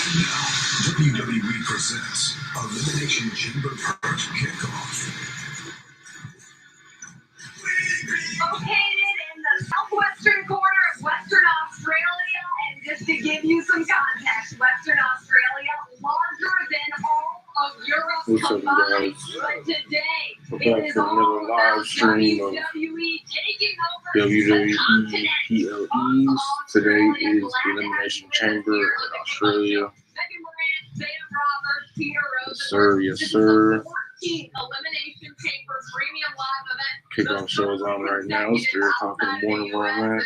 And now, WWE presents Elimination Chamber PERTH Kickoff. Located in the southwestern corner of Western Australia, and just to give you some context, Western Australia, larger than all of Europe combined. But today, it is all about WWE taking over WWE the PLEs. Today is Elimination Chamber in Australia. Yes, sir. Yes, sir. Elimination Chamber Premium Live event. Kickoff show is on right now. It's 3 o'clock in the morning where I'm at.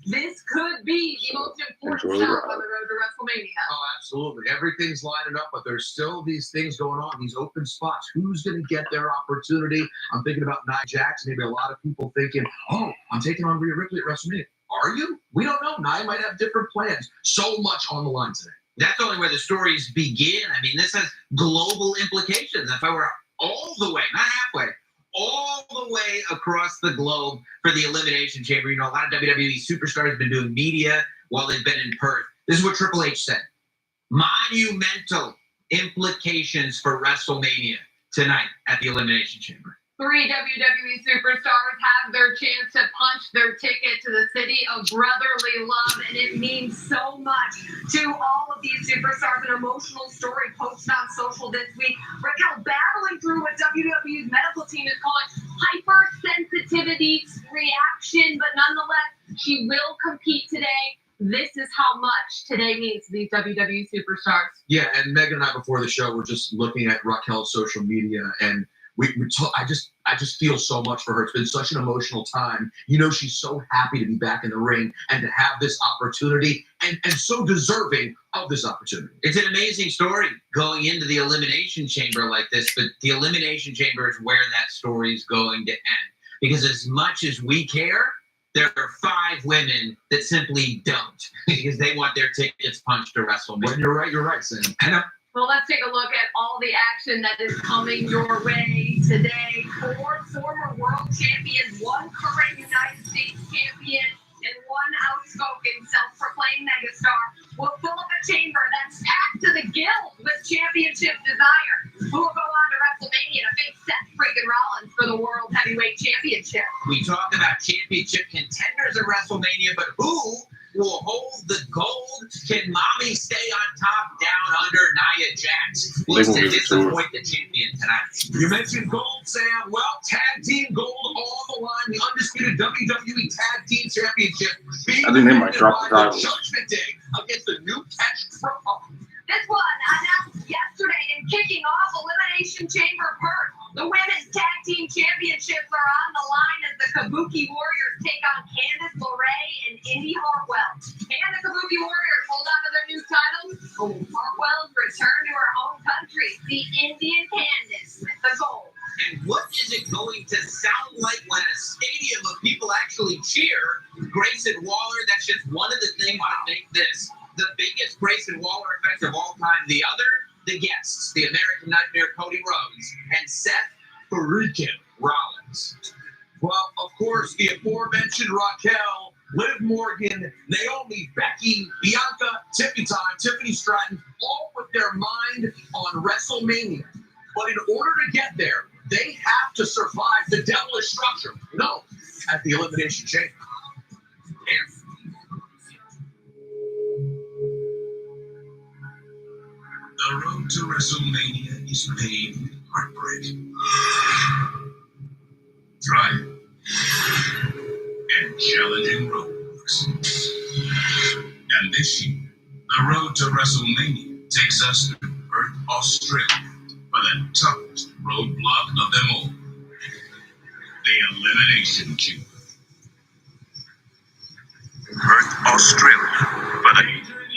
This could be the most important Enjoy stop the on the road to WrestleMania. Oh, absolutely. Everything's lining up, but there's still these things going on, these open spots. Who's going to get their opportunity? I'm thinking about Nia Jax. Maybe a lot of people thinking, oh, I'm taking on Rhea Ripley at WrestleMania. Are you? We don't know. Nia might have different plans. So much on the line today. That's only where the stories begin. I mean, this has global implications. If I were all the way, not halfway, all the way across the globe for the Elimination Chamber, you know, a lot of WWE superstars have been doing media while they've been in Perth. This is what Triple H said. Monumental implications for WrestleMania tonight at the Elimination Chamber. 3 WWE superstars have their chance to punch their ticket to the city of brotherly love, and it means so much to all of these superstars. An emotional story posted on social this week. Raquel battling through what WWE's medical team is calling hypersensitivity reaction, but nonetheless, she will compete today. This is how much today means to these WWE superstars. Yeah, and Megan and I before the show were just looking at Raquel's social media, and I just feel so much for her. It's been such an emotional time. You know, she's so happy to be back in the ring and to have this opportunity and so deserving of this opportunity. It's an amazing story going into the Elimination Chamber like this, but the Elimination Chamber is where that story is going to end. Because as much as we care, there are 5 women that simply don't because they want their tickets punched to WrestleMania. Well, you're right, Sam. Well, let's take a look at all the action that is coming your way today. 4 former world champions, 1 current United States champion, and 1 outspoken self-proclaimed megastar will fill up a chamber that's packed to the gills with championship desire, who will go on to WrestleMania to face Seth freaking Rollins for the World Heavyweight Championship. We talk about championship contenders at WrestleMania, but who will hold the gold? Can mommy stay on top, down under Nia Jax? Looks to disappoint the champion tonight. You mentioned gold, Sam. Well, tag team gold on the line. The undisputed WWE Tag Team Championship. I think they might drop the title. Judgment Day against the new Catch Pro. This one announced yesterday and kicking off Elimination Chamber PERTH. The Women's Tag Team Championships are on the line as the Kabuki Warriors take on Candice LeRae and Indy Hartwell. And the Kabuki Warriors hold on to their new titles. Hartwell's return to her home country, the Indian Candice with the gold. And what is it going to sound like when a stadium of people actually cheer Grayson Waller? That's just one of the things that make this the biggest Grayson Waller effect of all time. The other, the guests, the American Nightmare Cody Rhodes and Seth freaking Rollins. Well, of course, the aforementioned Raquel, Liv Morgan, Naomi, Becky, Bianca, Tiffany Stratton, all with their mind on WrestleMania. But in order to get there, they have to survive the devilish structure. No, at the Elimination Chamber. The road to WrestleMania is paved with heartbreak, triumph, and challenging roadblocks. And this year, the road to WrestleMania takes us to Perth, Australia, for the toughest roadblock of them all, the Elimination Chamber. Perth, Australia, for the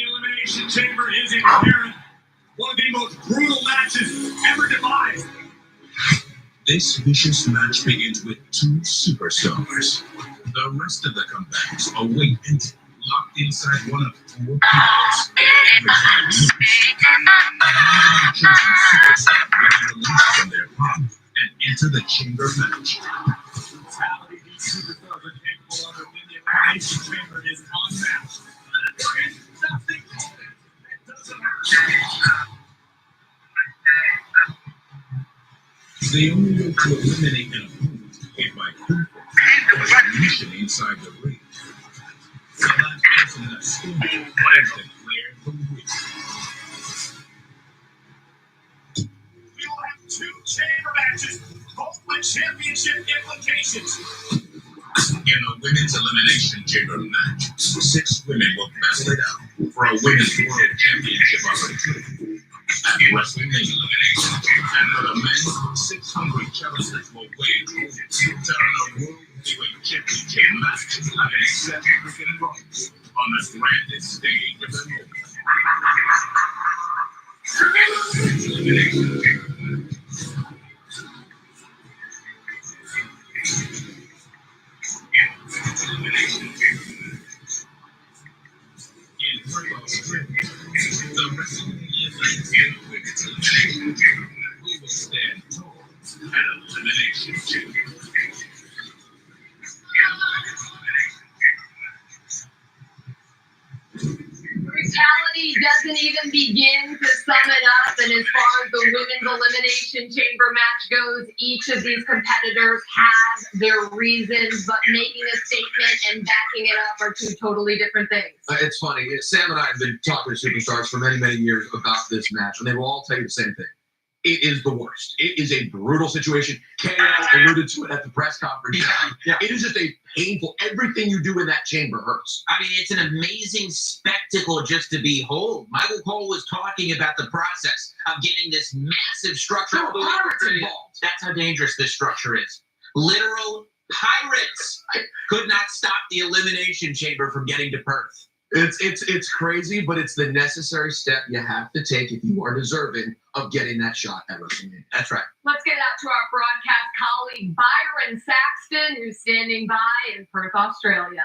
Elimination Chamber is inherent. One of the most brutal matches ever devised. This vicious match begins with 2 superstars. The rest of the combatants await and locked inside one of 4 pillars. Every 5 minutes, a chosen superstar will be released from their pod and enter the chamber match. The brutality these superstars are capable of within the Elimination Chamber is unmatched. There is nothing that doesn't have The only way to eliminate an opponent is by people mission inside the ring. The last person that scores is declared the winner. We will have 2 chamber matches, both with championship implications. In the women's elimination chamber match, 6 women will battle it out for a women's world championship opportunity at WrestleMania. And for the men, 6 hungry challengers will wage war to earn a world heavyweight championship match against Seth freaking Rollins on the grandest stage of the world. Elimination chamber. In Perth, Australia, the WrestleMania 19 Women's Elimination Chamber, we will stand tall at Elimination Chamber. Brutality doesn't even begin to sum it up. And as far as the women's elimination chamber match goes, each of these competitors has their reasons, but making a statement and backing it up are 2 totally different things. It's funny. Sam and I have been talking to superstars for many, many years about this match, and they will all tell you the same thing. It is the worst. It is a brutal situation. KO alluded to it at the press conference. Yeah. It is just a painful. Everything you do in that chamber hurts. I mean, it's an amazing spectacle just to behold. Michael Cole was talking about the process of getting this massive structure. There were pirates involved. That's how dangerous this structure is. Literal pirates could not stop the elimination chamber from getting to Perth. It's crazy, but it's the necessary step you have to take if you are deserving of getting that shot at WrestleMania. That's right. Let's get out to our broadcast colleague, Byron Saxton, who's standing by in Perth, Australia.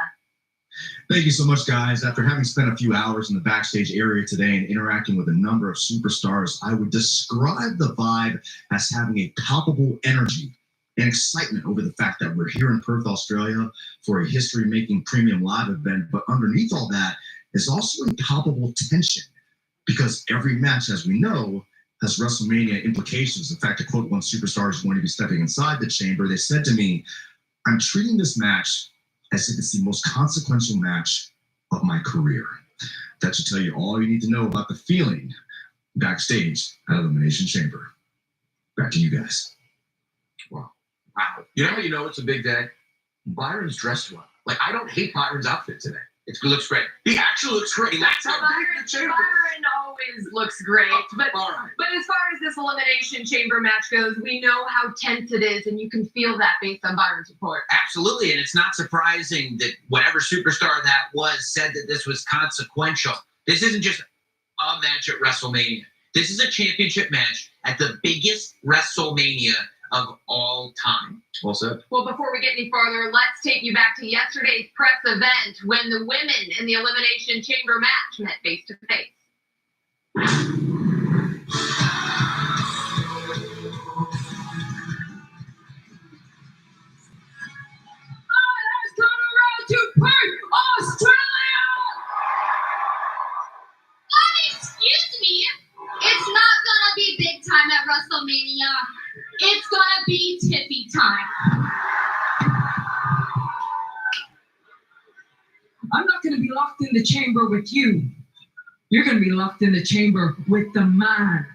Thank you so much, guys. After having spent a few hours in the backstage area today and interacting with a number of superstars, I would describe the vibe as having a palpable energy and excitement over the fact that we're here in Perth, Australia for a history-making premium live event. But underneath all that is also a palpable tension because every match, as we know, has WrestleMania implications. In fact, to quote one superstar who's going to be stepping inside the chamber, they said to me, "I'm treating this match as if it's the most consequential match of my career." That should tell you all you need to know about the feeling backstage at Elimination Chamber. Back to you guys. Wow. You know how you know it's a big day? Byron's dressed well. Like, I don't hate Byron's outfit today. It looks great. He actually looks great. That's how big the chamber is. Byron always looks great, but All right. as far as this elimination chamber match goes, we know how tense it is, and you can feel that based on Byron's report. Absolutely, and it's not surprising that whatever superstar that was said that this was consequential. This isn't just a match at WrestleMania. This is a championship match at the biggest WrestleMania of all time. Well said. Well, before we get any farther, let's take you back to yesterday's press event when the women in the Elimination Chamber match met face to face. To Perth, Australia! Excuse me, it's not gonna be big time at WrestleMania. It's gonna be tippy time. I'm not gonna be locked in the chamber with you. You're gonna be locked in the chamber with the mind.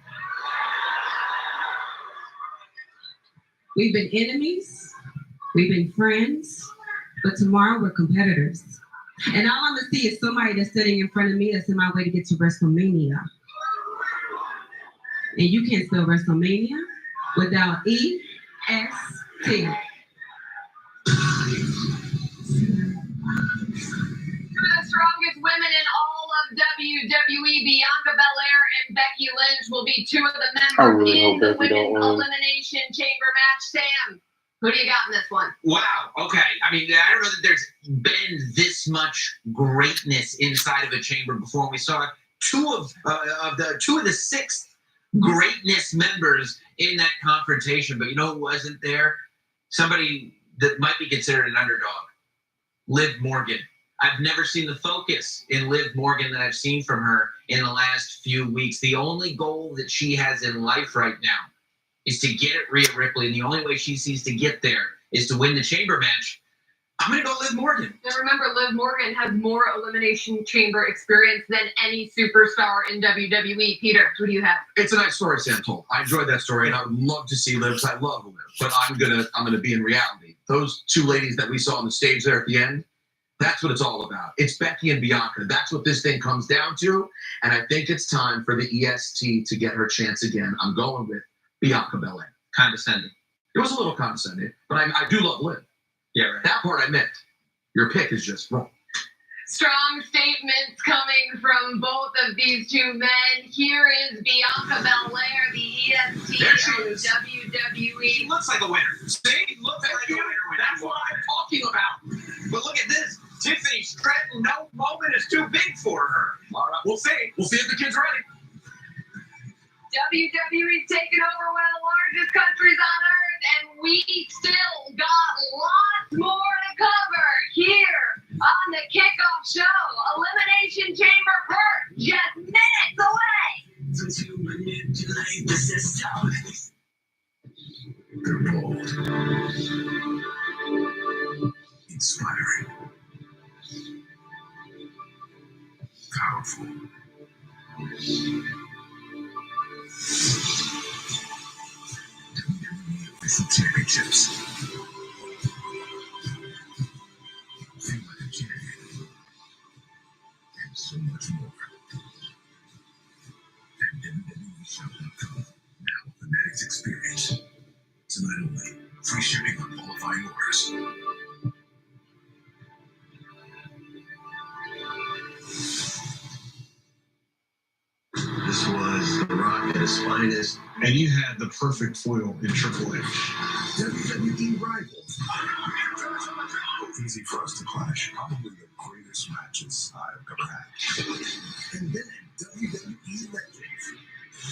We've been enemies, we've been friends, but tomorrow we're competitors. And all I'm gonna see is somebody that's sitting in front of me that's in my way to get to WrestleMania. And you can't spell WrestleMania without E-S-T. Two of the strongest women in all of WWE, Bianca Belair and Becky Lynch, will be 2 of the members in the women's elimination chamber match. Sam, who do you got in this one? Wow. Okay. I mean, I don't know that there's been this much greatness inside of a chamber before. We saw two of the 6 greatness members in that confrontation. But you know who wasn't there? Somebody that might be considered an underdog. Liv Morgan. I've never seen the focus in Liv Morgan that I've seen from her in the last few weeks. The only goal that she has in life right now is to get at Rhea Ripley, and the only way she sees to get there is to win the chamber match. I'm going to go Liv Morgan. Now remember, Liv Morgan has more Elimination Chamber experience than any superstar in WWE. Peter, who do you have? It's a nice story Sam told. I enjoyed that story, and I would love to see Liv, because I love Liv. But I'm gonna be in reality. Those two ladies that we saw on the stage there at the end, that's what it's all about. It's Becky and Bianca. That's what this thing comes down to. And I think it's time for the EST to get her chance again. I'm going with Bianca Belair. Condescending. It was a little condescending, but I do love Liv. Yeah, right. That part I meant. Your pick is just wrong. Strong statements coming from both of these two men. Here is Bianca Belair, the EST There she of is. WWE. She looks like a winner. See? Looks like a winner. That's what I'm talking about. But look at this. Tiffany Stratton, no moment is too big for her. All right, we'll see. We'll see if the kid's ready. WWE's taken over one of the largest countries on earth, and we still got lots more to cover here on the kickoff show. Elimination Chamber PERTH, just minutes away. To manipulate the system. They're bold, inspiring, powerful. WWE Official Championships. Feel like a champion. And so much more. At WWEshop.com. Now, Fanatics Experience. Tonight only. Free shipping on qualifying orders. This was The Rock at his finest, and you had the perfect foil in Triple H. WWE Rivals. Easy for us to clash. Probably the greatest matches I've ever had. And then WWE Legends.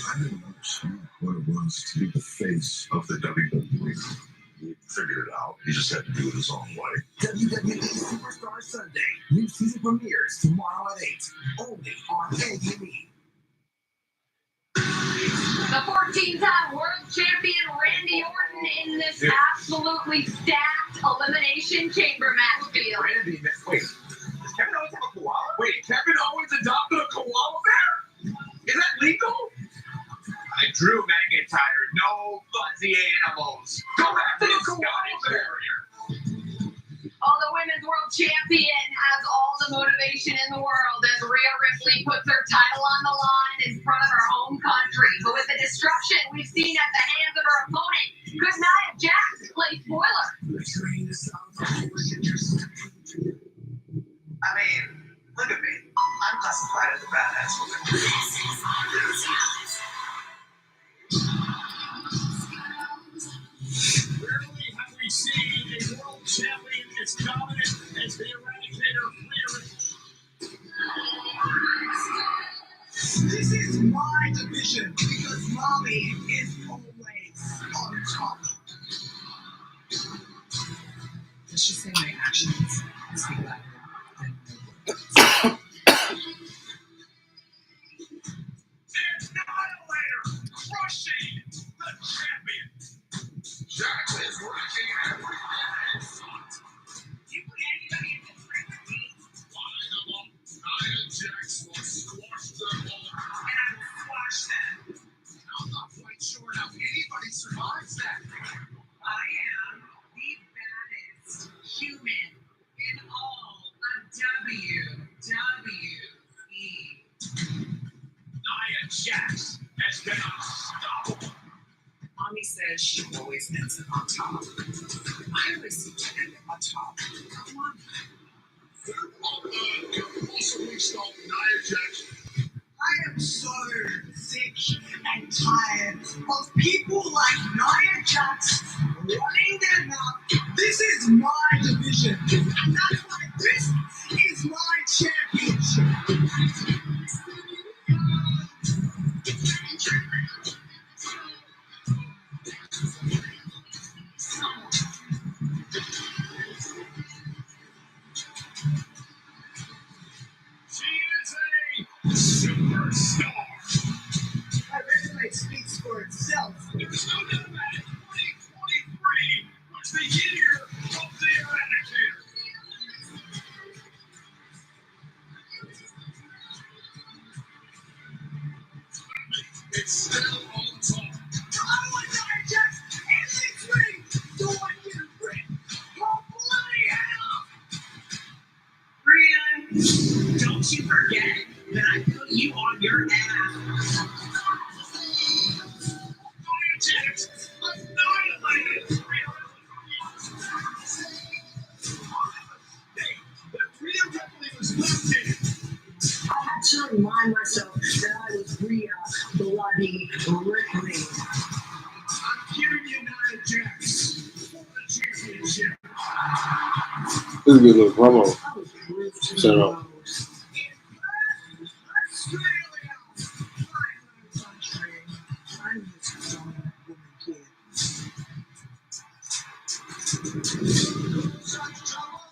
I didn't understand what it was to be the face of the WWE. He figured it out. He just had to do it his own way. WWE Superstar Sunday. New season premieres tomorrow at 8. Only on A&E. The 14-time world champion Randy Orton in this absolutely stacked Elimination Chamber match field. Randy, wait. Does Kevin Owens have a koala? Wait, Kevin Owens adopted a koala bear? Is that legal? Drew McIntyre, no fuzzy animals. Go back to the koala bear. The women's world champion has all the motivation in the world as Rhea Ripley puts her title on the line in front of her home country. But with the destruction we've seen at the hands of her opponent, could Nia Jax play spoiler? I mean, look at me. I'm classified as a badass woman. Rarely have we seen a world champion as dominant as the Eradicator Rhea Ripley. This is my division because mommy is always on top. Let's just say my actions speak louder than my words. Annihilator crushing the champion. Jax is working every minute. You put anybody in this ring with me? Line them up. Nia Jax will squash them all. And I will squash them. I'm not quite sure how anybody survives that. I am the baddest human in all of WWE. Nia Jax has been unstoppable. Mommy says she always ends up on top. I always seem to end up on top. Come on. Can we also restart Nia Jax? I am so sick and tired of people like Nia Jax running their mouth. This is my division. And that's why this is my championship. She is a superstar. My resume speaks for itself. There's no doubt It's still on top. I want Nia Jax in this ring. So I can rip your bloody head off. Rhea, don't you forget that I put you on your ass. Nia Jax annihilated. Hey, but Rhea Ripley was left-handed. I had to remind myself that I was Rhea Bloody Ripley. I'm giving you Nia Jax for the championship. This is a good little promo. I was proved to Shut be up. wrong. Australia, my country. I'm this strong woman kid. Such trouble.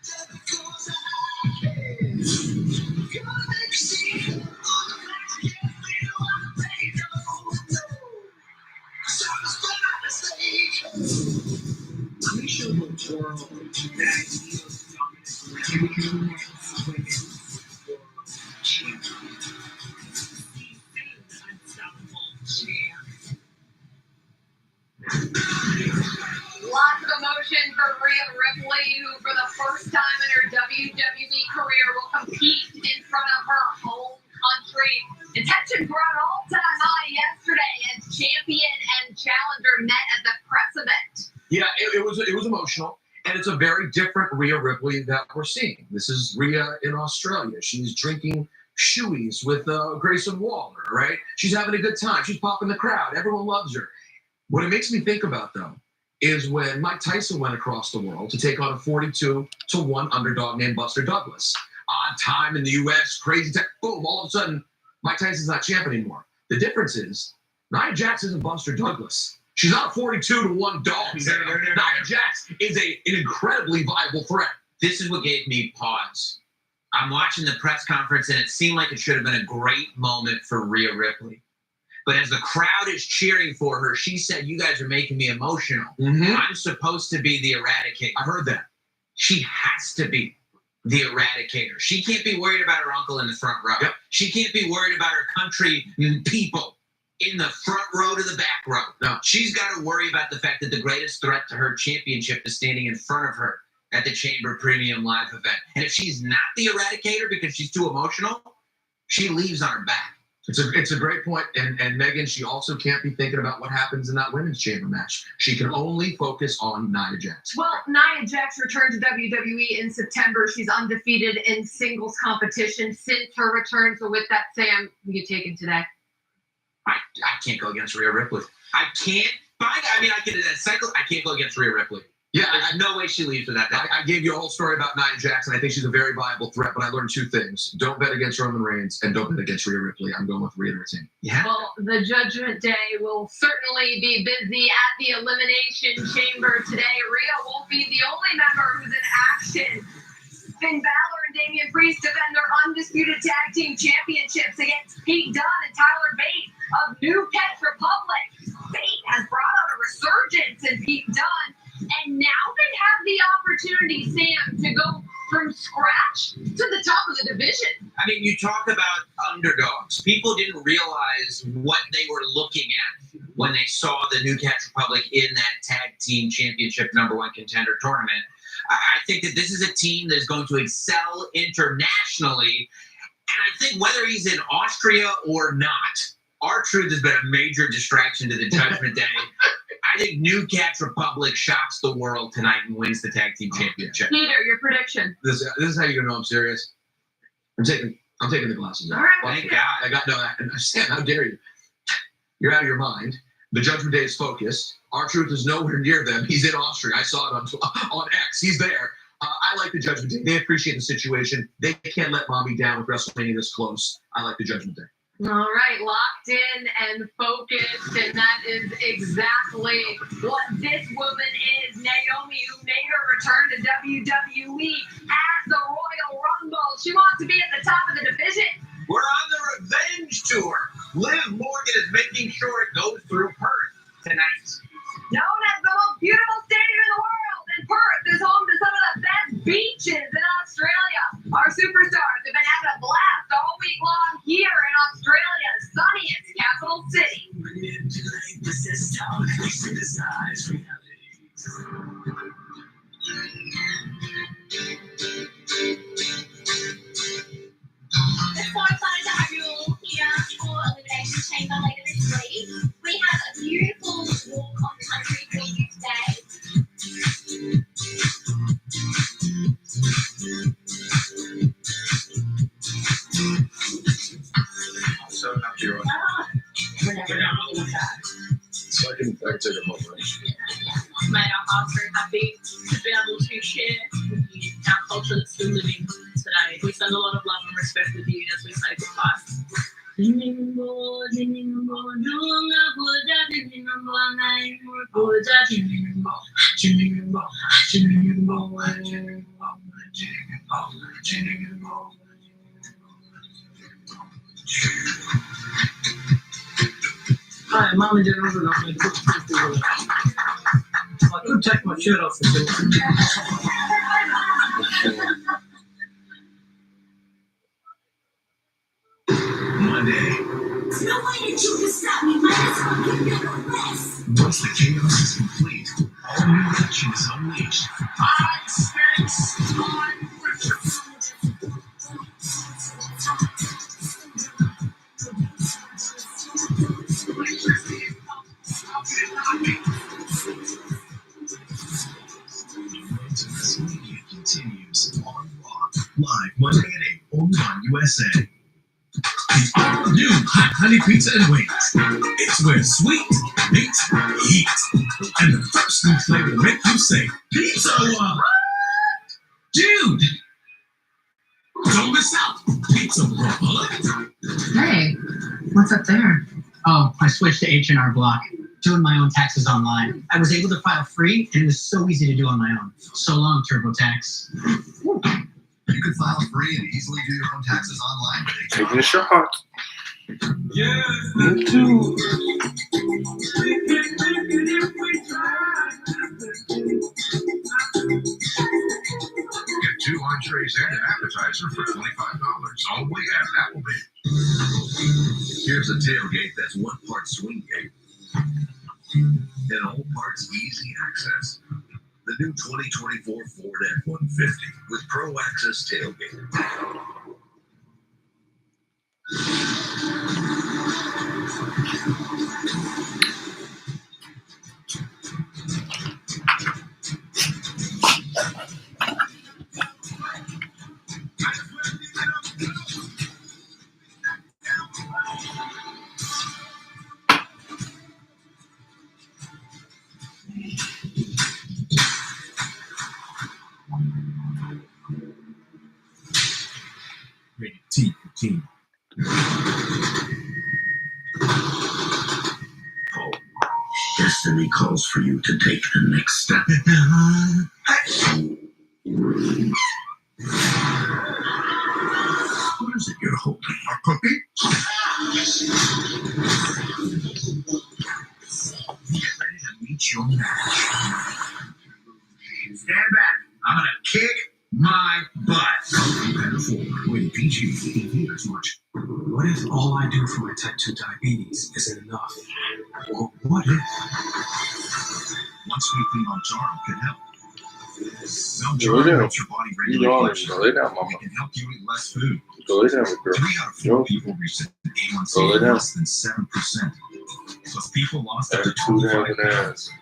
Just because I can. Gonna make a scene on the back again. We don't want to pay no. So it's not a mistake. Let me show the world that he is dominant and become the next women's world champion. He's an unstoppable champ. Lots of emotion for Rhea Ripley, who for the first time in her WWE career will compete in front of her home country. Attention brought all-time high yesterday as champion and challenger met at the press event. Yeah, it was emotional, and it's a very different Rhea Ripley that we're seeing. This is Rhea in Australia. She's drinking shoeies with Grayson Waller, right? She's having a good time. She's popping the crowd. Everyone loves her. What it makes me think about, though, is when Mike Tyson went across the world to take on a 42-1 underdog named Buster Douglas. Odd time in the U.S., crazy time. Boom, all of a sudden, Mike Tyson's not champ anymore. The difference is Nia Jax isn't Buster Douglas. She's not a 42-1 dog. Nia Jax is an incredibly viable threat. This is what gave me pause. I'm watching the press conference, and it seemed like it should have been a great moment for Rhea Ripley. But as the crowd is cheering for her, she said, "You guys are making me emotional. I'm supposed to be the eradicator." I heard that. She has to be the eradicator. She can't be worried about her uncle in the front row. Yep. She can't be worried about her country people in the front row to the back row. No. She's got to worry about the fact that the greatest threat to her championship is standing in front of her at the Chamber Premium Live event. And if she's not the eradicator because she's too emotional, she leaves on her back. It's a great point. And Megan, she also can't be thinking about what happens in that women's chamber match. She can only focus on Nia Jax. Well, Nia Jax returned to WWE in September. She's undefeated in singles competition since her return. So with that, Sam, you taken today? I can't go against Rhea Ripley. I can't. I mean, I can cycle. I can't go against Rhea Ripley. Yeah, There's no way she leaves with that. I gave you a whole story about Nia Jax, and I think she's a very viable threat, but I learned two things. Don't bet against Roman Reigns, and don't bet against Rhea Ripley. I'm going with Rhea to retain. Yeah. Well, the Judgment Day will certainly be busy at the Elimination Chamber today. Rhea won't be the only member who's in action. Finn Balor and Damian Priest defend their undisputed tag team championships against Pete Dunne and Tyler Bate of New Catch Republic. Bate has brought out a resurgence in Pete Dunne, and now they have the opportunity, Sam, to go from scratch to the top of the division. I mean, you talk about underdogs. People didn't realize what they were looking at when they saw the New Catch Republic in that tag team championship number 1 contender tournament. I think that this is a team that is going to excel internationally. And I think whether he's in Austria or not, R-Truth has been a major distraction to the Judgment Day. I think New Catch Republic shocks the world tonight and wins the tag team championship. Peter, your prediction. This is how you're gonna know I'm serious. I'm taking the glasses off. All right. Thank God. I got no. Sam, how dare you? You're out of your mind. The Judgment Day is focused. R-Truth is nowhere near them. He's in Austria. I saw it on X. He's there. I like the Judgment Day. They appreciate the situation. They can't let mommy down with WrestleMania this close. I like the Judgment Day. All right, locked in and focused, and that is exactly what this woman is. Naomi, who made her return to WWE at the Royal Rumble. She wants to be at the top of the division. We're on the revenge tour. Liv Morgan is making sure it goes through PERTH tonight. Known as the most beautiful stadium in the world, and PERTH is home to some of the best beaches in Australia. Our superstars have been having a blast all week long here in Australia's sunny city. Manipulate the system. We synthesize reality. It's so excited to have you all here for Elimination Chamber later this week. We have a beautiful walk on country for you today. So happy you're on. We're never going to do that. So I can take a moment. Made our hearts very happy to be able to share with you our culture that's still living today. We send a lot of love and respect with you as we say goodbye. Hi, Mom and Dad are not my cook. I could take my shirt off for you. Monday. No way that you can stop me, man. It's gonna give you a rest. Once the chaos is complete, all new action is unleashed. I sense time riches. WrestleMania continues on Raw, live Monday at 8 only on USA. The all-new Hot Honey Pizza and Wings. It's where sweet meets heat. And the first new flavor to make you say, Pizza What? Dude! Don't miss out. Pizza What? Hey, what's up there? Oh, I switched to H&R Block. Doing my own taxes online. I was able to file free, and it was so easy to do on my own. So long, TurboTax. You can file free and easily do your own taxes online with Taking a shot. Yeah. Me too. Get 2 entrees and an appetizer for $25 only at Applebee's. Here's a tailgate that's 1 part swing gate and all parts easy access. The new 2024 Ford F-150 with Pro Access tailgate. Rated T for Teen. Oh, destiny calls for you to take the next step. What is it you're holding? A cookie? Get ready to meet your match. Stand back. I'm gonna kick my butt. Rated PG. 18 years much. What if all I do for my type 2 diabetes isn't enough? Or what if? Once weekly Mounjaro can help. Go lay Mounjaro down. helps your body You regulate yawning. blood Go sugar. lay down, mama. It can help you eat less food. Go lay down, girl. 3 out of 4 people reached an A1C Go lay of down. less than 7%. Plus, people lost up to That food 25 having pounds. ass.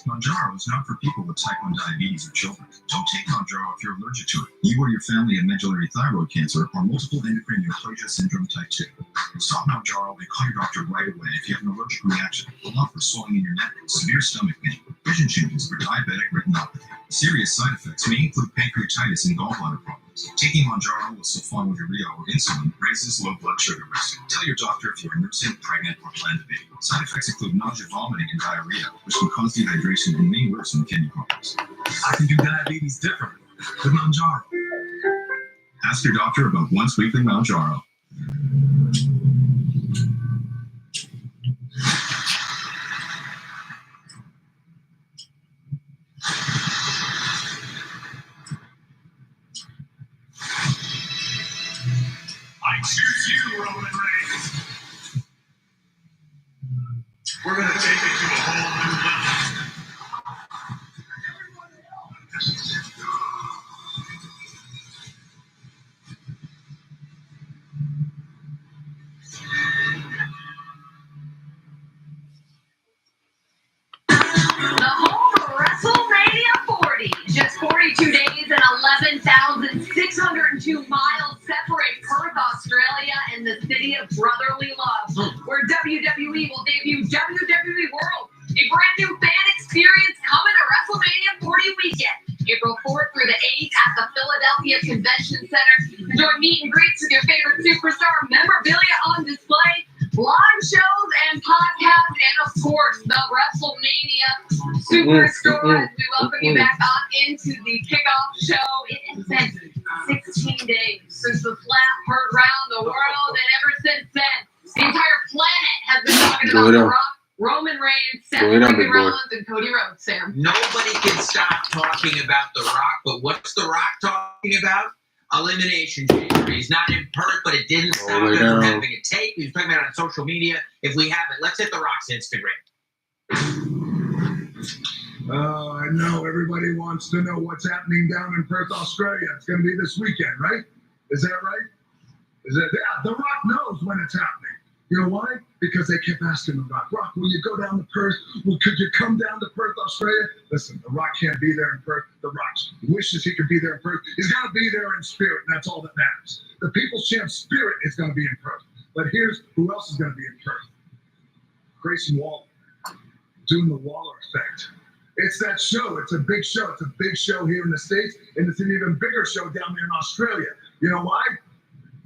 Mounjaro is not for people with type 1 diabetes or children. Don't take Mounjaro if you're allergic to it. You or your family have medullary thyroid cancer or multiple endocrine neoplasia syndrome type 2. Stop Mounjaro and call your doctor right away if you have an allergic reaction, along with swelling in your neck, severe stomach pain, vision changes, or diabetic retinopathy. Serious side effects may include pancreatitis and gallbladder problems. Taking Mounjaro with sulfonylurea or insulin raises low blood sugar risk. Tell your doctor if you are nursing, pregnant, or plan to be. Side effects include nausea, vomiting, and diarrhea, which can cause dehydration and may worsen kidney problems. I can do diabetes differently with Mounjaro. Ask your doctor about once weekly Mounjaro. I choose you, Roman Reigns. We're going to take it to a whole new level. The home of WrestleMania 40. Just 42 days and 11,602 miles separate Perth, Australia, and the city of brotherly love, where WWE will debut WWE World, a brand new fan experience coming to WrestleMania 40 weekend. April 4th through the 8th at the Philadelphia Convention Center. Enjoy meet and greets with your favorite superstar, memorabilia on display, live shows and podcasts, and of course, the WrestleMania Superstore. We welcome you back on into the kickoff show. It has been 16 days since the flap heard round the world, and ever since then, the entire planet has been talking about The Rock, Roman Reigns, Seth Rollins, and Cody Rhodes, Sam. Nobody can stop talking about The Rock, but what's The Rock talking about? Elimination Chamber. He's not in Perth, but it didn't stop him from having a tape. He was talking about it on social media. If we have it, let's hit The Rock's Instagram. I know everybody wants to know what's happening down in Perth, Australia. It's going to be this weekend, right? Is that right? Yeah, The Rock knows when it's happening. You know why? Because they kept asking The Rock, will you go down to Perth? Well, could you come down to Perth, Australia? Listen, The Rock can't be there in Perth. The Rock wishes he could be there in Perth. He's going to be there in spirit, and that's all that matters. The People's Champ spirit is going to be in Perth. But here's who else is going to be in Perth. Grayson Waller, doing the Waller effect. It's that show. It's a big show. It's a big show here in the States, and it's an even bigger show down there in Australia. You know why?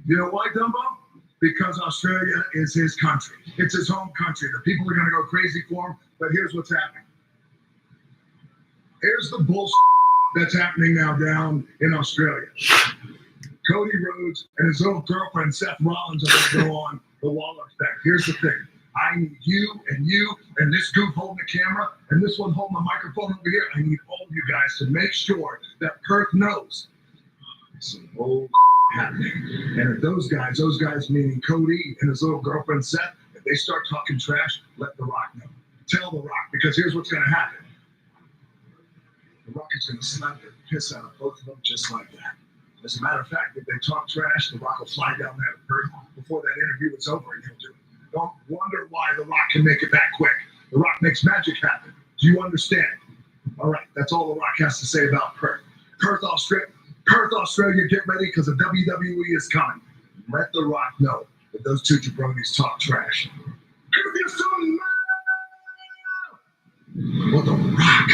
You know why, Dumbo? Because Australia is his country. It's his home country. The people are going to go crazy for him, but here's what's happening. Here's the bullshit that's happening now down in Australia. Cody Rhodes and his little girlfriend, Seth Rollins, are going to go on the Waller effect. Here's the thing. I need you and this goof holding the camera and this one holding the microphone over here. I need all of you guys to make sure that Perth knows some old happening. And if those guys meaning Cody and his little girlfriend Seth, if they start talking trash, let The Rock know. Tell The Rock, because here's what's going to happen. The Rock is going to slap the piss out of both of them just like that. As a matter of fact, if they talk trash, The Rock will fly down there to Perth before that interview is over, and he'll do it. Don't wonder why The Rock can make it that quick. The Rock makes magic happen. Do you understand? All right, that's all The Rock has to say about Perth. Perth, Australia, get ready because the WWE is coming. Let The Rock know that those two jabronis talk trash. If you're so mad, well, The Rock.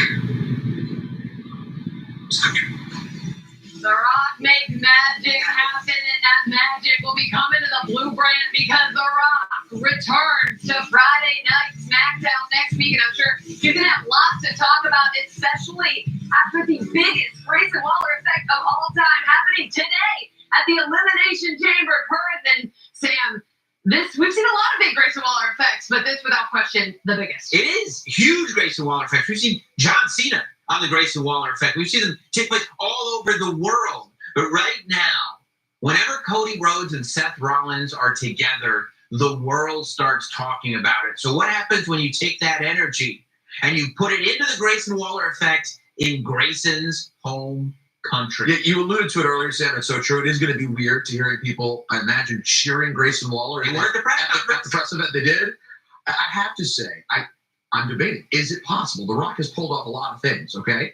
The Rock makes magic happen, and that magic will be coming to the Blue Brand because The Rock returns to Friday Night SmackDown next week, and I'm sure you're going to have lots to talk about, especially after the biggest Grayson Waller effect of all time happening today at the Elimination Chamber, Perth. And Sam, we've seen a lot of big Grayson Waller effects, but this, without question, the biggest. It is huge Grayson Waller effects. We've seen John Cena on the Grayson Waller effect. We've seen them take place all over the world. But right now, whenever Cody Rhodes and Seth Rollins are together, the world starts talking about it. So what happens when you take that energy and you put it into the Grayson Waller effect in Grayson's home country? Yeah, you alluded to it earlier, Sam. It's so true. It is going to be weird to hearing people, I imagine, cheering Grayson Waller. They were at the press at the press event they did. I have to say, I'm debating. Is it possible? The Rock has pulled off a lot of things, okay?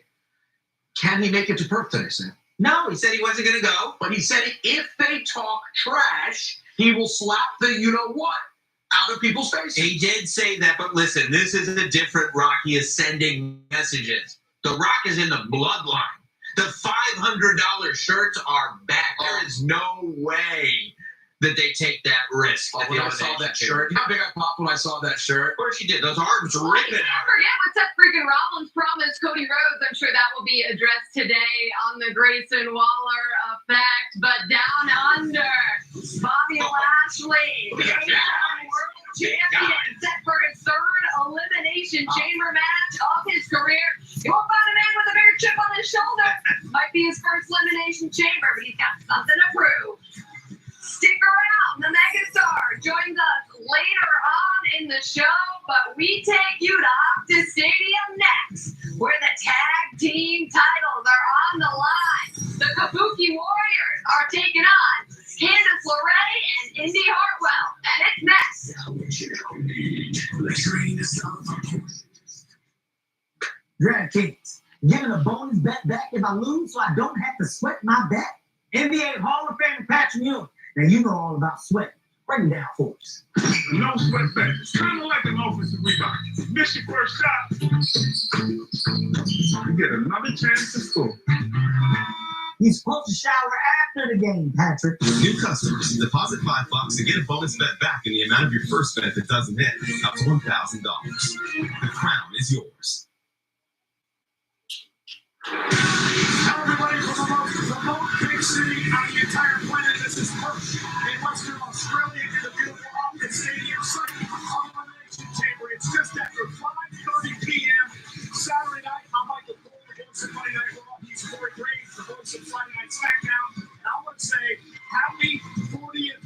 Can he make it to Perth today, Sam? No, he said he wasn't going to go. But he said if they talk trash, he will slap the you-know-what out of people's faces. He did say that, but listen, this is a different Rock. He is sending messages. The Rock is in the bloodline. The $500 shirts are back. There is no way that they take that risk. When I saw that shirt, you know how big I popped when I saw that shirt? Of course you did. Those arms ripping Can't forget what Seth freaking Rollins promised Cody Rhodes. I'm sure that will be addressed today on the Grayson Waller effect. But down under, Bobby Lashley, the World Champion, set for his third Elimination Chamber match of his career. You won't find a man with a bigger chip on his shoulder. Might be his first Elimination Chamber, but he's got something to prove. Stick around. The megastar joins us later on in the show, but we take you to Optus Stadium next, where the tag team titles are on the line. The Kabuki Warriors are taking on Candice LeRae and Indy Hartwell, and it's next. DraftKings, giving a bonus bet back if I lose so I don't have to sweat my bet. NBA Hall of Famer Patrick Ewing. Now you know all about sweat. Bring it down for us. No sweat bet. It's kind of like an offensive rebound. Miss your first shot, you get another chance to score. You're supposed to shower after the game, Patrick. New customers, deposit $5 and get a bonus bet back in the amount of your first bet that doesn't hit, up to $1,000. The crown is yours. Everybody from the most remote big city on the entire planet, this is PERTH in Western Australia in the beautiful Optus Stadium site of Elimination Chamber. It's just after 5:30 p.m. Saturday night. I'm Michael Cole, the host of Monday Night Raw. He's Corey Graves, the host of Friday Night SmackDown. And I want to say happy 40th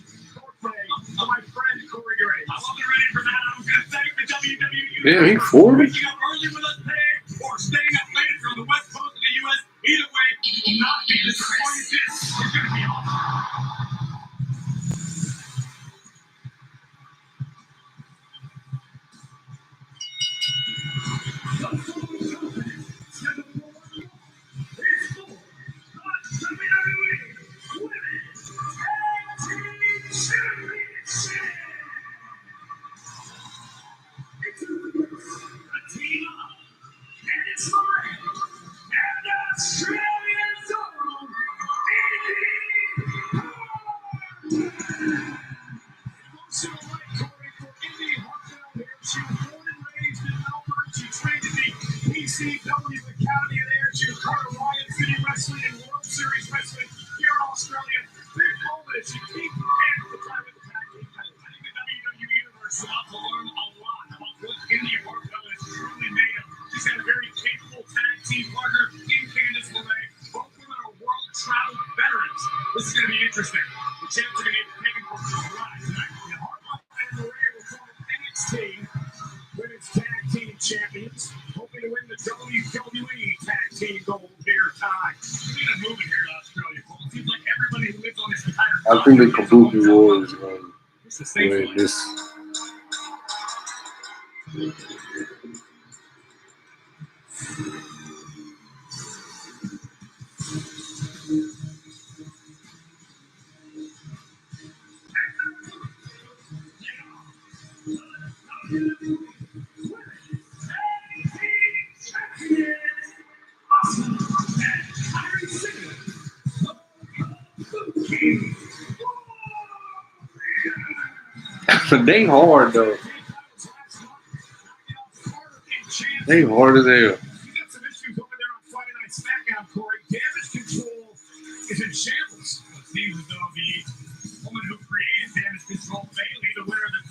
birthday to my friend Corey Graves. I wasn't ready for that. I was going to thank the WWE. Damn, he's 40. Waking up early with us today or staying up late from the West Coast of the U.S. Either way, you will not be disappointed. This is going to be CW Academy of Air to Riot City Wrestling and World Series Wrestling here in Australia. Big moment as she keep hands the time of the tag team title. I think the WWE Universe is about to learn a lot about what Indy Hartwell is truly made of. She's had a very capable tag team partner in Candice LeRae. Both women are world travel veterans. This is going to be interesting. The champs are going to get taken for a ride tonight. And Hartwell and LeRae will form NXT Women's Tag Team Champions. Hoping to win the WWE Tag Team Gold here tonight. We're going to move it here to Australia. Well, it seems like everybody who lives on this entire I think the Kabuki Warriors win this. They hard though. They hard as hell. You got some issues over there on Friday Night SmackDown, Corey. Damage Control is in shambles. It seems as though the woman who created Damage Control, Bayley, the winner of the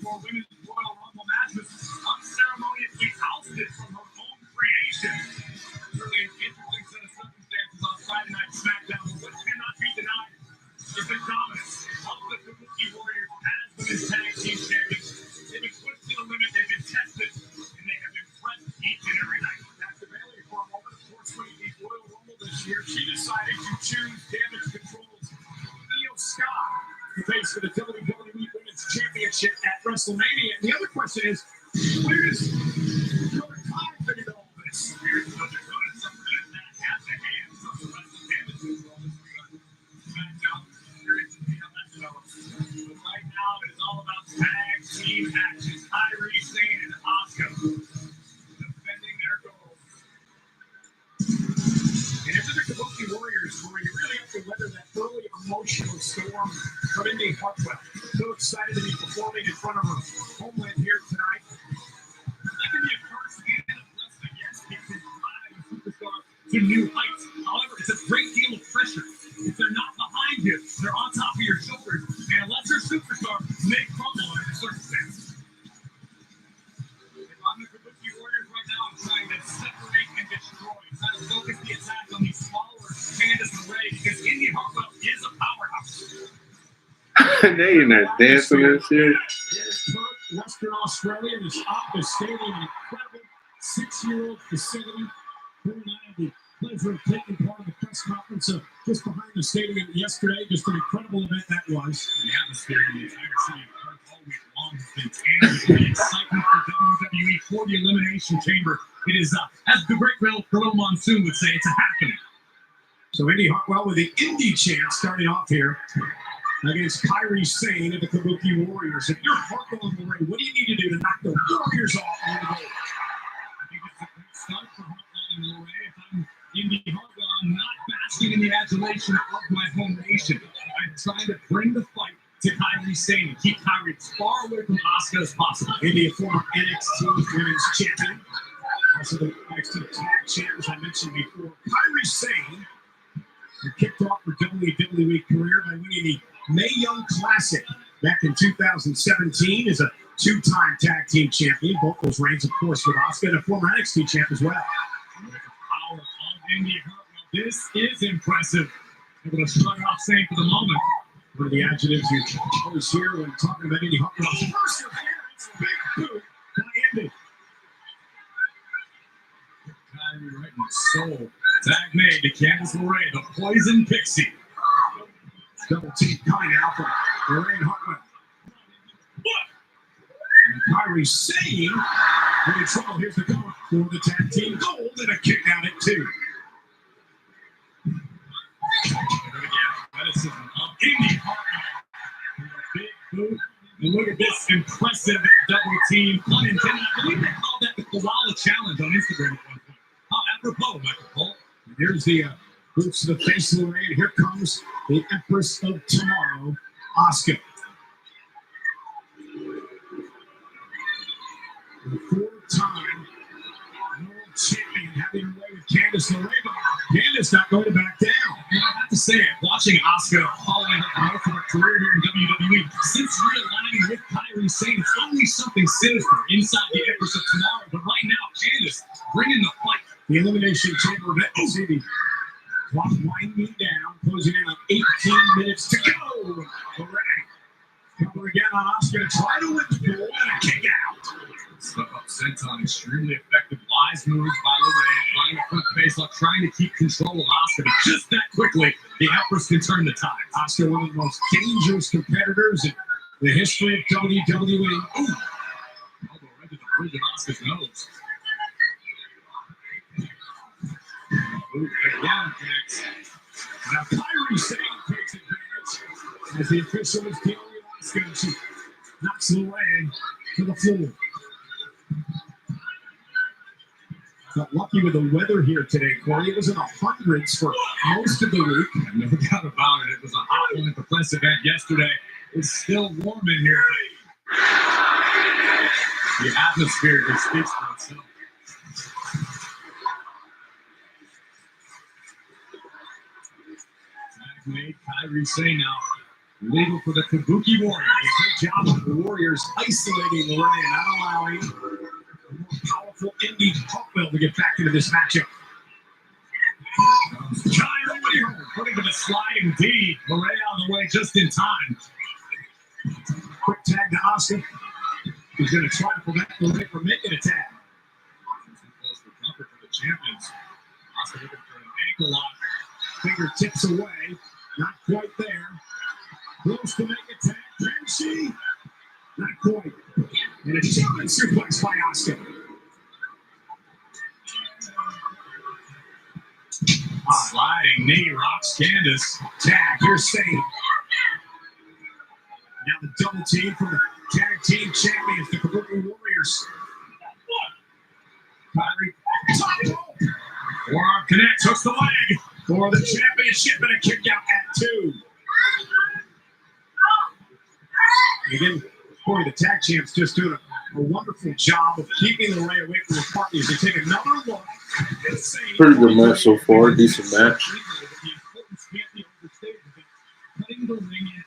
2024 Women's Royal Rumble match, was unceremoniously ousted from her own creation. Really an interesting set of circumstances on Friday Night SmackDown. What cannot be denied is the dominance of the Kabuki Warriors as women's tag team champions. They've been pushed to the limit, they've been tested, and they have impressed each and every night. After Bayley, for a moment, of course, winning the Royal Rumble this year, she decided to choose Damage Control's Io Sky to face for the WWE Women's Championship at WrestleMania. And the other question is, where does Dakota Kai fit into all this? Here's another Dakota, something that Matt has to hand from the rest of Damage Control this week on SmackDown. Curious to see how that develops. But right now, it is all about tag team matches. Kairi Sane and Asuka defending their goals. And if the Kabuki Warriors, where you really have to weather that early emotional storm from Indy Hartwell. So excited to be performing in front of her homeland here tonight. That can be a curse and a blessing. Yes, it can drive a superstar to new heights. However, it's a great deal of pressure. If they're not behind you, they're on top of your shoulders. And a lesser superstar may crumble under the circumstances. If I'm the Kabuki Warriors right now, I'm trying to separate and destroy. Trying to focus the attack on these smaller Candice LeRae because Indy Hartwell is a powerhouse. They in there dancing and shit. Yes, Western Australia. This Optus Stadium, an incredible 6-year-old facility. Bill and I had the pleasure of taking part of the press conference just behind the stadium yesterday. Just an incredible event that was. The atmosphere in the entire city of Perth all week long has been tangible. The excitement for WWE for the Elimination Chamber. It is, as the great Bill Monsoon would say, it's a happening. So Indy Hartwell with the Indy chant starting off here against Kyrie Sane of the Kabuki Warriors. If you're Hartwell in the ring, what do you need to do to knock the Warriors off on the goal? I think it's a great start for Hartwell in the way. If I'm Indy Hartwell, I'm not basking in the adulation of my home nation. I'm trying to bring the fight to Kyrie Sane and keep Kyrie as far away from Asuka as possible. Indy, a former NXT Women's Champion, also the NXT Tag Champ, as I mentioned before. Kyrie Sane, who kicked off her WWE career by winning the Mae Young Classic back in 2017 as a 2-time tag team champion. Both those reigns, of course, with Asuka, and a former NXT champ as well. With the power of Indy Hartwell, this is impressive. Able to start off saying for the moment, one of the adjectives you always hear when talking about Indy Hartwell's perseverance, big boot by Indy. Kyrie right in the soul. Tag made to Candice LeRae, the Poison Pixie. Double team coming out from Lorraine Hartwell. And Kyrie Sane in trouble. Here's the goal for the tag team gold and a kick out at 2. Athleticism of Indy Hartwell. Big boot. And look at this impressive double team. Pun intended. I believe they called that the Koala Challenge on Instagram at one point. Oh, apropos, Michael Cole. And here's the boots to the face of Lorraine. Here comes the Empress of Tomorrow, Asuka. The 4-time world champion having her way with Candice LeRae, but Candice not going to back down. And I have to say it, watching Asuka following up most of her career here in WWE, since realigning with Kyrie Sane, it's always something sinister inside the Empress of Tomorrow. But right now, Candice bringing the fight. The Elimination Chamber of City. Clock winding down, closing in on 18 minutes to go. LeRae cover again on Asuka to try to win the goal and a kick out. Stuck up senton, extremely effective lies moves by LeRae, trying to front face up, trying to keep control of Asuka, but just that quickly, the Empress can turn the tide. Asuka, one of the most dangerous competitors in the history of WWE. Ooh, elbow right to the bridge of Asuka's nose. Ooh, again connects. Now Kyrie Sane takes advantage as the official is dealing with Asuka. She knocks LeRae to the floor. Got lucky with the weather here today, Corey. It was in the hundreds for most of the week. No doubt about it. It was a hot one at the press event yesterday. It's still warm in here. The atmosphere just speaks for itself. Tag made. Kyrie Sane now legal for the Kabuki Warriors. A good job of the Warriors isolating LeRae and not allowing a more powerful Indy Hartwell to get back into this matchup. Kyrie putting to the sliding D. LeRae out of the way just in time. Quick tag to Asuka. He's going to try to prevent LeRae from making a tag. Too close for comfort for the champions. Asuka looking for an ankle lock. Fingertips away. Not quite there. Close to make a tag. Can she? Not quite. And a German suplex by Asuka. Sliding knee rocks Candice. Tag. Here's Sane. Now the double team from the tag team champions, the Kabuki Warriors. Kyrie. Top rope. Forearm connects. Hooks the leg for the championship and a kick out at 2. Again, Corey, the tag champ's just doing a wonderful job of keeping LeRae away from the partners. They take another look. Pretty good match so far. Decent match. Cutting the ring in,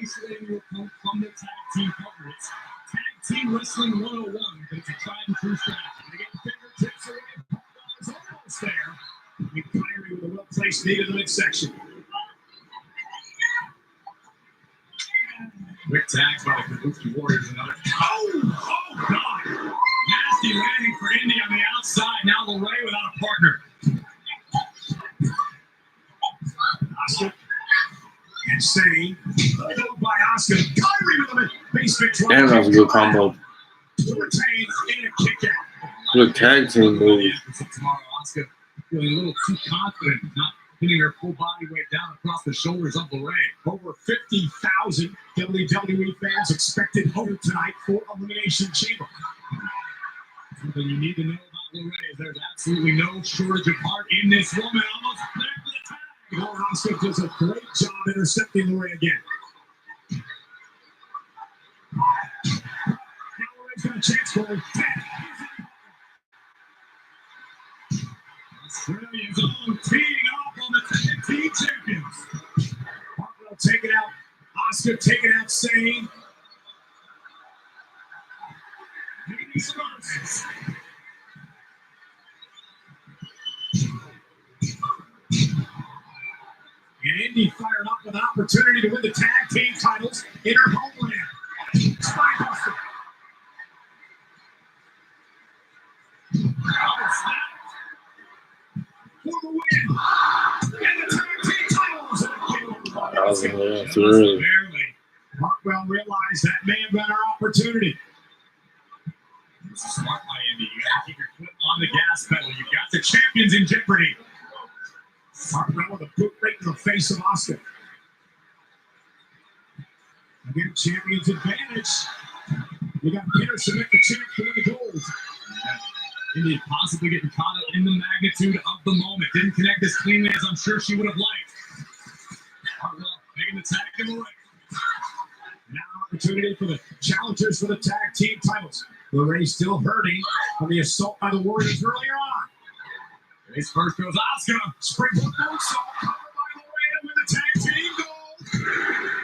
isolating your opponent from the tag team partners. Tag team wrestling 101, but it's a tried and true strategy. Again, fingertips away. Is almost there. And Kyrie with a well-placed knee to the midsection. Quick tags by the Kabuki Warriors. Another. Oh, God. Nasty landing for Indy on the outside. Now LeRae without a partner. Asuka. Insane. Followed by Asuka. Kyrie with a basement drop. Damn, that was a good combo. To retain and a kick out. Good tag team move. Tomorrow, Asuka feeling a little too confident, not hitting her full body weight down across the shoulders of LeRae. Over 50,000 WWE fans expected her tonight for Elimination Chamber. Something you need to know about LeRae is there's absolutely no shortage of heart in this woman. Almost back to the tag. Asuka does a great job intercepting LeRae again. Now LeRae's got a chance for a tag. Australia's own teeing off on the tag team champions. Hartwell taking out Asuka, taking out Sane. And Indy fired up with an opportunity to win the tag team titles in her homeland. Spinebuster. For the win. And the tag team titles. That was too early. Barely. Hartwell realized that may have been our opportunity. This is smart by Indy. You got to keep your foot on the gas pedal. You've got the champions in jeopardy. Hartwell with a boot right to the face of Asuka. Again, champions advantage. You got Peter submit the champ to win the gold. Indy possibly getting caught up in the magnitude of the moment. Didn't connect as cleanly as I'm sure she would have liked. Hartwell making the tag in the ring. Now an opportunity for the challengers for the tag team titles. LeRae still hurting from the assault by the Warriors earlier on. His first goes Asuka. Springboard moonsault covered by LeRae with the tag team goal.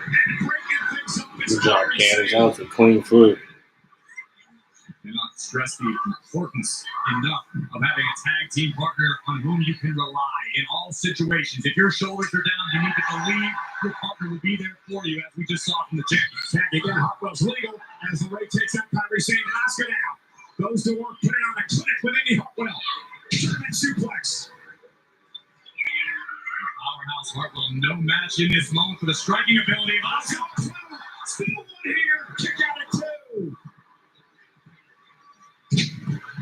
And breaking things up. Good job, Candace. That was a clean foot. Cannot stress the importance enough of having a tag team partner on whom you can rely in all situations. If your shoulders are down, you need to believe your partner will be there for you, as we just saw from the champions. Tag again, Hartwell's legal as LeRae takes out Kyrie Sane. Asuka now goes to work, putting on a clinic with Indy Hartwell. German suplex. Powerhouse Hartwell, no match in this moment for the striking ability of Asuka. Still one here, kick out at two.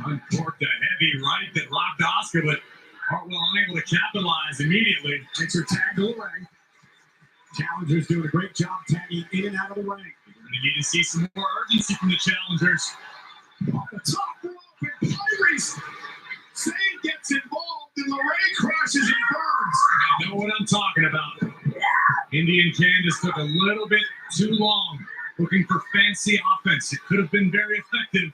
Uncorked the heavy right that locked Asuka, but Hartwell unable to capitalize immediately. Takes her tag to LeRae. Challengers doing a great job tagging in and out of the ring. We need to see some more urgency from the challengers. Off the top rope, and Kyrie's Sane gets involved, and LeRae crashes and burns. I know what I'm talking about. Indy and Candace took a little bit too long looking for fancy offense. It could have been very effective.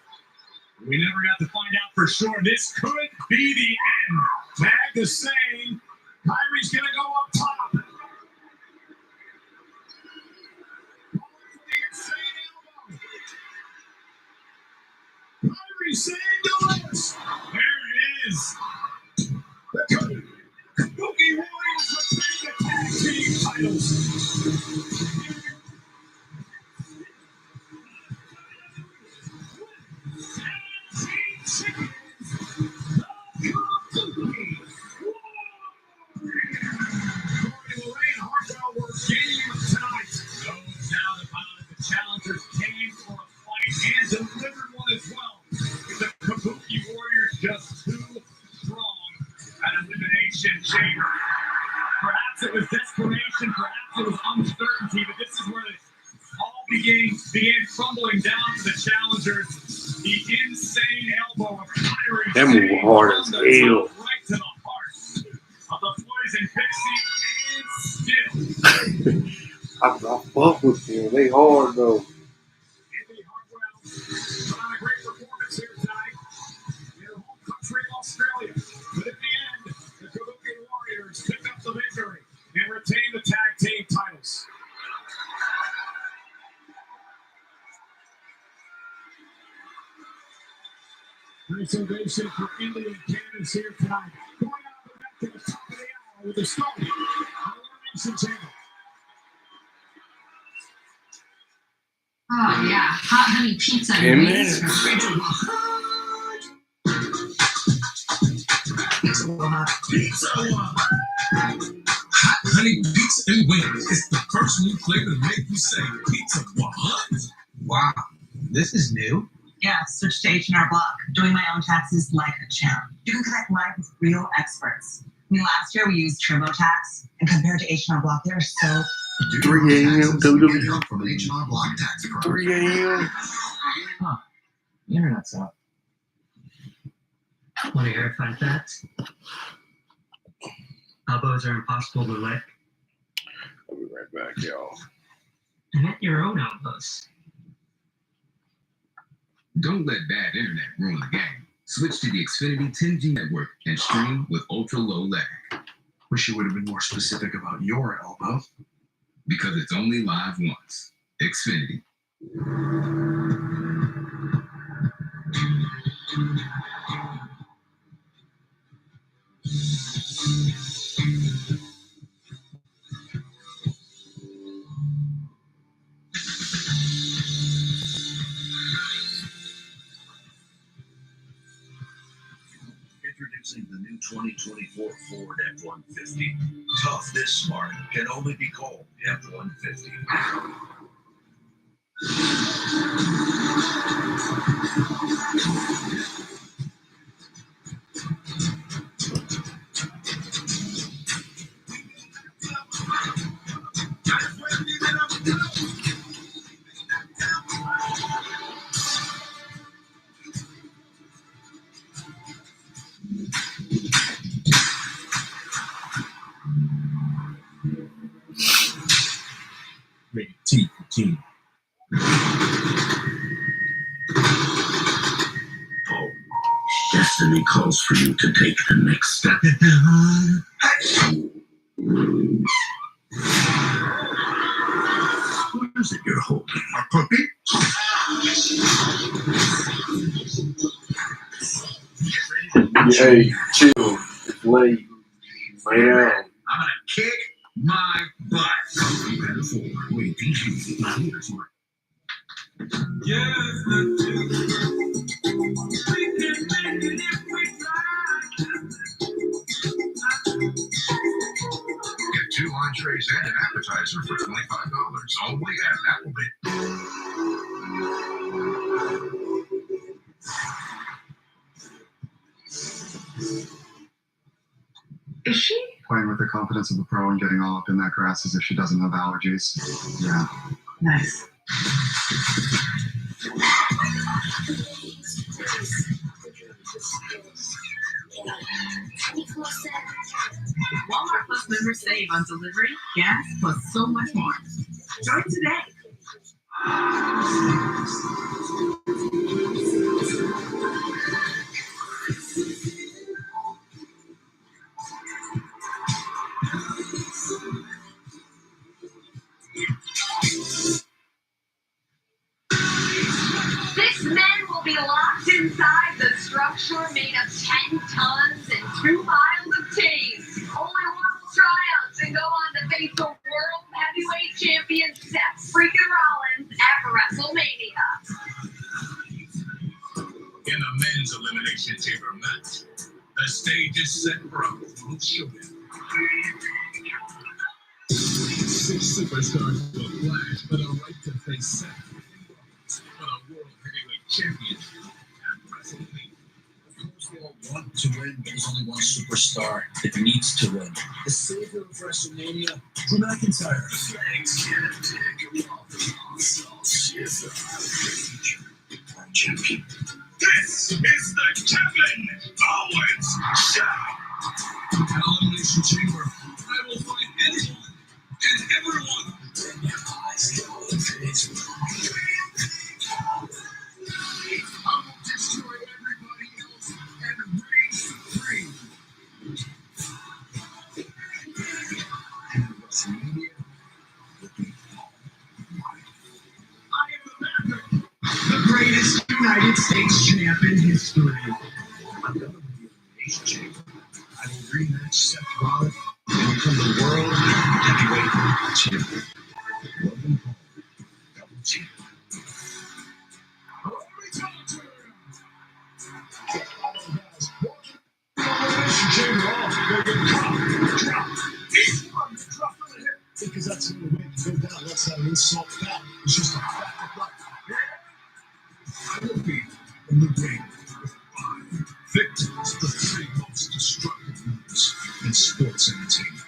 We never got to find out for sure. This could be the end. Tag the Sane. Kyrie's going to go up top. Kyrie Sane delivers. There it is. The Kabuki Warriors retain the tag team titles. Challengers came for a fight and delivered one as well. The Kabuki Warriors just too strong at Elimination Chamber. Perhaps it was desperation, perhaps it was uncertainty, but this is where it all began crumbling down to the challengers. The insane elbow of Kyrie. That move hard as hell. Right to the heart of the Poison Pixie, and still. I fuck with them. They hard though. Indy Hartwell put on a great performance here tonight in her home country of Australia. But at the end, the Kabuki Warriors pick up the victory and retain the tag team titles. Nice ovation for Indy and Candace here tonight. Going out the back to the top of the hour with the start of the Elimination Chamber. Oh yeah, hot honey pizza. 10 minutes. Pizza One. Hot honey pizza and wings is the first new flavor to make you say pizza what? Wow, this is new. Yeah, switch to H&R Block. Doing my own taxes like a champ. You can connect live with real experts. I mean, last year we used TurboTax, and compared to H&R Block, they're so... 3 a.m. WWE. From an H&R Block tax pro. 3 a.m. Huh. The internet's up. Want to hear a fun fact? Elbows are impossible to lick. I'll be right back, y'all. And at your own elbows. Don't let bad internet ruin the game. Switch to the Xfinity 10G network and stream with ultra low lag. Wish you would have been more specific about your elbow. Because it's only live once. Xfinity. Introducing the new 2024 Ford F-150. Tough this smart can only be called F-150. Rated T for Teen. Oh, destiny calls for you to take the next step. What is it you're holding? A puppy? Hey, chill. It's late. Lay down. I'm gonna kick my butt. Wait, yes, that's it. We can make it if we Get 2 entrees and an appetizer for $25 only at Applebee's. Is she? Playing with the confidence of a pro and getting all up in that grass as if she doesn't have allergies. Yeah. Nice. Walmart Plus members save on delivery, gas, plus so much more. Join today. Six men will be locked inside the structure made of 10 tons and 2 miles of tape. Only one will triumph and go on to face the world heavyweight champion Seth freaking Rollins at WrestleMania. In a men's elimination chamber match, the stage is set for a brutal showdown. 6 superstars will clash for the right to face Seth for the world heavyweight championship at WrestleMania. Of course, they all want to win, but there's only one superstar that needs to win. The savior of WrestleMania, Drew McIntyre. Thanks, champion. This is the Kevin Owens Show! An elimination chamber, I will find anyone and everyone. I will destroy everybody else and reign supreme. And WrestleMania will be I am the Maverick, the greatest United States champ in history. I'm done with the elimination chamber. I will rematch Seth Rollins and become the world heavyweight champion. Welcome home, double champ. Salt fat is just a fact of life. I will be in the ring with 5 victims of the 3 most destructive moves in sports entertainment.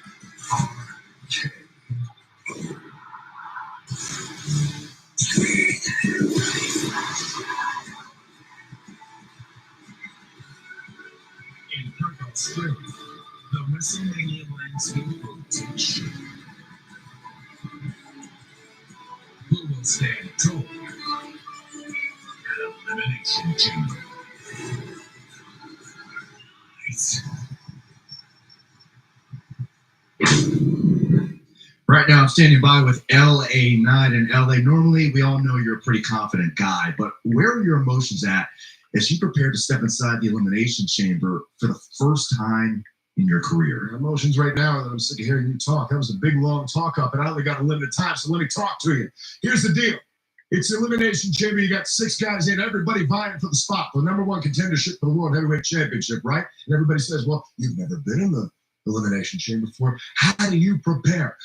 In Perth, Australia, the WrestleMania landscape will take shape. Who will stand tall at Elimination Chamber? Right now, I'm standing by with LA Knight. And LA, normally we all know you're a pretty confident guy, but where are your emotions at as you prepare to step inside the Elimination Chamber for the first time in your career? My emotions right now are that I'm sick of hearing you talk. That was a big, long talk up, and I only got a limited time, so let me talk to you. Here's the deal. It's Elimination Chamber. You got 6 guys in, everybody vying for the spot, the #1 contendership for the World Heavyweight Championship, right? And everybody says, well, you've never been in the Elimination Chamber before. How do you prepare?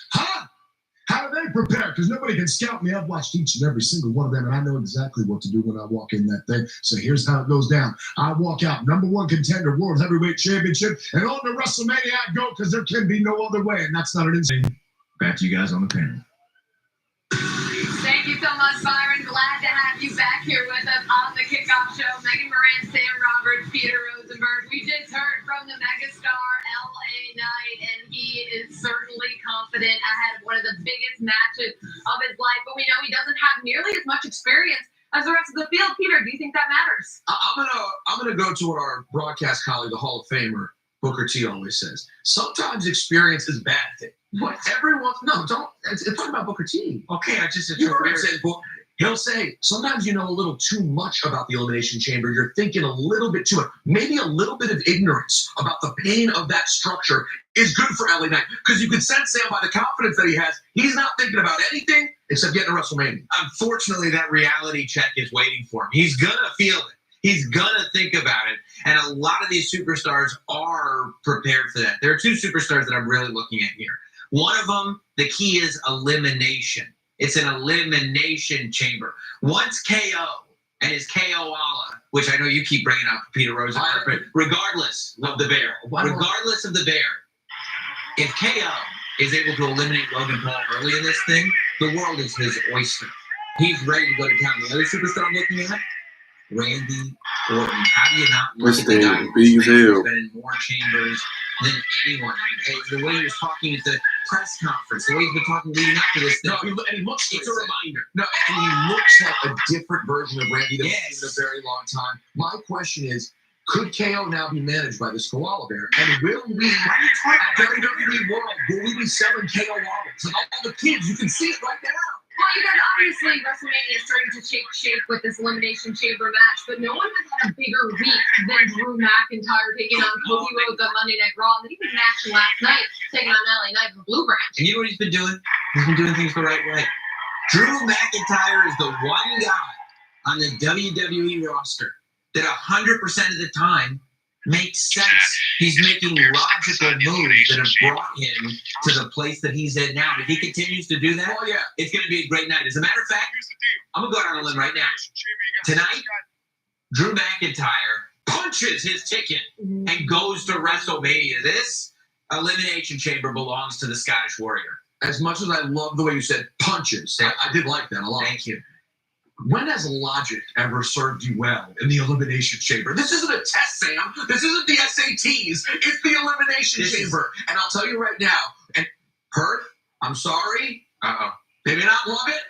How do they prepare? Because nobody can scout me. I've watched each and every single one of them, and I know exactly what to do when I walk in that thing. So here's how it goes down. I walk out, #1 contender, World Heavyweight Championship, and on to WrestleMania I go, because there can be no other way, and that's not an insane. Back to you guys on the panel. Thank you so much, Byron. Glad to have you back here with us on the Kickoff Show. Megan Moran, Sam Roberts, Peter Rosenberg. We just heard from the megastar LA Knight, and he is certainly confident ahead of one of the biggest matches of his life. But we know he doesn't have nearly as much experience as the rest of the field. Peter, do you think that matters? I'm gonna go to what our broadcast colleague, the Hall of Famer Booker T, always says. Sometimes experience is a bad thing. What? It's talking about Booker T. Okay, You heard him say, he'll say, sometimes you know a little too much about the Elimination Chamber. You're thinking a little bit too much. Maybe a little bit of ignorance about the pain of that structure is good for LA Knight. Because you can sense, Sam, by the confidence that he has, he's not thinking about anything except getting to WrestleMania. Unfortunately, that reality check is waiting for him. He's going to feel it. He's going to think about it. And a lot of these superstars are prepared for that. There are 2 superstars that I'm really looking at here. One of them, the key is elimination. It's an elimination chamber. Once KO and his KO-ala, which I know you keep bringing up, Peter Rosenberg, regardless of the bear, if KO is able to eliminate Logan Paul early in this thing, the world is his oyster. He's ready to go to town. The other superstar I'm looking at, Randy Orton. How do you not look at the guy who's been in more chambers than anyone? The way he was talking at the press conference, the way he's been talking leading up to this thing. No, and he looks it's a reminder. No, and he looks like a different version of Randy that we've seen in a very long time. My question is, could KO now be managed by this koala bear? And will we, at WWE World, will we be selling KO wallets? Like all the kids, you can see it right now. Well, you guys, obviously, WrestleMania is starting to take shape with this Elimination Chamber match, but no one has had a bigger week than Drew McIntyre taking on Cody Rhodes on Monday Night Raw. And then he was matching last night, taking on LA Knight from Blue Branch. And you know what he's been doing? He's been doing things the right way. Drew McIntyre is the one guy on the WWE roster that 100% of the time makes sense. He's making logical moves that have brought him to the place that he's in now. If he continues to do that, it's going to be a great night. As a matter of fact, I'm going to go out on a limb right now. Tonight, Drew McIntyre punches his ticket and goes to WrestleMania. This Elimination Chamber belongs to the Scottish Warrior. As much as I love the way you said punches, I did like that a lot. Thank you. When has logic ever served you well in the Elimination Chamber? This isn't a test, Sam. This isn't the SATs. It's the Elimination Chamber. And I'll tell you right now, and Perth, I'm sorry. Maybe not love it.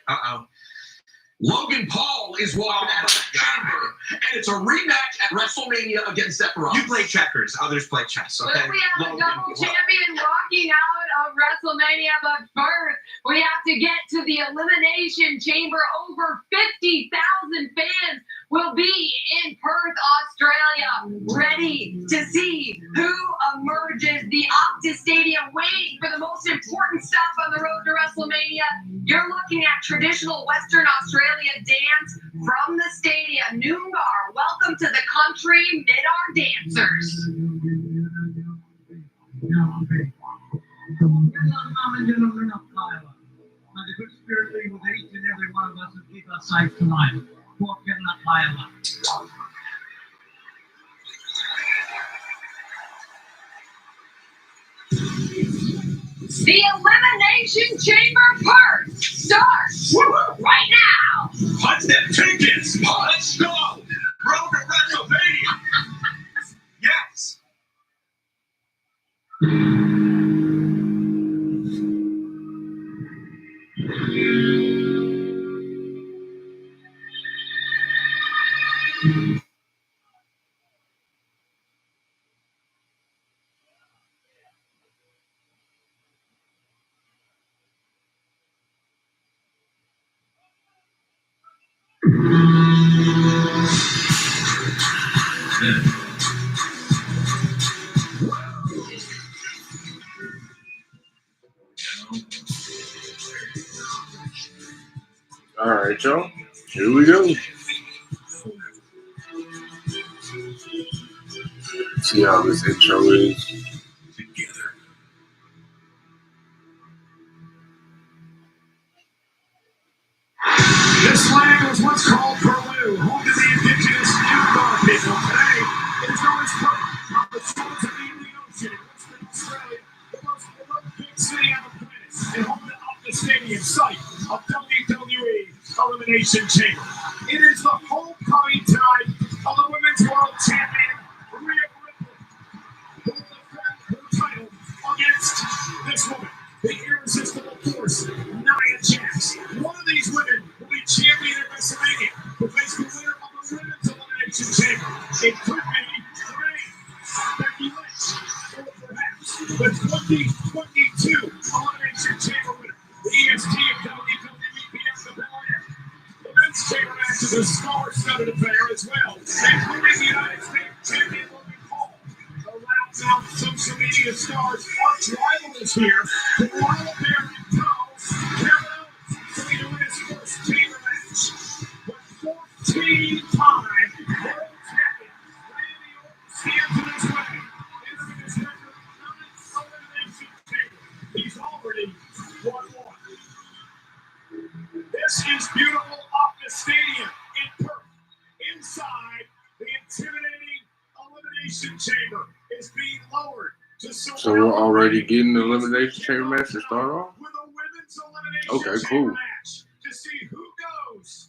Logan Paul is walking out of that chamber, and it's a rematch at WrestleMania against Seth Rollins. You play checkers, others play chess. Okay. But we have a double champion walking out of WrestleMania, but first we have to get to the Elimination Chamber. Over 50,000 fans will be in Perth, Australia, ready to see who emerges. The Optus Stadium waiting for the most important stuff on the road to WrestleMania. You're looking at traditional Western Australia dance from the stadium. Noongar, welcome to the country, Midar dancers. The good spirit league with each and every one of us and keep us safe tonight. Poor cannot lie a lot. The Elimination Chamber PERTH starts right now. Punch them tickets. Let's go. Road to WrestleMania. Yes. All right, y'all. Here we go. See how this intro is. Together. This land was once called Peru, home to the indigenous Yukon people. Today, it is known as Perth, on the shores of the Indian Ocean in Western Australia, the most remote big city on the planet, and home of the stadium site of WWE Elimination Chamber. It is the homecoming tonight of the Women's World Champion, Rhea Ripley, who will defend her title against this woman, the irresistible force, Nia Jax. One of these women will be champion at WrestleMania to face the winner of the Women's Elimination Chamber. It could be Ray, Becky Lynch, or perhaps the 2022 Elimination Chamber winner, the EST of WWE Bianca Belair. The men's chamber match is a star-studded affair as well, including the United States champion Logan Paul. The loudmouth social media stars arch rival is here to Royal Bear and Kevin Owens to be to win his first chamber match. The 14-time world champion, Randy Orton, stands in his way. Entering his record 9 elimination chamber. He's already won one. This is beautiful Optus Stadium in Perth. Inside, the intimidating Elimination Chamber is being lowered to So we're already getting the Elimination Chamber match to start off? with a women's Elimination Okay, Chamber cool. match to see who goes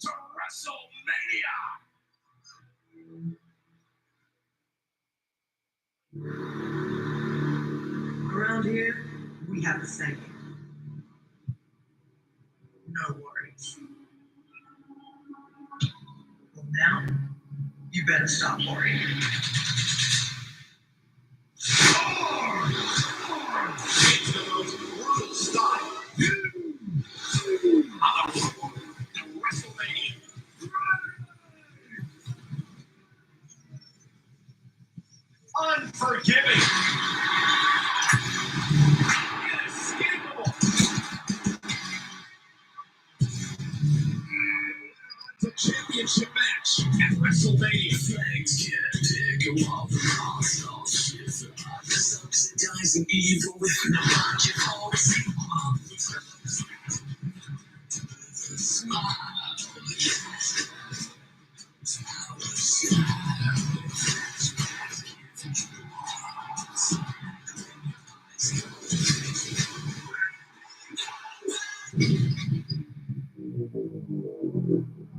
to WrestleMania. Around here, we have a saying. No worries. Well, now, you better stop worrying. It's the most brutal style. On the road to WrestleMania. Unforgiving. Inescapable. The championship match at WrestleMania. Flags can't take off the all shit. Dies in evil with no logic. Smile.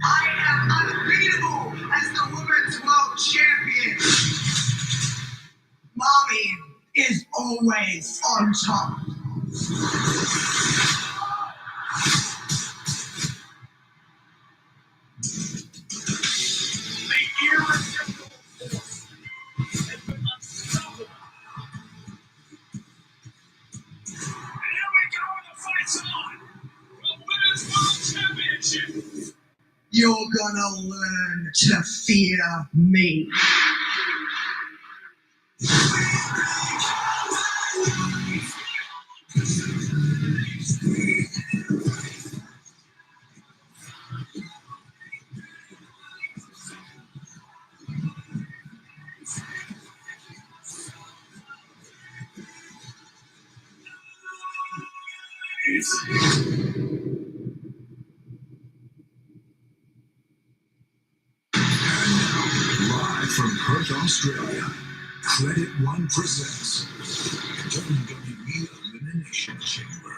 I am unbeatable as the Women's World Champion. Mommy is always on top. The irresistible force has been unstoppable. And here we go, and the fight's on. The Women's World Championship. You're gonna learn to fear me. Australia, Credit One presents WWE Elimination Chamber.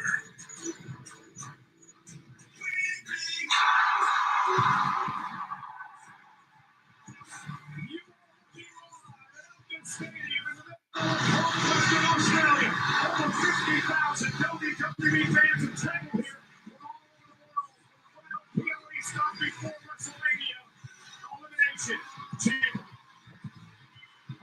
Australia, over 50,000 WWE fans assembled here from all over the world. We already stopped before WrestleMania. Elimination Chamber.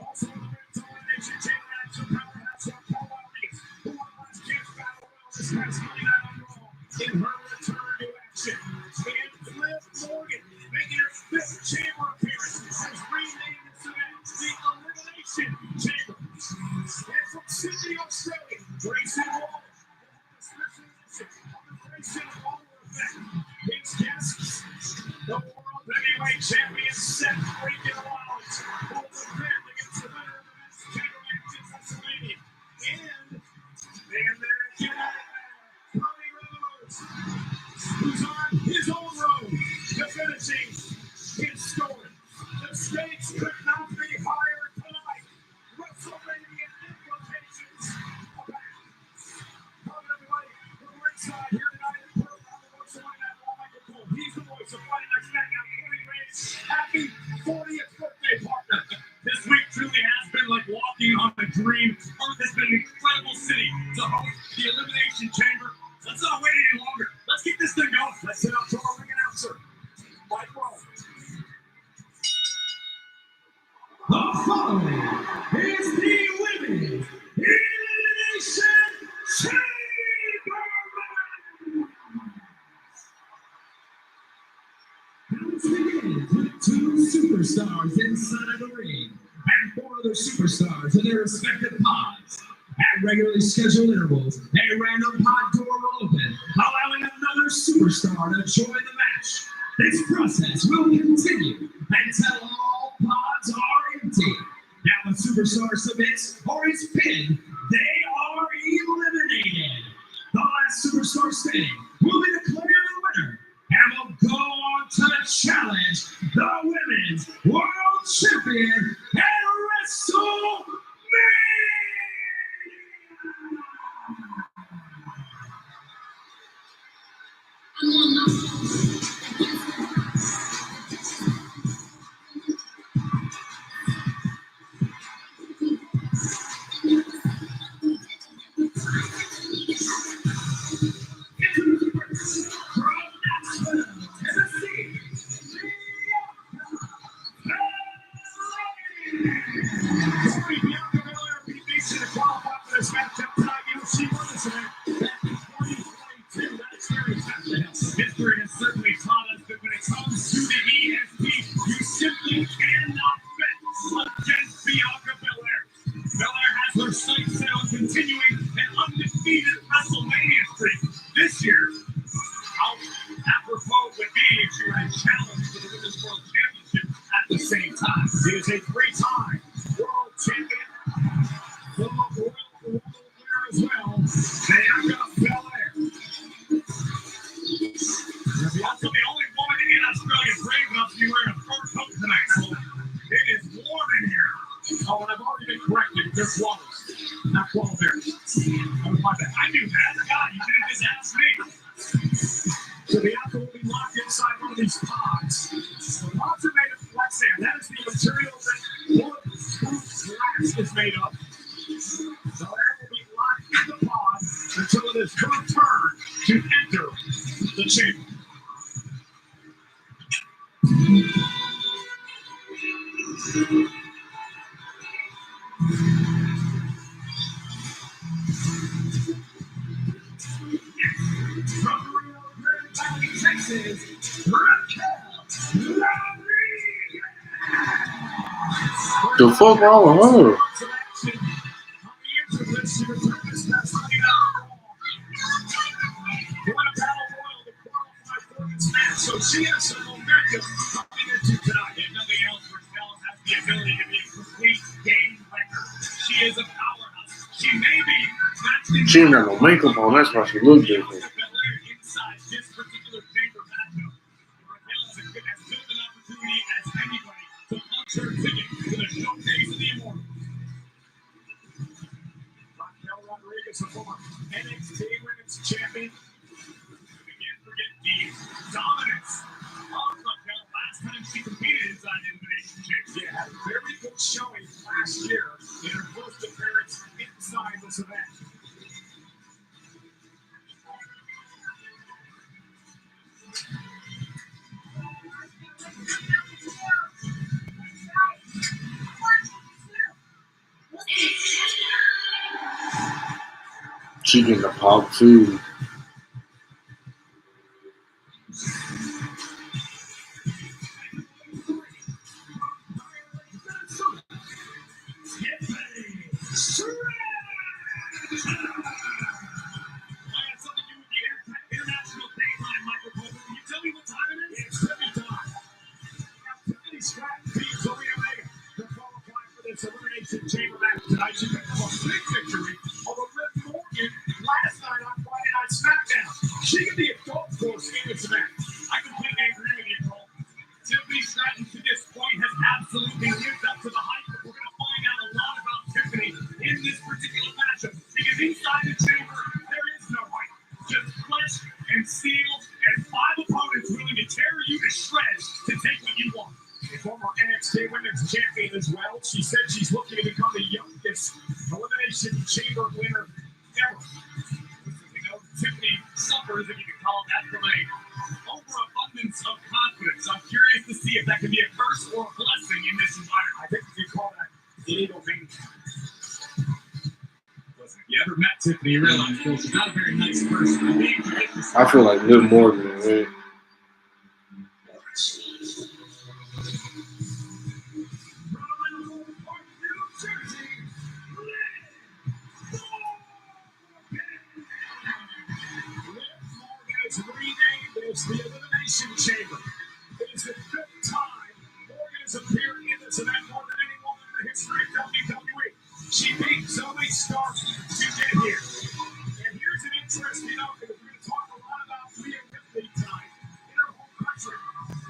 Also in the men's Elimination Chamber action, powerhouse of Paul Elias, who won last year's Battle Royal this past Monday Night on Raw. In her return to action, and Liv Morgan, making her 5th chamber appearance, has renamed this event the Elimination Chamber. And from Sydney, Australia, Grayson Waller, the special edition of the Grayson Waller event. His guests, the World Heavyweight Champion Seth freaking Rollins, who will defend against the winner of the next chamber match in WrestleMania. And the American Nightmare, Cody Rhodes, who's on his own road to finishing his story. The stakes could not be higher tonight. WrestleMania implications abound. Welcome everybody, we're ringside here tonight in Perth. I'm the voice of Monday Night Raw, Michael Cole. He's the voice of Friday Night SmackDown, Cody Rhodes. Happy 40th birthday, partner. This week truly has been like walking on a dream. Perth has been an incredible city to host the Elimination Chamber. Let's not wait any longer. Let's get this thing going. Let's head up to our ring announcer, Mike Rowe. The following is the Women's Elimination Chamber. This begins with 2 superstars inside the ring and 4 other superstars in their respective pods. At regularly scheduled intervals, a random pod door will open, allowing another superstar to join the match. This process will continue until all pods are empty. Now, when superstar submits or is pinned, they are eliminated. The last superstar standing will be declared the winner and will go on to challenge the Women's World Champion at WrestleMania. History has certainly taught us that when it comes to the ESP, you simply cannot bet against Bianca Belair. Belair has her sights set on continuing an undefeated WrestleMania streak. This year, apropos would be if she had challenged for the Women's World Championship at the same time. She is a 3-time world champion, the Royal winner as well, Bianca Belair. Bianca, the only woman in Australia brave enough to be wearing a fur coat tonight, so it is warm in here. Oh, and I've already been corrected. There's Wallace, not Paul there. Oh, my bad. I knew that. God, you didn't just ask me. So Bianca will be locked inside one of these pods. The pods are made of flex sand. That is the material that bulletproof glass is made of. Belair will be locked in the pod until it is her turn to enter the chamber. From Rio Grande Valley, Texas, Raquel Rodriguez. The fuck wrong with her? So she has some momentum coming into tonight. If nothing else, Raquel has the ability to be a complete game wrecker. She is a powerhouse. She may be matching. She ain't got no makeup on, that's why she look different. Inside this particular chamber matchup, Raquel has as good an opportunity as anybody to punch her ticket to the showcase She getting the pop too. Elimination Chamber match tonight. She picked up a big victory over Liv Morgan last night on Friday Night SmackDown. She can be a dark horse in this match. I completely agree with you, Cole. Tiffany Stratton to this point has absolutely lived up to the hype. We're going to find out a lot about Tiffany in this particular matchup because inside the chamber there is no hype, just flesh and steel and 5 opponents willing to tear you to shreds to take what you want. A former NXT Women's Champion as well. She said she's looking to become the youngest Elimination Chamber winner ever. You know, Tiffany suffers, if you can call it that, from a overabundance of confidence. I'm curious to see if that can be a curse or a blessing in this environment. I think if you call that illegal thing. Listen, if you ever met Tiffany, you realize, well, she's not a very nice person. I feel like Liv Morgan, man. Renamed as the Elimination Chamber. It is the 5th time Morgan has appeared in this event more than anyone in the history of WWE. She beat Zoe Stark to get here. And here's an interesting outcome. We're going to talk a lot about Rhea Ripley tonight in her home country.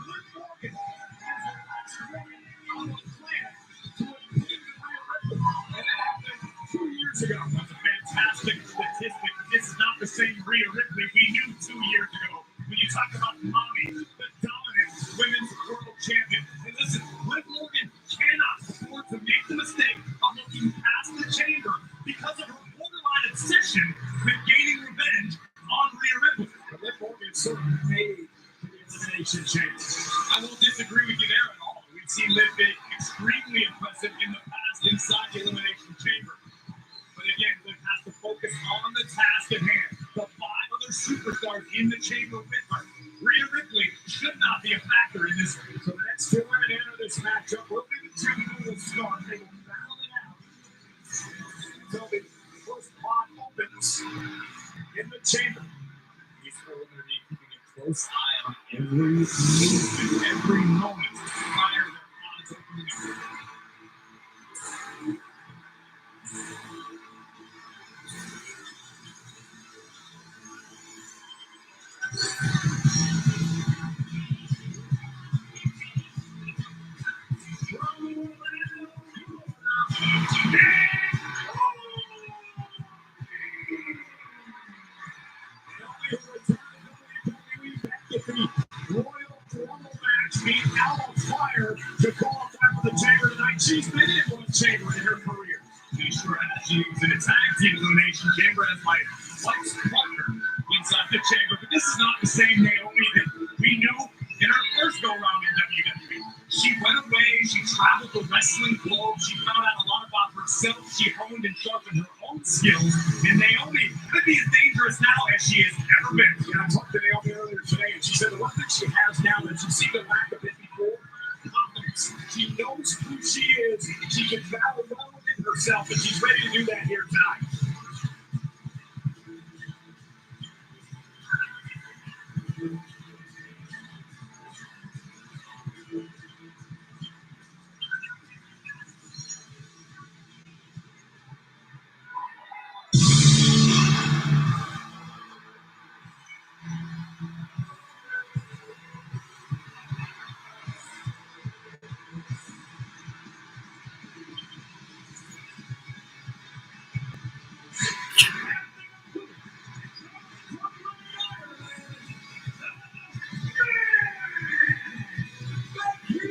Liv Morgan is the last woman on the planet to have beaten Rhea Ripley. And that happened 2 years ago. That's a fantastic statistic. This is not the same Rhea Ripley we knew 2 years ago. When you talk about mommy, the dominant women's world champion. And listen, Liv Morgan cannot afford to make the mistake of looking past the chamber because of her borderline obsession with gaining revenge on Rhea Ripley. But Liv Morgan certainly made the Elimination Chamber. I won't disagree with you there at all. We've seen Liv be extremely impressive in the past inside the Elimination Chamber. But again, Liv has to focus on the task at hand. The 5 other superstars in the chamber with her. Rhea Ripley should not be a factor in this. So the next 2 women to enter this matchup will be the 2 who will start. They will battle it out. So the first pot opens in the chamber. These 4 women are keeping a close eye on every movement, every moment prior to their odds opening up. She's been in one chamber in her career. She sure has. She was in a tag team elimination chamber as my wife's partner inside the chamber. But this is not the same Naomi that we knew in her first go-round in WWE. She went away. She traveled the wrestling globe. She found out a lot about herself. She honed and sharpened her own skills. And Naomi could be as dangerous now as she has ever been. And I talked to Naomi earlier today, and she said the one thing she has now that you see the lack of it before. Confidence. She knows who she is. She can battle well within herself, and she's ready to do that here tonight.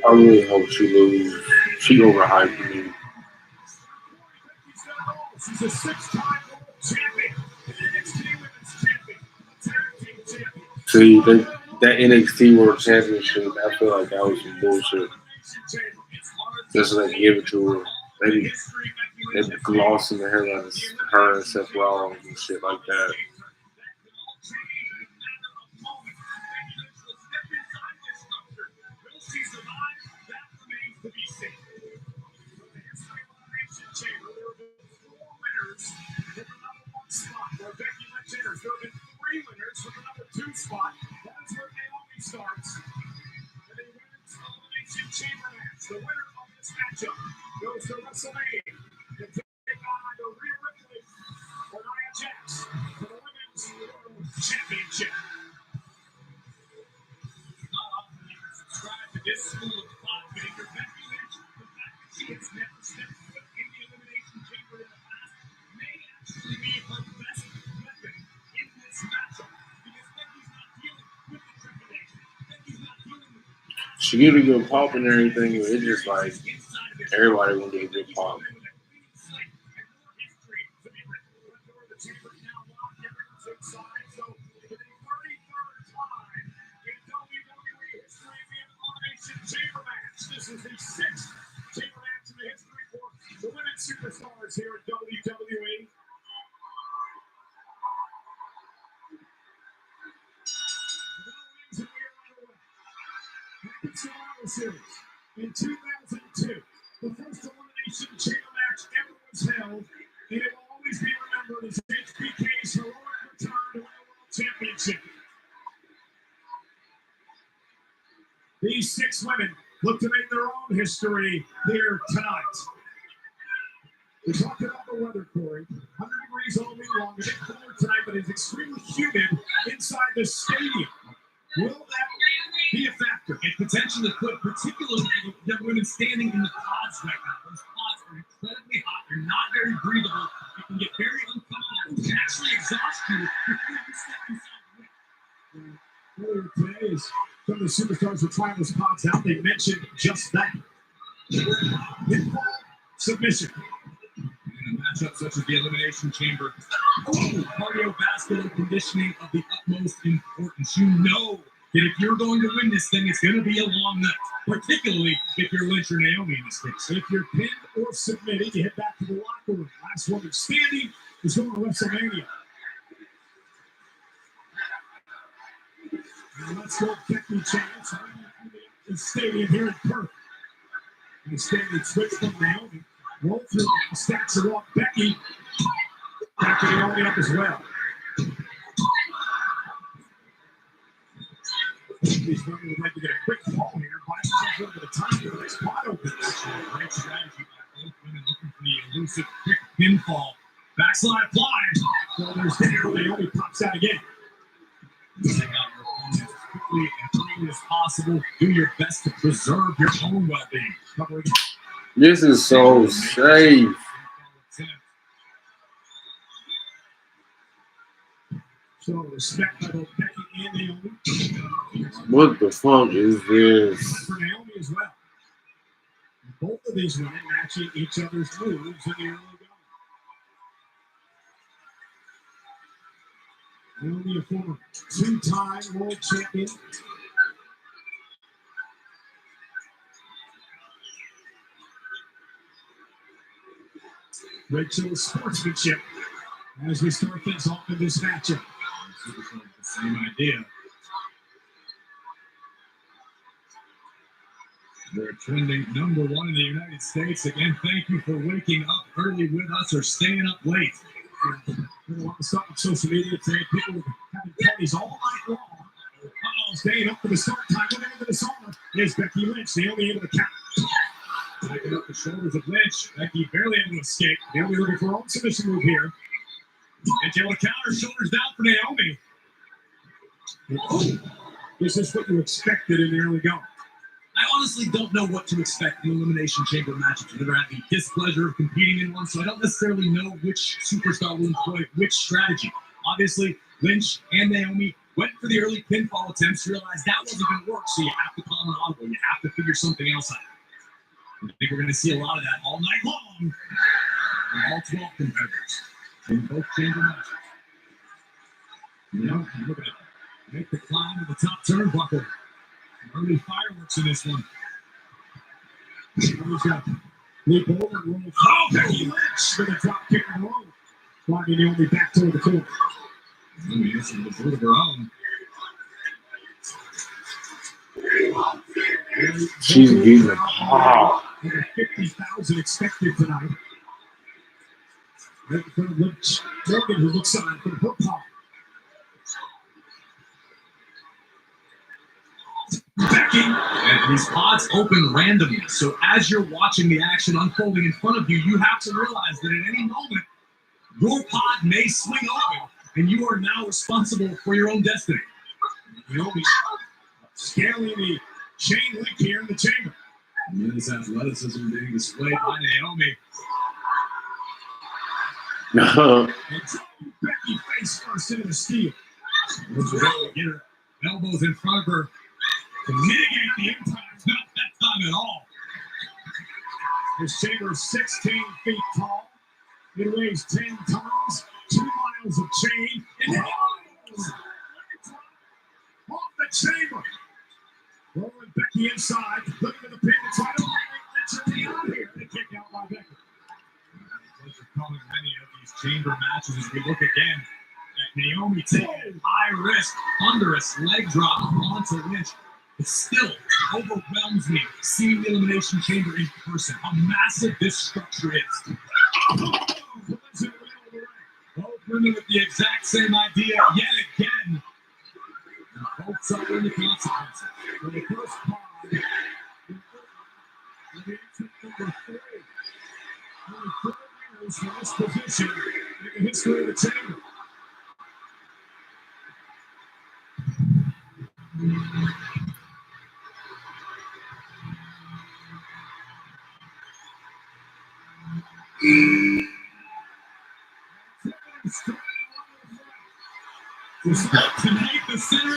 I really hope she loses. She overhyped me. She's a 6-time world champion, NXT Women's Champion, Tag Team Champion. See, that NXT World Championship, I feel like that was some bullshit. Just like give it to her. They be glossing the hell out of her and Seth Rollins and shit like that. Spot. That's where Naomi starts. And the women's elimination chamber match. The winner of this matchup goes to WrestleMania to take on the Rhea Ripley or Nia Jax for the women's world championship. Subscribe to this school of thought maker, Becky Lynch. The fact that she has never stepped foot in the elimination chamber in the past may actually be her best weapon in this matchup. She get a good pop and everything, but it's just like everybody gonna get a good pop. This is the 6th chamber match in the history for the women's superstars here at WWE. Survivor Series in 2002, the first elimination chamber match ever was held, and it will always be remembered as HBK's heroic return to win a world championship. These 6 women look to make their own history here tonight. We talked about the weather, Corey. 100 degrees all week long. It's cooler tonight, but it's extremely humid inside the stadium. Will that be a factor? It potentially could, particularly for the women standing in the pods right now. Those pods are incredibly hot. They're not very breathable. It can get very uncomfortable. It can actually exhaust you before you step inside the ring. Earlier today, as some of the superstars were trying those pods out, they mentioned just that. Submission. In a matchup such as the Elimination Chamber, cardiovascular conditioning of the utmost importance. You know that if you're going to win this thing, it's going to be a long night, particularly if you're Lynch or Naomi in this case. If you're pinned or submitted, you head back to the locker room. Last woman standing is going to WrestleMania. Now let's go Becky Chance. The stadium here in Perth. And the stadium switch from Naomi. Roll through, stacks her off. Becky. Back to Naomi up as well. These women would like to get a quick fall here. Buy themselves a little bit of time for the next spot opens. Great strategy by both women looking for the elusive quick pinfall. Backslide applied. So there's there. Naomi pops out again. Take out your opponent as quickly and cleanly as possible. Do your best to preserve your own well-being. This is so safe. So respect by both Becky and Naomi. What the fuck is this? For Naomi as well. Both of these women matching each other's moves in the early going. Naomi, a former 2-time world champion. Great show of sportsmanship as we start things off in this matchup. The same idea. We're trending #1 in the United States. Again, thank you for waking up early with us or staying up late. There's a lot of stuff on social media today. People having parties all night long. Staying up for the start time. Looking into the summer is Becky Lynch. Naomi into the count. Backing up the shoulders of Lynch. Becky barely able to escape. Naomi looking for her own submission move here. And able to counter, shoulders down for Naomi. Oh, this is what you expected in the early going. I honestly don't know what to expect in Elimination Chamber matchups. I've never had the displeasure of competing in one, so I don't necessarily know which superstar will employ which strategy. Obviously, Lynch and Naomi went for the early pinfall attempts, realized that wasn't going to work, so you have to call an audible. You have to figure something else out. I think we're going to see a lot of that all night long from all 12 competitors in both chamber matches. You know, look at it. Make the climb to the top turnbuckle. Early fireworks in this one. There's a Leap over and roll. Oh, Becky Lynch with a drop kick and roll. Finding Naomi back toward the corner. Naomi is in the foot of her own. She's getting the pop. Over 50,000 expected tonight. Right in front of Lynch. Morgan, who looks on for her pop. Becky, and these pods open randomly. So as you're watching the action unfolding in front of you, you have to realize that at any moment, your pod may swing open, and you are now responsible for your own destiny. Naomi scaling the chain link here in the chamber. Men's athleticism being displayed by Naomi. And Becky face first into the steel. Get her elbows in front of her to mitigate the impact. Not that time at all. This chamber is 16 feet tall. It weighs 10 tons, 2 miles of chain, and off the chamber. Rolling Becky inside, looking at the pin to try to literally out here. The kick out by Becky. Pleasure calling many of these chamber matches as we look again at Naomi taking a high risk, thunderous leg drop onto Lynch. It still overwhelms me seeing the Elimination Chamber in person, how massive this structure is. Both women with the exact same idea yet again. And both suffering the consequences. For the first pod, number 3. Only 4 winners from this position in the history of the chamber.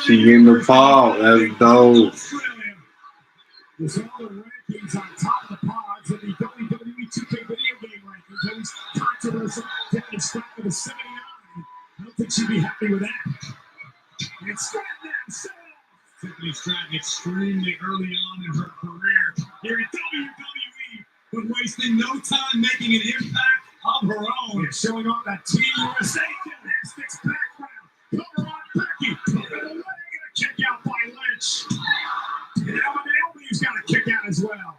She getting the pop. That's dope. There's all the rankings on top of the pods in the WWE 2K video game rankings. Those controversial taking stock of the 79. I don't think she'd be happy with that. And Stratton Tiffany Stratton extremely early on in her career here in WWE, but wasting no time making an impact of her own. And showing off that Team USA gymnastics background. Cover on Becky. Over the leg and a kick out by Lynch. And now Naomi's got a kick out as well.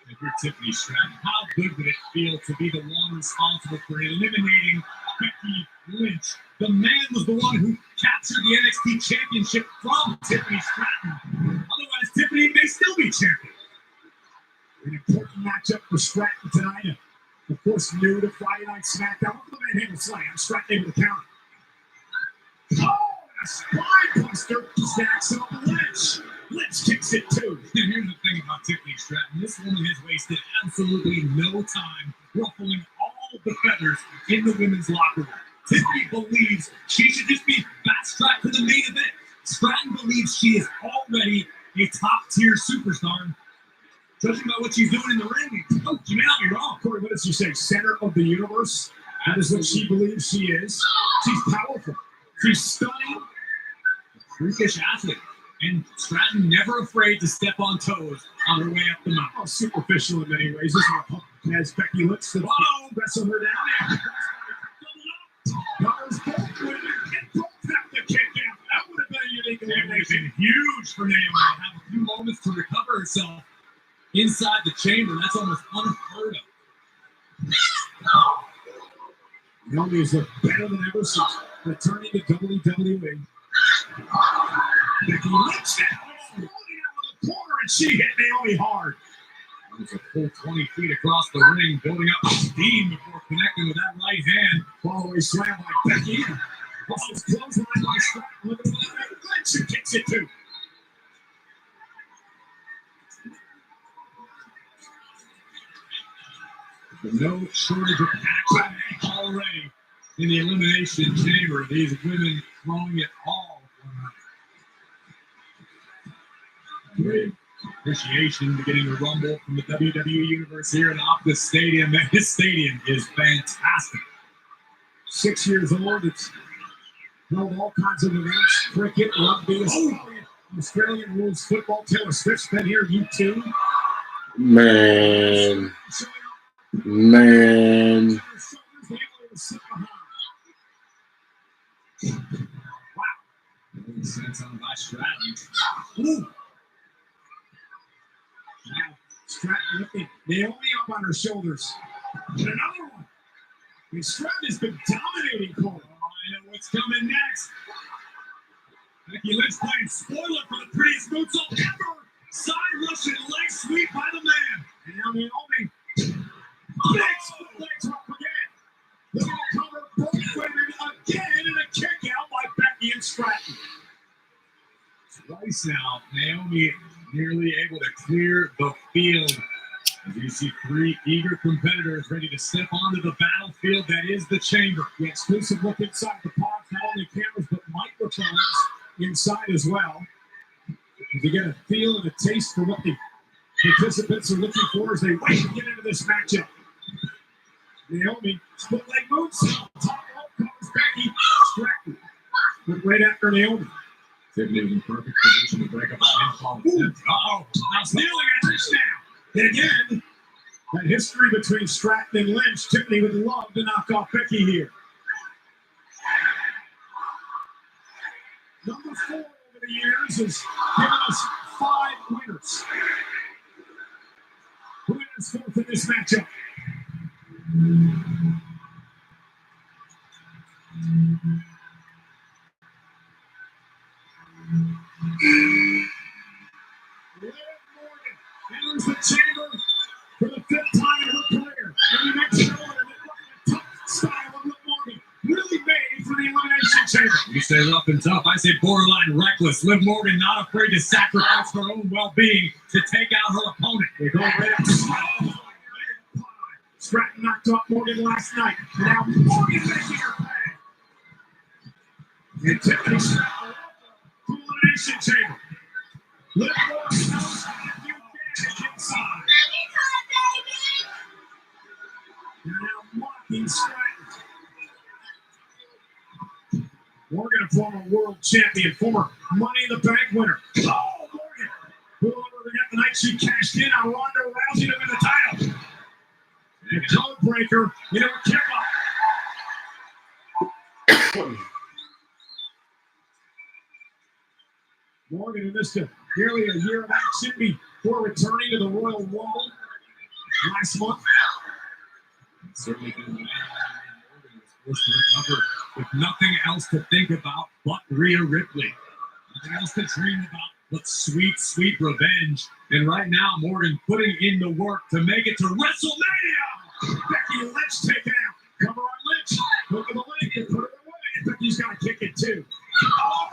If you're Tiffany Stratton, how good would it feel to be the one responsible for eliminating Becky Lynch? The man was the one who captured the NXT Championship from Tiffany Stratton. Otherwise, Tiffany may still be champion. An important matchup for Stratton tonight. Of course, new to Friday Night SmackDown. Look at the manhandle slam. Stratton able to count. Oh, a spine buster. Stacks up Lynch. Lynch kicks it too. And here's the thing about Tiffany Stratton. This woman has wasted absolutely no time ruffling all the feathers in the women's locker room. Tiffany believes she should just be fast-tracked to the main event. Stratton believes she is already a top-tier superstar. Judging by what she's doing in the ring, oh, she may not be wrong. Corey, what does she say? Center of the universe? That is what she believes she is. She's powerful. She's stunning. Freakish athlete. And Stratton never afraid to step on toes on her way up the mountain. Oh, superficial in many ways. This is what has Becky looks to wrestle her down. Covers both women and both have to kick out. That would have been a unique elimination. Been huge for Naomi to have a few moments to recover herself inside the chamber. That's almost unheard of. Naomi has looked better than ever since returning to WWE. Becky Lynch holding out with the corner, and she hit Naomi hard. It was a full 20 feet across the ring, building up steam before connecting with that right hand. Following slam by Becky. Russell's clothesline by Stratton. Look at Lynch, who kicks it too. No shortage of action already in the Elimination Chamber. These women throwing it all. Great appreciation to getting the rumble from the WWE Universe here in Optus Stadium. This stadium is fantastic. 6 years old. It's held all kinds of events: cricket, rugby, Australian rules football. Taylor Swift's been here. U2. Man. Man. Sent on by Stratton. Ooh. Now, Stratton looking. Naomi up on her shoulders. And another one. And Stratton has been dominating Cole. Oh, I know what's coming next. Becky Lynch playing spoiler for the prettiest moonsault ever. Side Russian leg sweep by the man. And now Naomi. Big split leg drop again. They're going to cover both women again and a kick out by Becky and Stratton. Twice now, Naomi nearly able to clear the field. As you see three eager competitors ready to step onto the battlefield that is the chamber. The exclusive look inside the pods, not only cameras but microphones inside as well. You get a feel and a taste for what the participants are looking for as they wait to get into this matchup. Naomi, split leg moonsault, top rope covers Becky, Stratton. But right after Naomi. Tiffany was in perfect position to break up a pinfall attempt. Uh-oh, now stealing at this now. And again, that history between Stratton and Lynch, Tiffany would love to knock off Becky here. Number 4 over the years has given us 5 winners. Who is fourth in this matchup? Liv Morgan enters the chamber for the 5th time in her career. And the next show, the tough style of Liv Morgan, really made for the Elimination Chamber. You say rough and tough, I say borderline reckless. Liv Morgan not afraid to sacrifice her own well-being to take out her opponent. They go right up to Stratton knocked off Morgan last night. Now Morgan making her pay. And Tiffany Stratton to Elimination Chamber. Liv Morgan knows how to do damage inside. And now mocking Stratton. Morgan, a former world champion, former Money in the Bank winner. Oh, Morgan! Who over the night she cashed in on Ronda Rousey to win the title. And a code breaker into a kickoff. Morgan missed nearly a year of action before returning to the Royal Rumble last month. Certainly didn't Morgan was forced to recover with nothing else to think about but Rhea Ripley. Nothing else to dream about but sweet, sweet revenge. And right now, Morgan putting in the work to make it to WrestleMania. Becky Lynch taken out. Cover on Lynch. Look at the leg and put it away. And Becky's got to kick it too. Oh,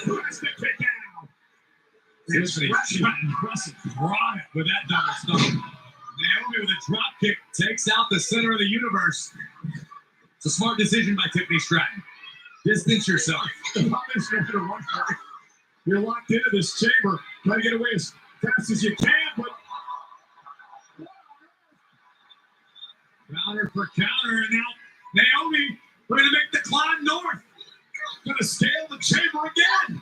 who has to kick out? Tiffany, impressive drive with that double stomp. Naomi with a drop kick takes out the center of the universe. It's a smart decision by Tiffany Stratton. Distance yourself. You're locked into this chamber. Try to get away as fast as you can, but counter for counter, and now Naomi going to make the climb north. Going to scale the chamber again.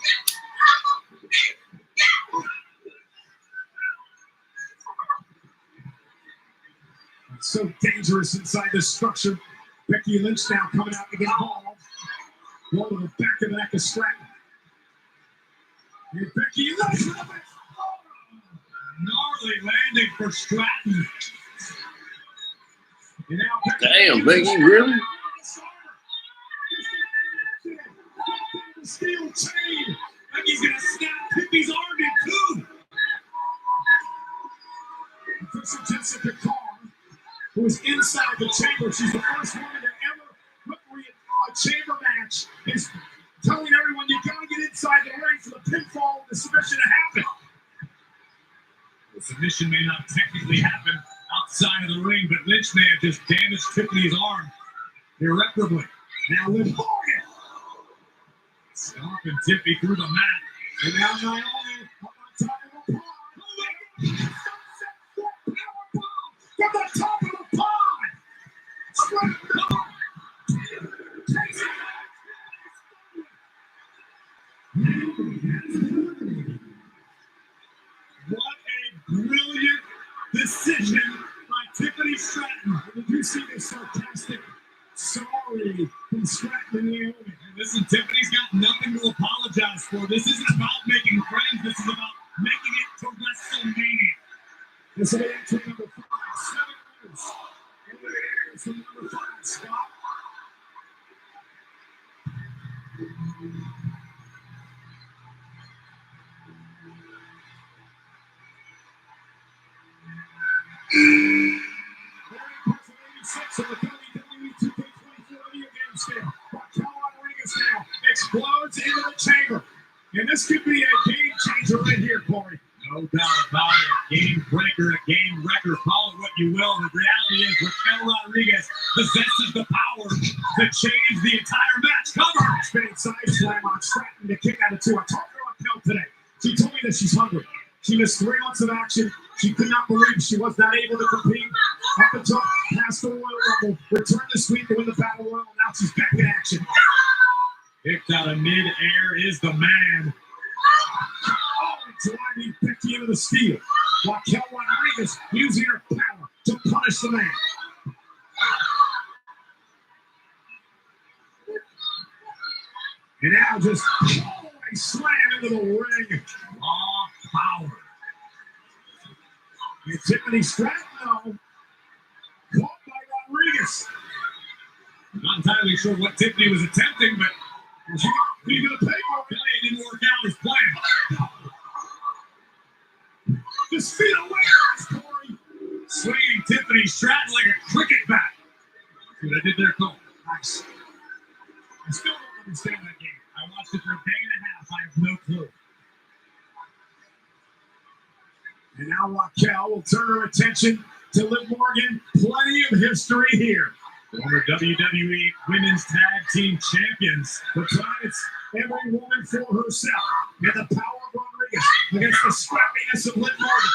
It's so dangerous inside this structure. Becky Lynch now coming out to get involved. Blow to the back of the neck of Stratton. And Becky Lynch with a gnarly landing for Stratton. And now Damn, Becky, really? Steel chain. Becky's gonna snap Pippi's arm in two. Official Jessica Carr, who is inside the chamber, she's the first woman to ever referee a chamber match, is telling everyone you gotta get inside the ring for the pinfall and the submission to happen. The submission may not technically happen outside of the ring, but Lynch may have just damaged Tiffany's arm irreparably. Now Liv Morgan stomping Tiffany through the mat. And now Naomi up on top of the pod. From the top of the pod. What a brilliant decision by Tiffany Stratton. Did you see this sarcastic sorry from Stratton and Naomi? And listen, Tiffany's got nothing to apologize for. This isn't about making friends. This is about making it to WrestleMania. This will be entry number 5. 7 winners. And the heirs from number 5, Scott. On the WWE 2K24 video game scale, Raquel Rodriguez now explodes into the chamber. And this could be a game changer right here, Corey. No doubt about it. Game breaker, a game wrecker, call it what you will. The reality is Raquel Rodriguez possesses the power to change the entire match. Cover! Spinning side slam on Stratton to kick out of 2. I talked to Raquel today. She told me that she's hungry. She missed 3 months of action. She could not believe she was not able to compete up until past the Royal Rumble. Returned this week to win the Battle Royal. Now she's back in action. Kicked out of mid-air is the man. Driving Becky into the steel. Raquel Rodriguez using her power to punish the man. And now just a slam into the ring. Raw power. And Tiffany Stratton, though, caught by Rodriguez. Not entirely sure what Tiffany was attempting, but she's going to pay for it. It didn't work out as planned. Just feet away, Corey. Swinging Tiffany Stratton like a cricket bat. See what I did there, Cole? Nice. I still don't understand that game. I watched it for a day and a half. I have no clue. And now Raquel will turn her attention to Liv Morgan. Plenty of history here. Former WWE Women's Tag Team Champions. But tonight it's every woman for herself. And the power of Rodriguez against the scrappiness of Liv Morgan.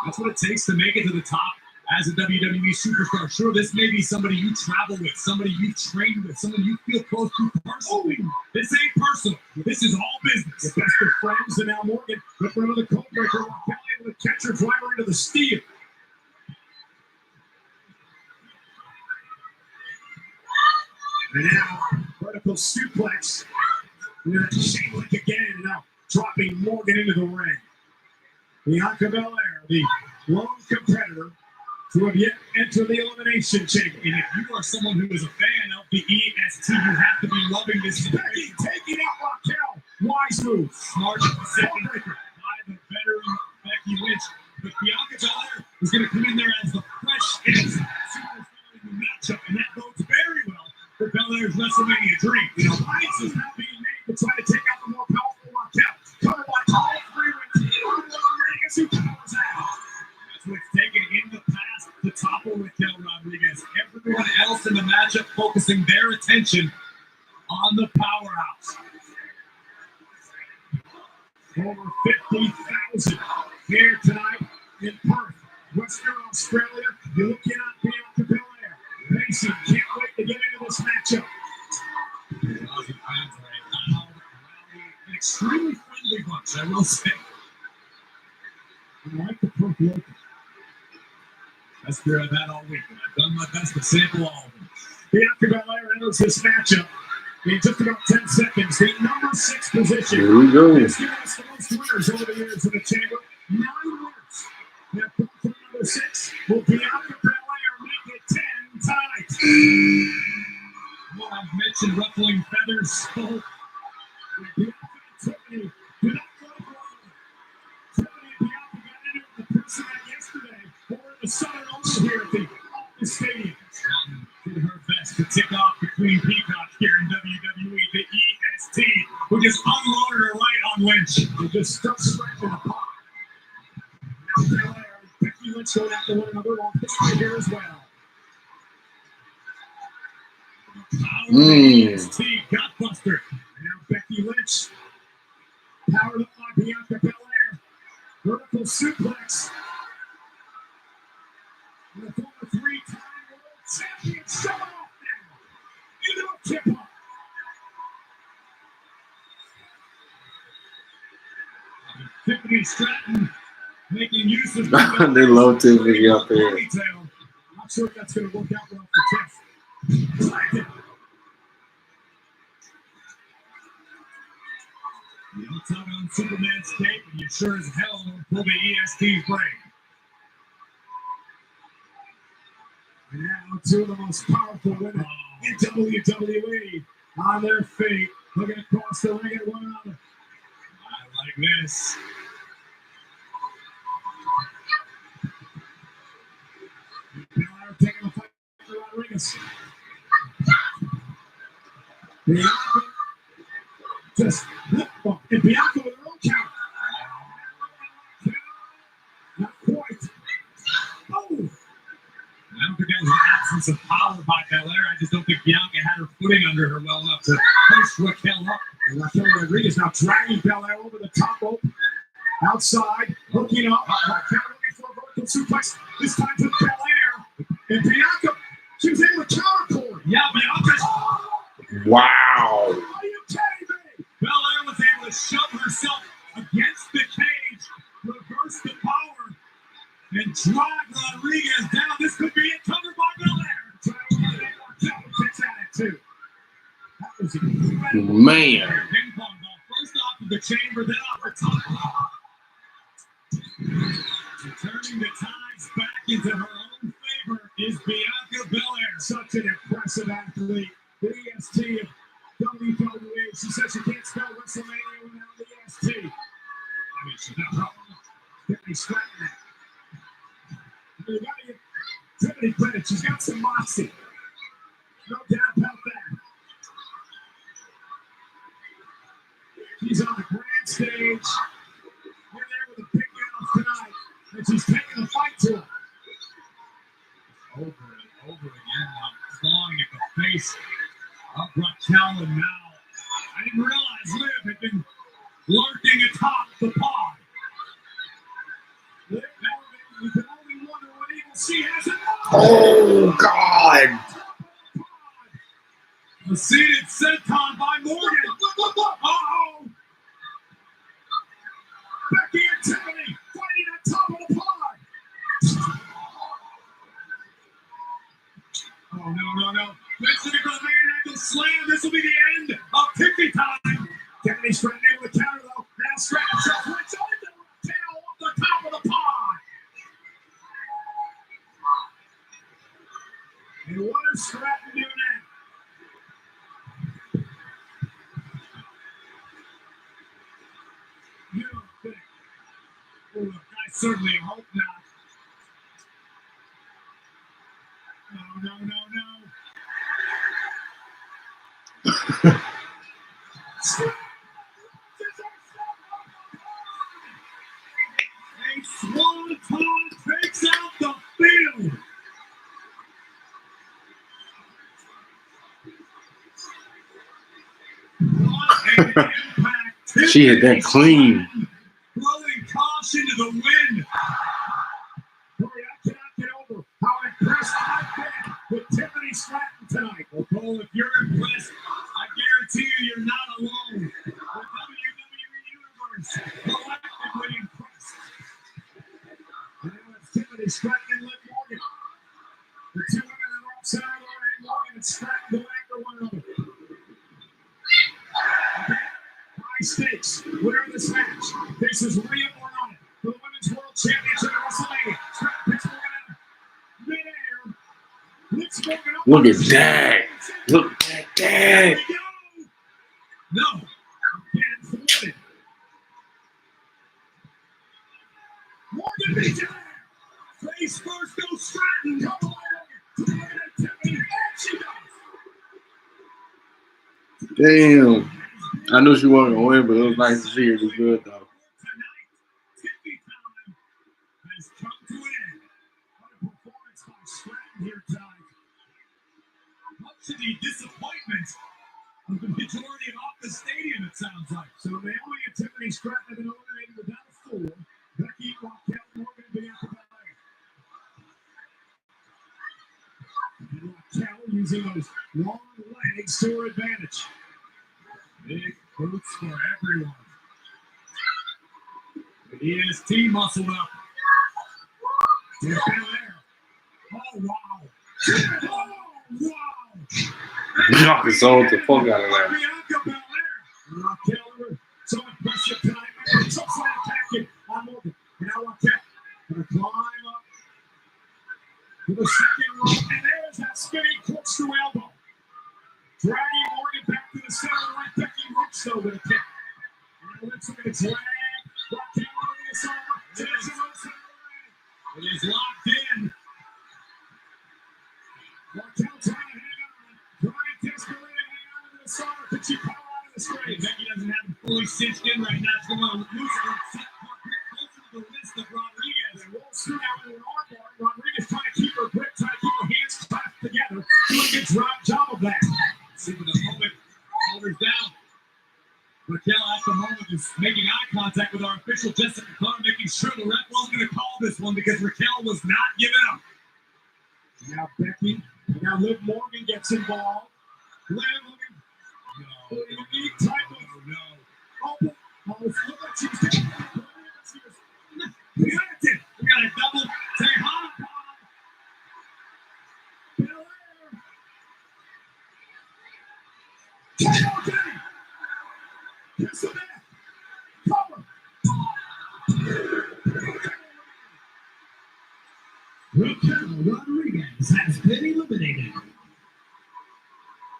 That's what it takes to make it to the top as a WWE superstar. Sure, this may be somebody you travel with, somebody you train with, someone you feel close to personally. This ain't personal. This is all business. The best of friends, and now Morgan with another cold breaker. Raquel able to catch her driver into the steel. And now, vertical suplex. Shameless again, and now dropping Morgan into the ring. Bianca Belair, the lone competitor to have yet entered the Elimination Chamber. And if you are someone who is a fan of the EST, you have to be loving this. Becky taking out Raquel. Wise move. Smart second breaker by the veteran Becky Lynch. But Bianca Belair is going to come in there as the freshest superstar in the matchup, and that bodes very well for Belair's WrestleMania dream. The alliance is now being made to try to take out the more powerful Raquel. Covered by all 3 women. Rodriguez who powers out. That's what's taken in the past to topple Raquel Rodriguez. Everyone else in the matchup focusing their attention on the powerhouse. Over 50,000 here tonight in Perth, Western Australia. You're looking at Bianca Belair. Mason can't wait to get into this matchup. Aussie fans are a loud, rowdy, and extremely friendly bunch, I will say. I like the Perth local. That's where I've had all week, and I've done my best to sample all of them. Bianca Belair enters this matchup in just about 10 seconds. The number 6 position. Here we go. It's given us the most winners over the years in the chamber. 9 winners. Now, for number 6, will Bianca Belair make it 10 times? Well, I've mentioned ruffling feathers, so Bianca and Tiffany do not go for it. Tiffany and Bianca got into it the person that yesterday over in the Southern Oval here at the Optus Stadium. Did her best to tick off the Queen Peacock here in WWE, the EST, who just unloaded her right on Lynch. They just stuck straight in the pot. Now Belair and Becky Lynch going after one another on history here as well. Power of the EST, Gutbuster. And now Becky Lynch, powered up by Bianca Belair. Vertical suplex. And the former 3-time world champion shut off now. Into a tip-off. Tiffany Stratton making use of They love Tiffany up there. ponytail. Not sure if that's going to work out well for Tiff. You don't tug on Superman's cape, and you sure as hell don't pull the EST's brain. And now, two of the most powerful women in WWE on their feet, looking across the ring at one another. I like this. Belair taking the fight for Rodriguez. Bianca just lip bump, and Bianca with her own count. Not quite. Oh! I don't think that was an absence of power by Belair. I just don't think Bianca had her footing under her well enough to push Raquel up. And Raquel Rodriguez now dragging Belair over the top rope. Outside, hooking up. Raquel looking for a vertical suplex. This time to Belair. And Bianca, she was able to countercord. Yeah, Bianca's. Wow. Are you kidding me? Belair was able to shove herself against the cage, reverse the power, and drive Rodriguez down. This could be it. Covered by Belair. Raquel gets at it too. That was incredible. Man. Ping pong ball. First off of the chamber, then off the top. Turning the tides back into her own favor is Bianca Belair. Such an impressive athlete. The EST of WWE. She says she can't spell WrestleMania without the EST. I mean, she's not wrong. Tiffany Stratton. You gotta give Tiffany credit. She's got some moxie. No doubt about that. She's on the grand stage. We're there with a big mouth tonight. And she's taking the fight to her. Over and over again, clawing at the face of Raquel, and now I didn't realize Liv had been lurking atop the pod. Liv, you can only wonder what evil she has in mind. Oh, God. A seated senton by Morgan. Uh-oh. Becky and Tiffany fighting on top of the pod. Oh, no. Let's look at the man ankle slam. This will be the end of Tiffany time. Tiffany Stratton able to counter though. Now Stratton just went into the tail off the top of the pod. And what does Stratton do now? You don't think? Well, look, I certainly hope not. No. A swanton takes out the field. What an impact. She hit that clean. Blowing caution to the wind. Boy, I cannot get over how impressed I've been with Tiffany Stratton tonight. Well, Cole, if you're impressed, I guarantee you're not alone. The WWE Universe collectively impressed. And now it's Tiffany Stratton and Liv Morgan. The two women that are upside down are Morgan and Stratton go after one another. High stakes. Winner of this match faces Rhea Morgan for the Women's World Championship at WrestleMania. Stratton picks Morgan out midair. Lifts Morgan up. Look at that. Look at that. No. Again, thwarted. Morgan beats it there. Face first goes Stratton. Come on, Morgan. Tiffany. And she does. Damn. I knew she wasn't going to win, but it was nice to see her do good, though. Tiffany time has come to an end. What a performance by Stratton here tonight. Much to the disappointment of the majority off the stadium, it sounds like. So Naomi and Tiffany Stratton have been eliminated without a four. Becky, Raquel, Morgan, Bianca Belair. And Raquel using those long legs to her advantage. Big boots for everyone. The EST muscled up. Yeah, Belair. Oh, wow. Oh, wow. Knock his soul the fuck out of that. Bianca Belair. Raquel, so impressive tonight. Just like attacking on Morgan. And now Raquel gonna climb up to the second rope. And there's that spinning corkscrew elbow. Dragging Morgan back to the center right. Becky Lynch though with a kick. And now Lynch looking to drag Raquel over the side. It is locked in. Raquel trying to hang on. Trying desperately to hang on to the side. Could she power out of the screen? Becky doesn't have it fully cinched in right now. She's going to lose it. Closer to the wrist of Rodriguez. And rolls through now into an armbar. Rodriguez trying to keep her grip, trying to keep her hands clasped together. Doing a good job of that. See for the moment. Shoulders down. Raquel at the moment is making eye contact with our official Jessica Clark, making sure the ref wasn't going to call this one because Raquel was not giving up. Now Becky, now Liv Morgan gets involved. Liv looking in a neat type of look like she was taking planted. We got a double Tejana bomb. Belair. K.O. Yes, it is. Cover. Raquel Rodriguez has been eliminated.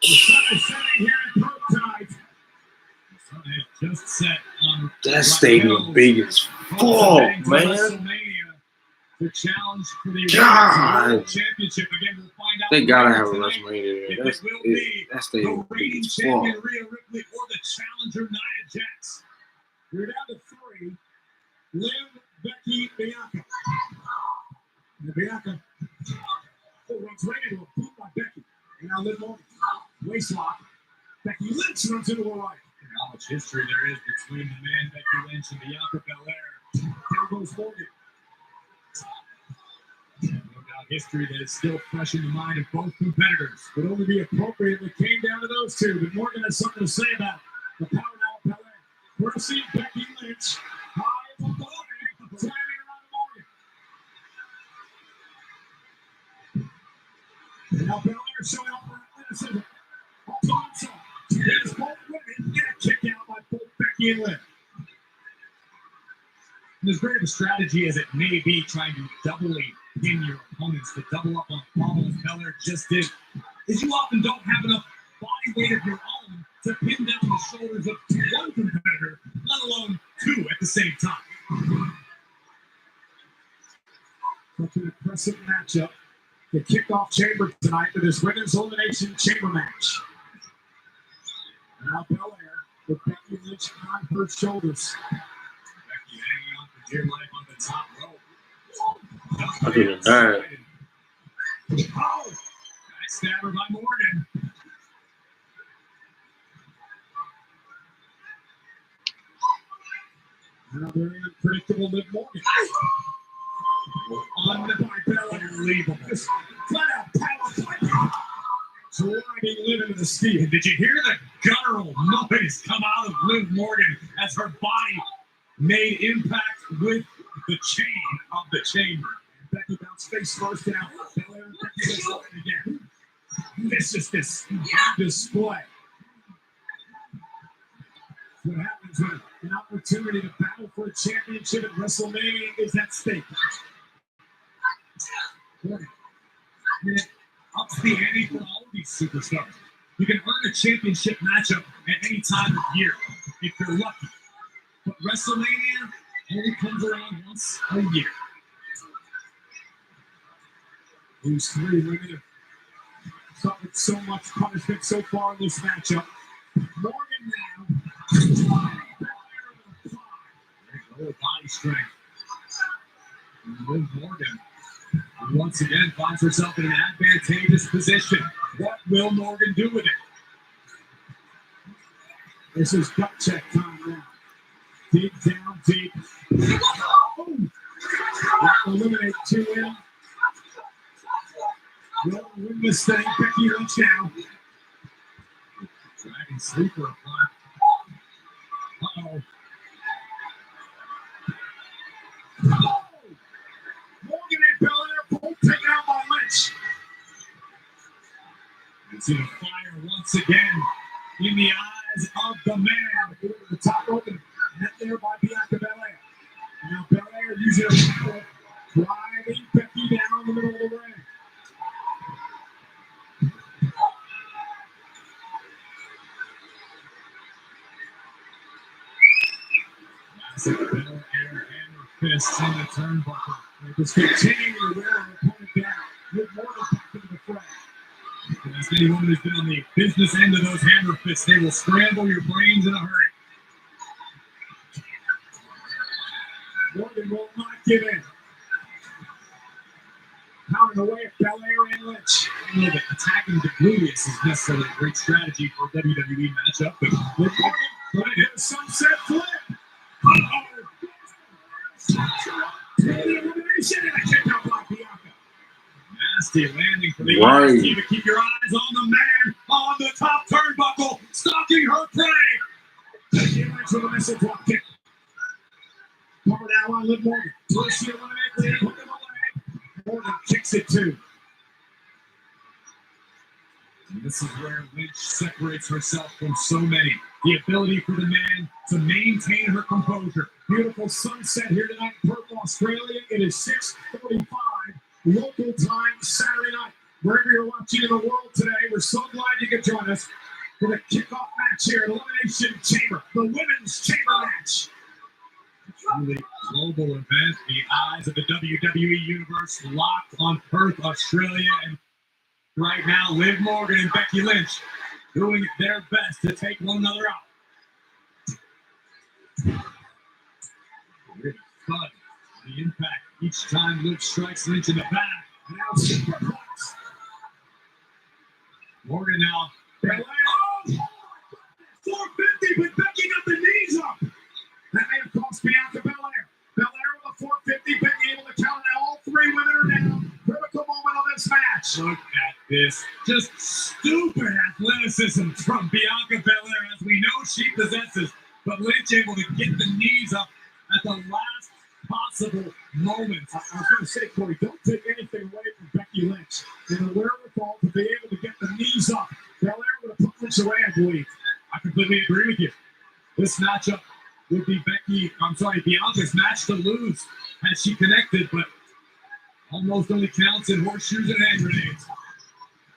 The sun is setting here in Perth tonight. The sun has just set on That stadium big as fuck, man. The challenge for the God. World Championship. Again, we'll find out. They gotta have a tonight WrestleMania if there. it will be That the stadium big reigning as champion fuck. Rhea Ripley or the challenger Nia Jax. We're down to 3. Liv, Becky, Bianca. And Bianca runs right into a boot by Becky. And now Liv Morgan. Waist lock. Becky Lynch runs into her right. And how much history there is between the man Becky Lynch and Bianca Belair. Down goes Morgan. No doubt history that is still fresh in the mind of both competitors. Would only be appropriate if it came down to those two. But Morgan has something to say about the power now of Belair. Courtesy of Becky Lynch. High above the line. Slamming around Morgan. And now Belair showing up for Minnesota. Also, there's both women get a kick out by both Becky and Liv. And as great of a strategy as it may be, trying to doubly pin your opponents, to double up on Paul as Belair just did, is you often don't have enough body weight of your own to pin down the shoulders of one competitor, let alone two at the same time. Such an impressive matchup. The kickoff chamber tonight for this women's elimination chamber match. Now Belair with Becky Lynch on her shoulders. Becky hanging on for dear life on the top rope. I did that. Oh! Backstabber by Morgan. Now very unpredictable Liv Morgan. On the by Belair, unbelievable. Just flat out power play. Driving Liv into the steel. Did you hear the guttural noise come out of Liv Morgan as her body made impact with the chain of the chamber? Becky bounced face first down. Belair and Becky Lynch again. Viciousness on display. What happens when an opportunity to battle for a championship at WrestleMania is at stake? And it ups the ante for all of these superstars. You can earn a championship matchup at any time of year if you're lucky. But WrestleMania only comes around once a year. These 3 women have suffered so much punishment so far in this matchup. Morgan now. Body strength. Liv Morgan once again finds herself in an advantageous position. What will Morgan do with it? This is gut check time now. Deep down, deep. Oh! That will eliminate 2 in. Will win this thing. Becky Lynch now. Dragon sleeper upon. Uh-oh. Oh! Morgan and See the fire once again in the eyes of the man. The top open, net there by Bianca Belair. Now Belair using her power, driving Becky down the middle of the ring. Belair hammer fists in the turnbuckle. They just continue to wear her opponent down. Liv Morgan back into the fray. And as anyone who's been on the business end of those hammer fists, they will scramble your brains in a hurry. Morgan will not give in. Pounding away at Belair and Lynch. I don't know that attacking the gluteus is necessarily a great strategy for a WWE matchup, but Liv Morgan going to hit a sunset flip. Elimination and a kick out by Bianca. Nasty landing for the ES team to keep your eyes on the man on the top turnbuckle, stalking her prey. Becky Lynch with a missile drop kick. Cover now on Liv Morgan. Will she eliminate Liv? Hook him away. Morgan kicks it too. And this is where Lynch separates herself from so many. The ability for the man to maintain her composure. Beautiful sunset here tonight in Perth, Australia. It is 6:45 local time Saturday night. Wherever you're watching in the world today, we're so glad you could join us for the kickoff match here at Elimination Chamber, the Women's Chamber match. Truly global event. The eyes of the WWE Universe locked on Perth, Australia. And right now, Liv Morgan and Becky Lynch doing their best to take one another out. Really fun. The impact each time Liv strikes Lynch in the back. Now superplex. Morgan now. Belair. Oh! 450, but Becky got the knees up. That may have cost Bianca Belair. Belair with a 450, Becky able to count out. All three women are down. Critical moment of this match. Look at this. Just stupid athleticism from Bianca Belair, as we know she possesses. But Lynch able to get the knees up at the last possible moment. I was going to say, Corey, don't take anything away from Becky Lynch. And the wherewithal to be able to get the knees up. Belair would have put Lynch away, I believe. I completely agree with you. This matchup would be Bianca's match to lose had she connected, but almost only counts in horseshoes and hand grenades.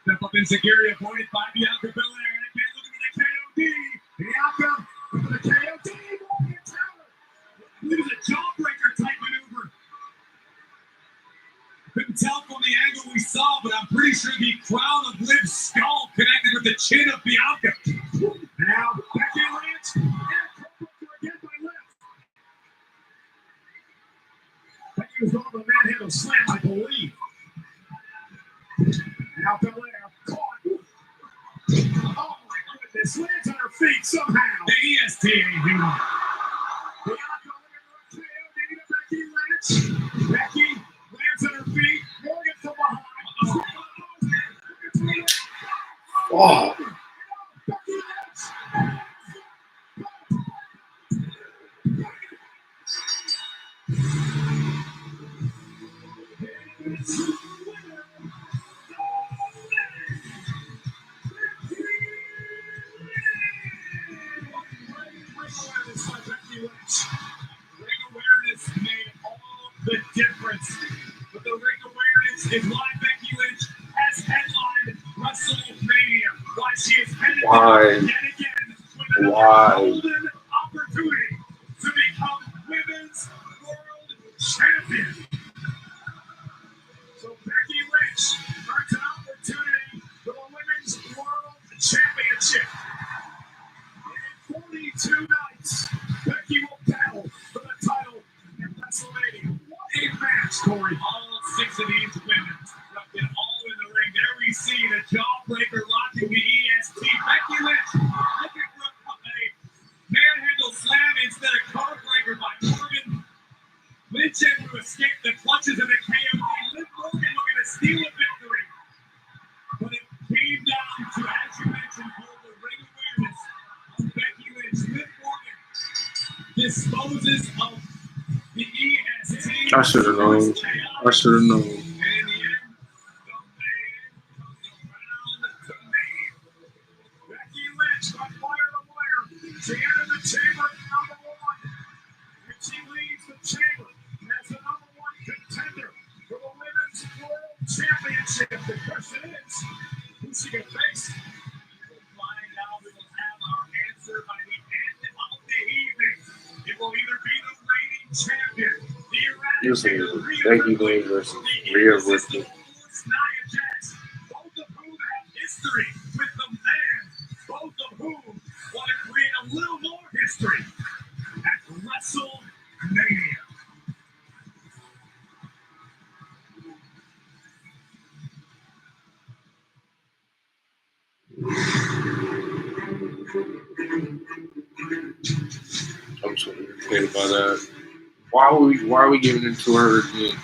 Step up in Sagiri, avoided by Bianca Belair, and again looking at the KOD. Bianca with the KOD, Morgan Tower. I believe it's a jawbreaker type maneuver. Couldn't tell from the angle we saw, but I'm pretty sure the crown of Liv's skull connected with the chin of Bianca. Now Becky Lynch, and again by Liv. Becky was on the manhandle slam, I believe. Now Belair caught. Oh my goodness, lands on her feet somehow. The EST ain't human. Bianca with a KO to Becky Lynch. Becky lands on her feet. Morgan from behind. Wow. Becky Lynch. Ring awareness made all the difference. But the ring awareness is why Becky Lynch has headlined WrestleMania. Why she is headed yet again with another golden opportunity to become Women's World Champion. So Becky Lynch earns an opportunity for the Women's World Championship. In 42 nights, Becky will battle for the title in WrestleMania. What a match, Corey. All 6 of these women left it all in the ring. There we see the jawbreaker locking the EST. Becky Lynch looking for a manhandle slam instead of cardbreaker by Morgan. Lynch able to escape the clutches of the KOD. Liv Morgan looking to steal a victory. But it came down to, as you mentioned, the ring awareness of Becky Lynch. Liv Morgan disposes of the EST. I should have known. I should have known. And in the end, the man comes around to me. She leads the chamber as the #1 contender for the Women's World Championship. The question is, who she can face? We'll find out. We will have our answer by the end of the evening. It will either be the reigning champion, the Eradicator, Becky Lynch versus Rhea Ripley. Nia Jax, both of whom have history with the man, both of whom want to create a little more history at WrestleMania. I'm so irritated by that. Why are we giving it to her again?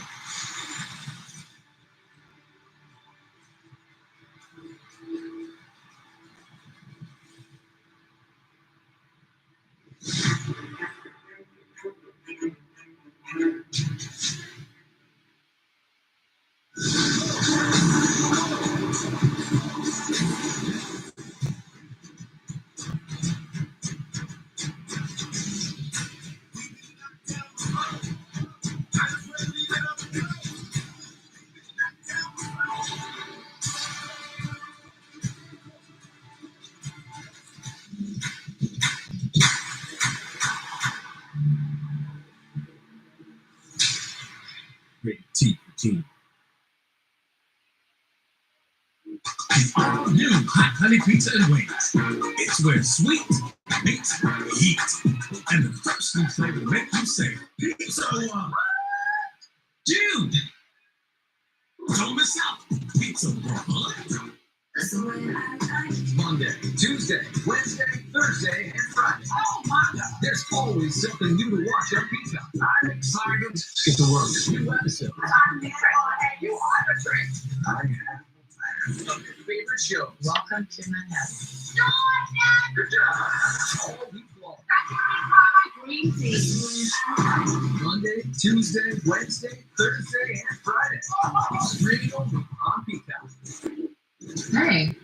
Rated T for Teen. The all-new hot honey pizza and wings. It's where sweet meets heat. And the first new flavor to make you say, pizza one. Dude! Don't miss out. Pizza one. Monday, Tuesday, Wednesday, Thursday, and Friday. Oh my God! There's always something new to watch on Pizza. I'm excited. Get to work. New episode. I'm the trick. You are the trick. I have your favorite shows. Welcome to Manhattan. Good job. All week long. Monday, Tuesday, Wednesday, Thursday, and Friday. Streaming only on Peacock. Hey,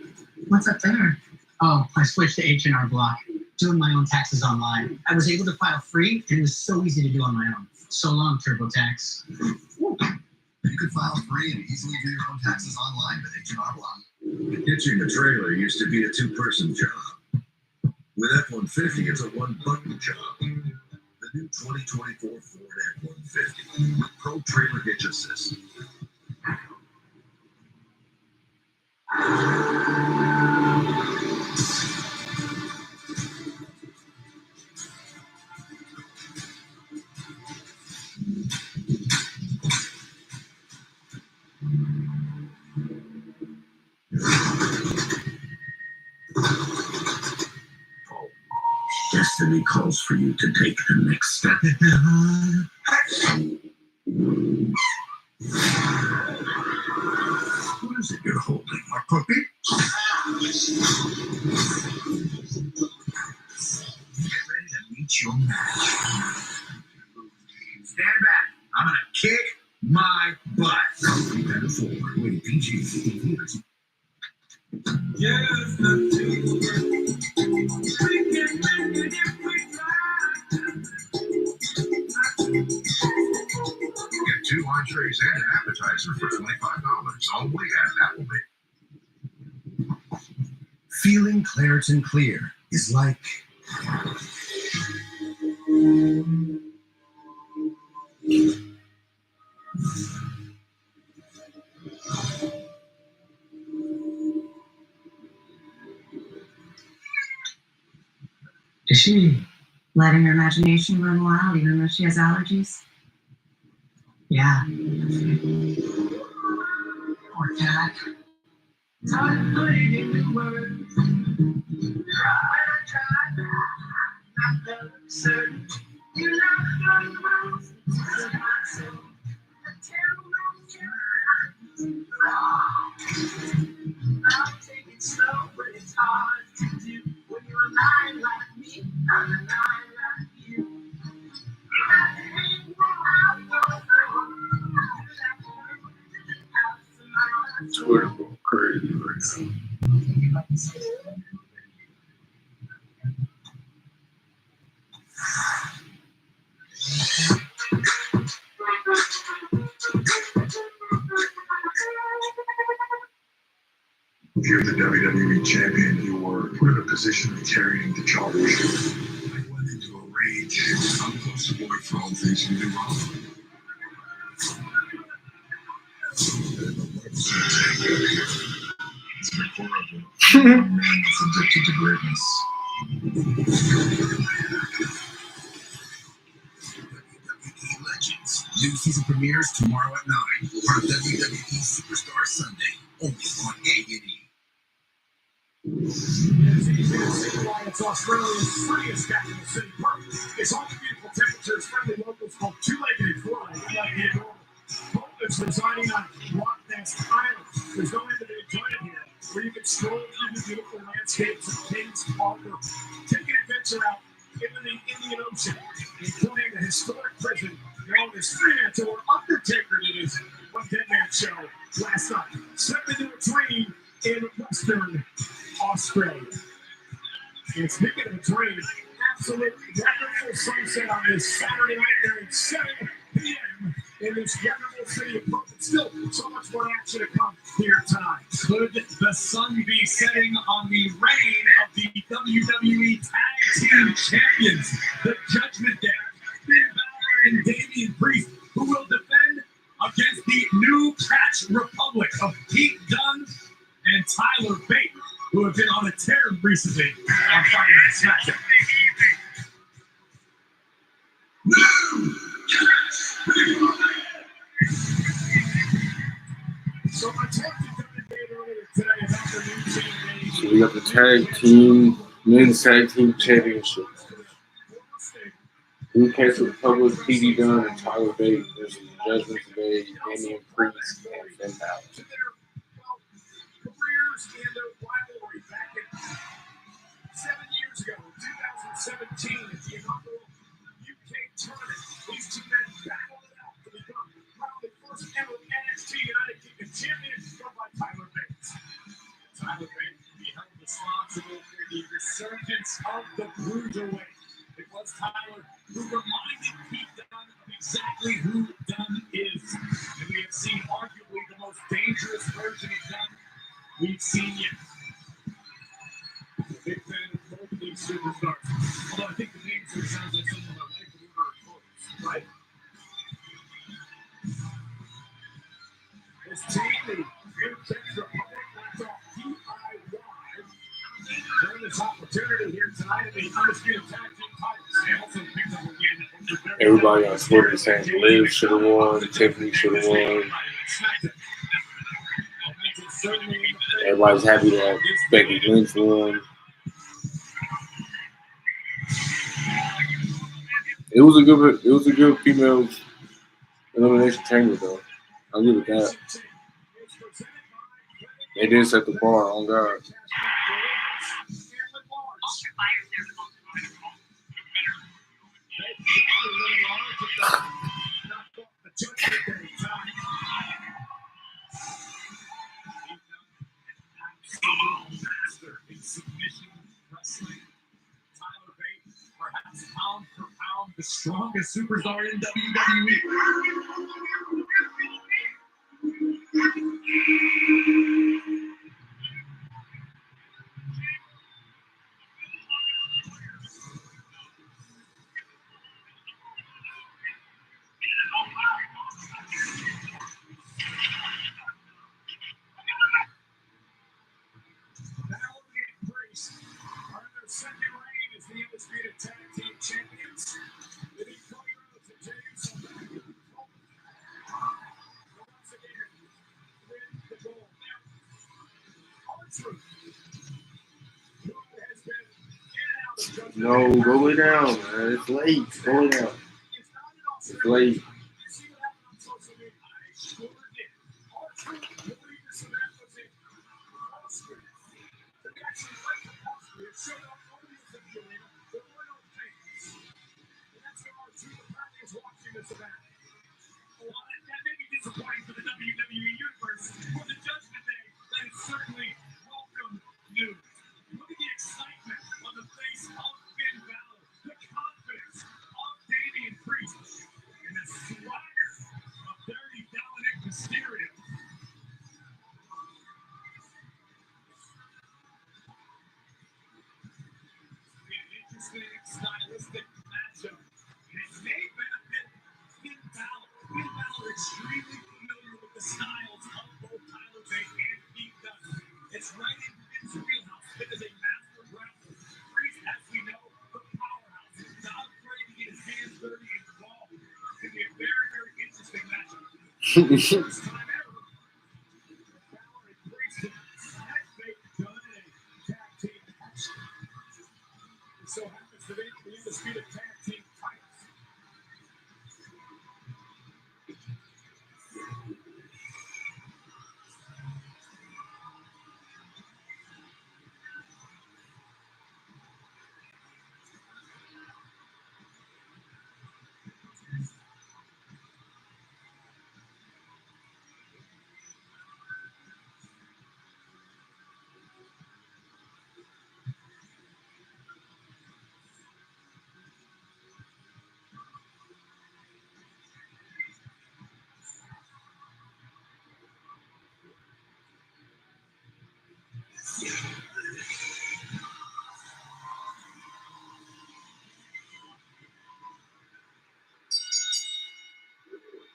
what's up there? Oh, I switched to H&R Block, doing my own taxes online. I was able to file free, and it was so easy to do on my own. So long, TurboTax. You can file free and easily do your own taxes online with H&R Block. Hitching a trailer used to be a two-person job. With F-150, it's a one-button job. The new 2024 Ford F-150 with Pro Trailer Hitch Assist. Destiny calls for you to take the next step. What is it you're holding? A puppy? Get ready to meet your match. Stand back. I'm gonna kick my butt. Better forward. Wait, PG. Yes, the teamwork. We can make it if we try. Get 2 entrees and an appetizer for $25 only at Applebee. Feeling Claritin Clear is like Is she? Letting her imagination run wild even though she has allergies. Yeah. Poor cat. I'm playing the words. When I try, I'm not certain. You love the most. So I'll take it slow, but it's hard to do when you're lying like me. I'm lying like you. Twitter going crazy right now. you're the WWE champion, you were put in a position of carrying the charge. I went into a rage. I'm close to boy for all things you do wrong. It's been horrible. Man is addicted to greatness. WWE Legends. New season premieres tomorrow at 9. Part of WWE Superstar Sunday. Only on A&E. It's Australia's sunniest capital city, Perth. It's all the beautiful temperatures, friendly locals called two-legged fly. Like the normal. Is residing on Rock Nest Island. There's no end to the enjoyment here, where you can stroll through the beautiful landscapes of Kings Harbor, take an adventure out into the Indian Ocean, including the historic prison known as Fremantle or Undertaker did his One Dead Man show last night. Step into a dream in Western Australia. And speaking of a dream, absolute wonderful sunset on this Saturday night there at 7 p.m. in this wonderful city of Perth. Still, so much more action to come here tonight. Could the sun be setting on the reign of the WWE Tag Team Champions, the Judgment Day? Finn Balor and Damian Priest, who will defend against the New Catch Republic of Pete Dunne and Tyler Bate, who have been on a tear recently on Friday Night SmackDown. So I talked to Dave earlier today about the new team. So we got the men's tag team championship. New Catch Republic, P.D. Dunne, and Tyler Bate versus the Judgment Day, Damian Priest, and Finn Balor. Careers and their rivalry back 7 years ago, in 2017, at the inaugural UK tournament. These two men battled it out to become probably the first ever NXT United Kingdom champion, led by Tyler Bate. Tyler Bate will be held responsible for the resurgence of the Cruiserweight. It was Tyler who reminded Pete Dunne of exactly who Dunne is. And we have seen arguably the most dangerous version of Dunne we've seen yet. I'm a big fan of both of these superstars. Although I think the name sort of sounds like someone I like to order a clothes, right? This team, the New Catch Republic, went off DIY. During this opportunity here tonight in the Undisputed Tag Team titles, they also picked up a win over their Everybody on Twitter is saying Liv should have won, Tiffany should have won. Everybody's happy that Becky Lynch won. It was a good female elimination chamber though. I'll give it that. They did set the bar on God. Perhaps pound for pound, the strongest superstar in WWE. Second reign as the Undisputed Tag Team Champions. They beat Cody Rhodes and Jey Uso back in once again, win the gold. Now, R-Truth, who has been in and out of No, go lay down, man. It's late. Go lay down. It's late. You see what happened on social media? I sure did. R-Truth, the leader, so that was it. Austria. The actually went to Austria, showed up only as the arena, the royal fans. And that's why R-Truth apparently is watching this event. Well, that may be disappointing for the WWE Universe. For the Judgment Day, that is certainly welcome news. Look at the excitement on the face of Finn Balor, the confidence of Damian Priest, and the swagger of Dirty Dominic Mysterio. extremely familiar with the styles of both Tyler Bate and Pete Dunne. It's right in Finn's wheelhouse. Finn is a master grappler. Freeze, as we know, the powerhouse. Not afraid to get his hands dirty and involved. It's going to be a very, very interesting matchup. First time ever, Fowler and Priest have Bate Dunne in a tag team match. It so happens to be the undisputed tag team titles.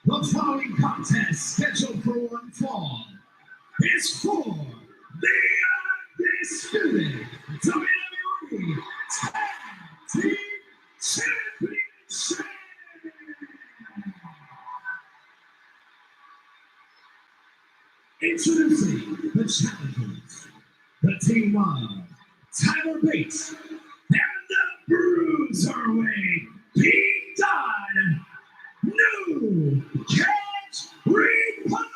The following contest, scheduled for one fall, is for the undisputed WWE Tag Team Championship. Introducing the challengers, the team of Tyler Bate and the Bruiserweight Pete Dunne. New Catch Republic!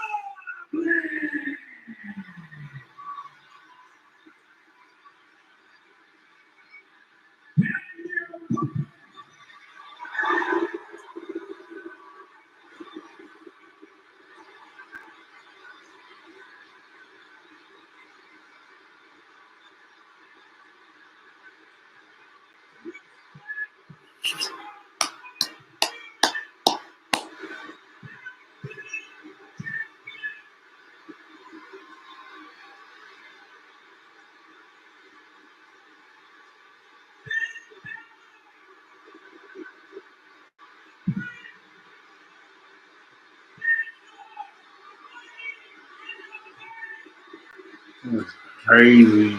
That's crazy.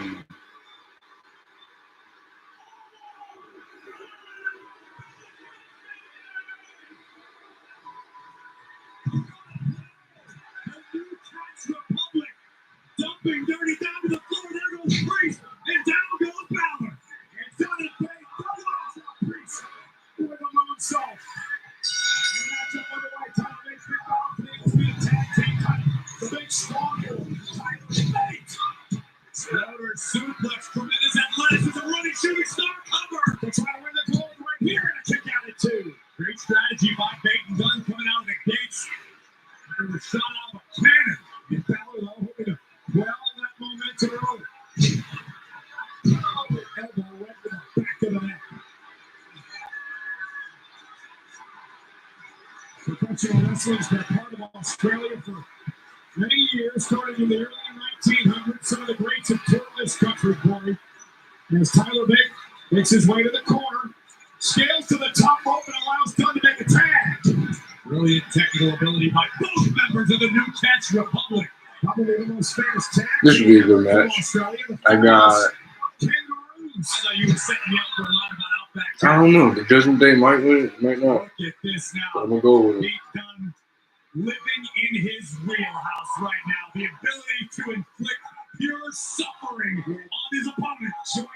Republic, dumping dirty down to the floor. There goes Priest, and down goes Balor. And Dunne and Bate double up Priest with a moonsault. And that's up underway. Tyler Bate's been bound for the undisputed tag team title. The big strong Tyler Bate. Slaughter suplex, tremendous athleticism, a running shooting star cover. They try to win the gold right here and a kick out at two. Great strategy by Bate and Dunne coming out of the gates. They were shot out of a cannon. And Balor hoping to quell that momentum early. Elbow right to the back of the neck. Professional wrestling's been part of Australia for many years, starting in the early 1900s. Some of the greats have toured this country, Corey. As Tyler Bate makes his way to the corner, scales to the top rope and allows Dunne to make a tag. Brilliant technical ability by both members of the New Catch Republic. Probably the most famous tag. This should be a good match. I got. Kangaroos. I thought you were setting me up for a lot about Outback. I don't know. The Judgment Day might win, might not. Look at this now. I'm gonna go with it. Pete Dunne living in his wheelhouse right now. The ability to inflict pure suffering on his opponent. Joint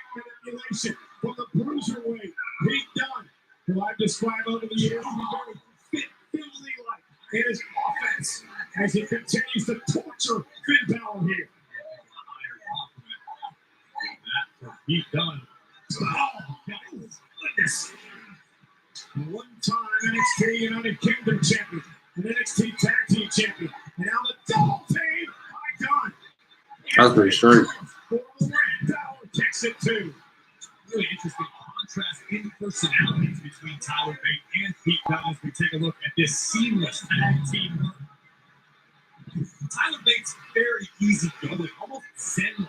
manipulation from the Bruiserweight Pete Dunne, who I've described over the years to be very fit, Finley-like in his offense as he continues to torture Finn Balor here. That for Pete Dunne. Oh, goodness. One-time NXT United Kingdom champion, an NXT Tag Team champion, and now the double team by Dunne. That's pretty straight. Balor kicks it too. Really interesting contrast in personalities between Tyler Bate and Pete Dunne as we take a look at this seamless tag team work. Tyler Bate's very easygoing, almost zen-like.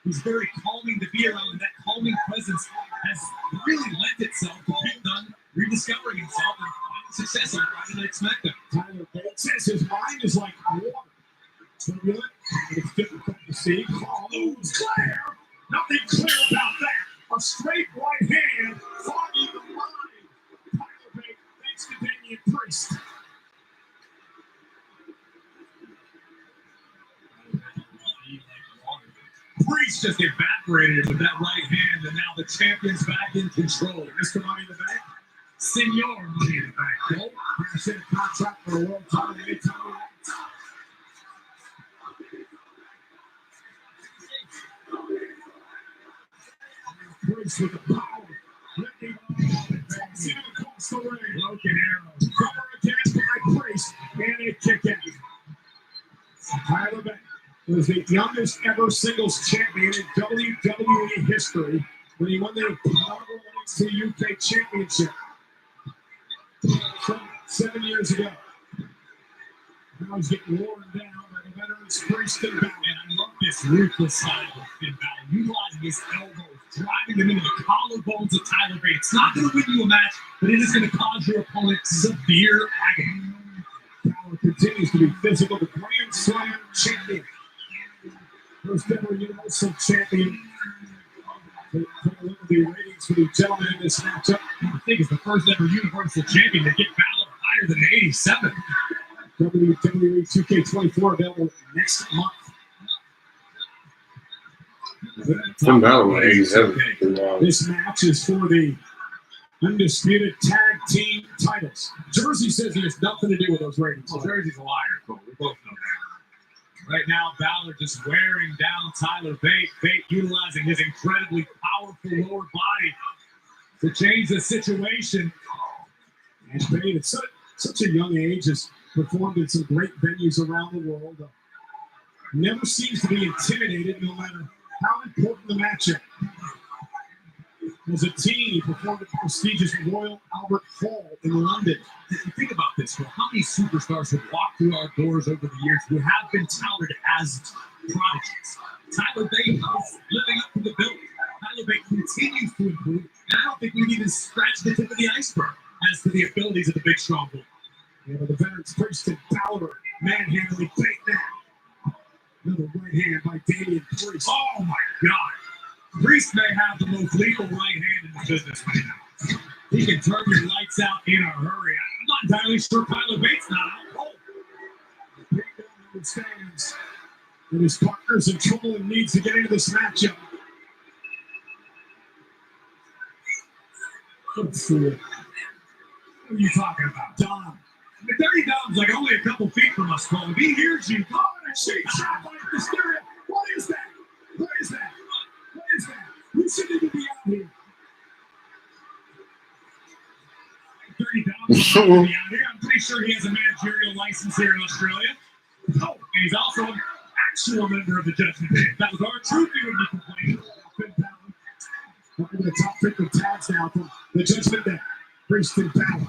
He's very calming to be around, and that calming presence has really lent itself to Pete Dunne rediscovering himself and finding success on Friday Night SmackDown. Tyler Bates says his mind is like water. Turbulent, it's difficult to see. Follows clear. Nothing clear about that. A straight right hand fogging the mind. Tyler Bates thanks to Damian Priest. Priest just evaporated with that right hand, and now the champion's back in control. Mr. Money in the Bank, Senor Money in the Bank. Nope, cash in a contract for a world title anytime. Priest with the power. Lifting it across the ring. Broken arrow. Cover again by Priest, and a kick out. Tyler Banks was the youngest ever singles champion in WWE history when he won the inaugural NXT UK Championship 7 years ago. Now he's getting worn down by the veterans Priest and Balor. And I love this ruthless style of Finn Balor, utilizing his elbows, driving them into the collarbones of Tyler Bates. It's not going to win you a match, but it is going to cause your opponent severe agony. Balor continues to be physical, the Grand Slam champion. First ever Universal Champion. Take a look at the ratings for the gentlemen in this matchup. I think it's the first ever Universal Champion to get Balor higher than 87. WWE 2K24 available next month. Finn Balor was 87. This match is for the undisputed tag team titles. Jersey says it has nothing to do with those ratings. So Jersey's a liar, Cole. We both know that. Right now, Balor just wearing down Tyler Bate. Bate utilizing his incredibly powerful lower body to change the situation. And Bate, at such a young age, has performed in some great venues around the world. Never seems to be intimidated, no matter how important the matchup. As a teen, he performed at the prestigious Royal Albert Hall in London. Think about this, Phil. How many superstars have walked through our doors over the years who have been touted as prodigies? Tyler Bate is living up to the bill. Tyler Bate continues to improve, and I don't think we've even scratched the tip of the iceberg as to the abilities of the big strong boy. Yeah, but the veterans Priest and Balor manhandling Bate now. Another right hand by Damian Priest. Oh my God. Priest may have the most lethal right hand in the business right now. He can turn your lights out in a hurry. I'm not entirely sure Tyler Bates not out cold. Big man understands that his partner's in trouble and needs to get into this matchup. Let's see. What are you talking about, Dom? Dirty Dom's like only a couple feet from us, Cole. If he hears you, go on and shake shot like hysteria. What is that? What is that? What is that? We shouldn't even be out here. Dirty Dom's not going to be out here. I'm pretty sure he has a managerial license here in Australia. Oh, and he's also an actual member of the Judgment Day. If that was our truth, he would be complaining. Finn Balor. Look at the top 50 tags now from the Judgment Day. Priest and Balor.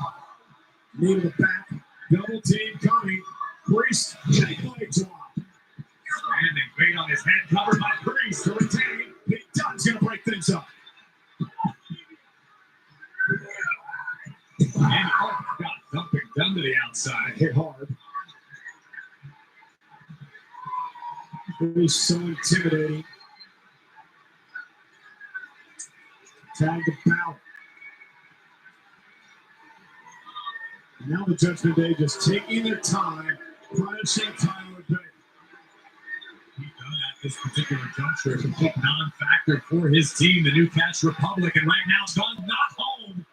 Knee to the back. Double team coming. Priest, leg drop. Standing bait on his head, covered by Priest to retain. Big Don's going to break things up. And got dumping done to the outside. Hit hard. Priest so intimidating. Tag to Balor. Now the Judgment Day just taking their time, punishing Tyler Bate. He's done at this particular juncture, a complete non-factor for his team, the Newcastle Republic, and right now Dunn not home.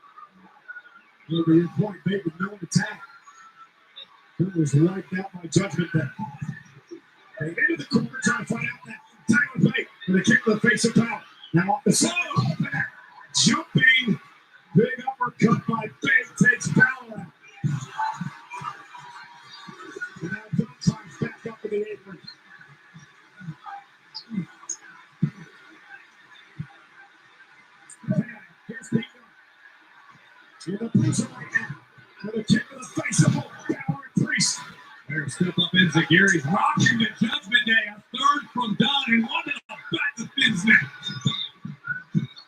Over your point, Bate with no attack. Dunn was wiped out by Judgment Day. They into the corner trying to find out that Tyler Bate with a kick to the face of Balor. Now off the side, jumping, big uppercut by Bate takes Balor out. And now Dunn climbs back up to the apron. Here's Pete Dunn. In the prison right now. With a kick to the face of both Balor and Priest. There's step up in Zagiri's rocking the Judgment Day. A third from Dunn and one to the back of Finn's neck.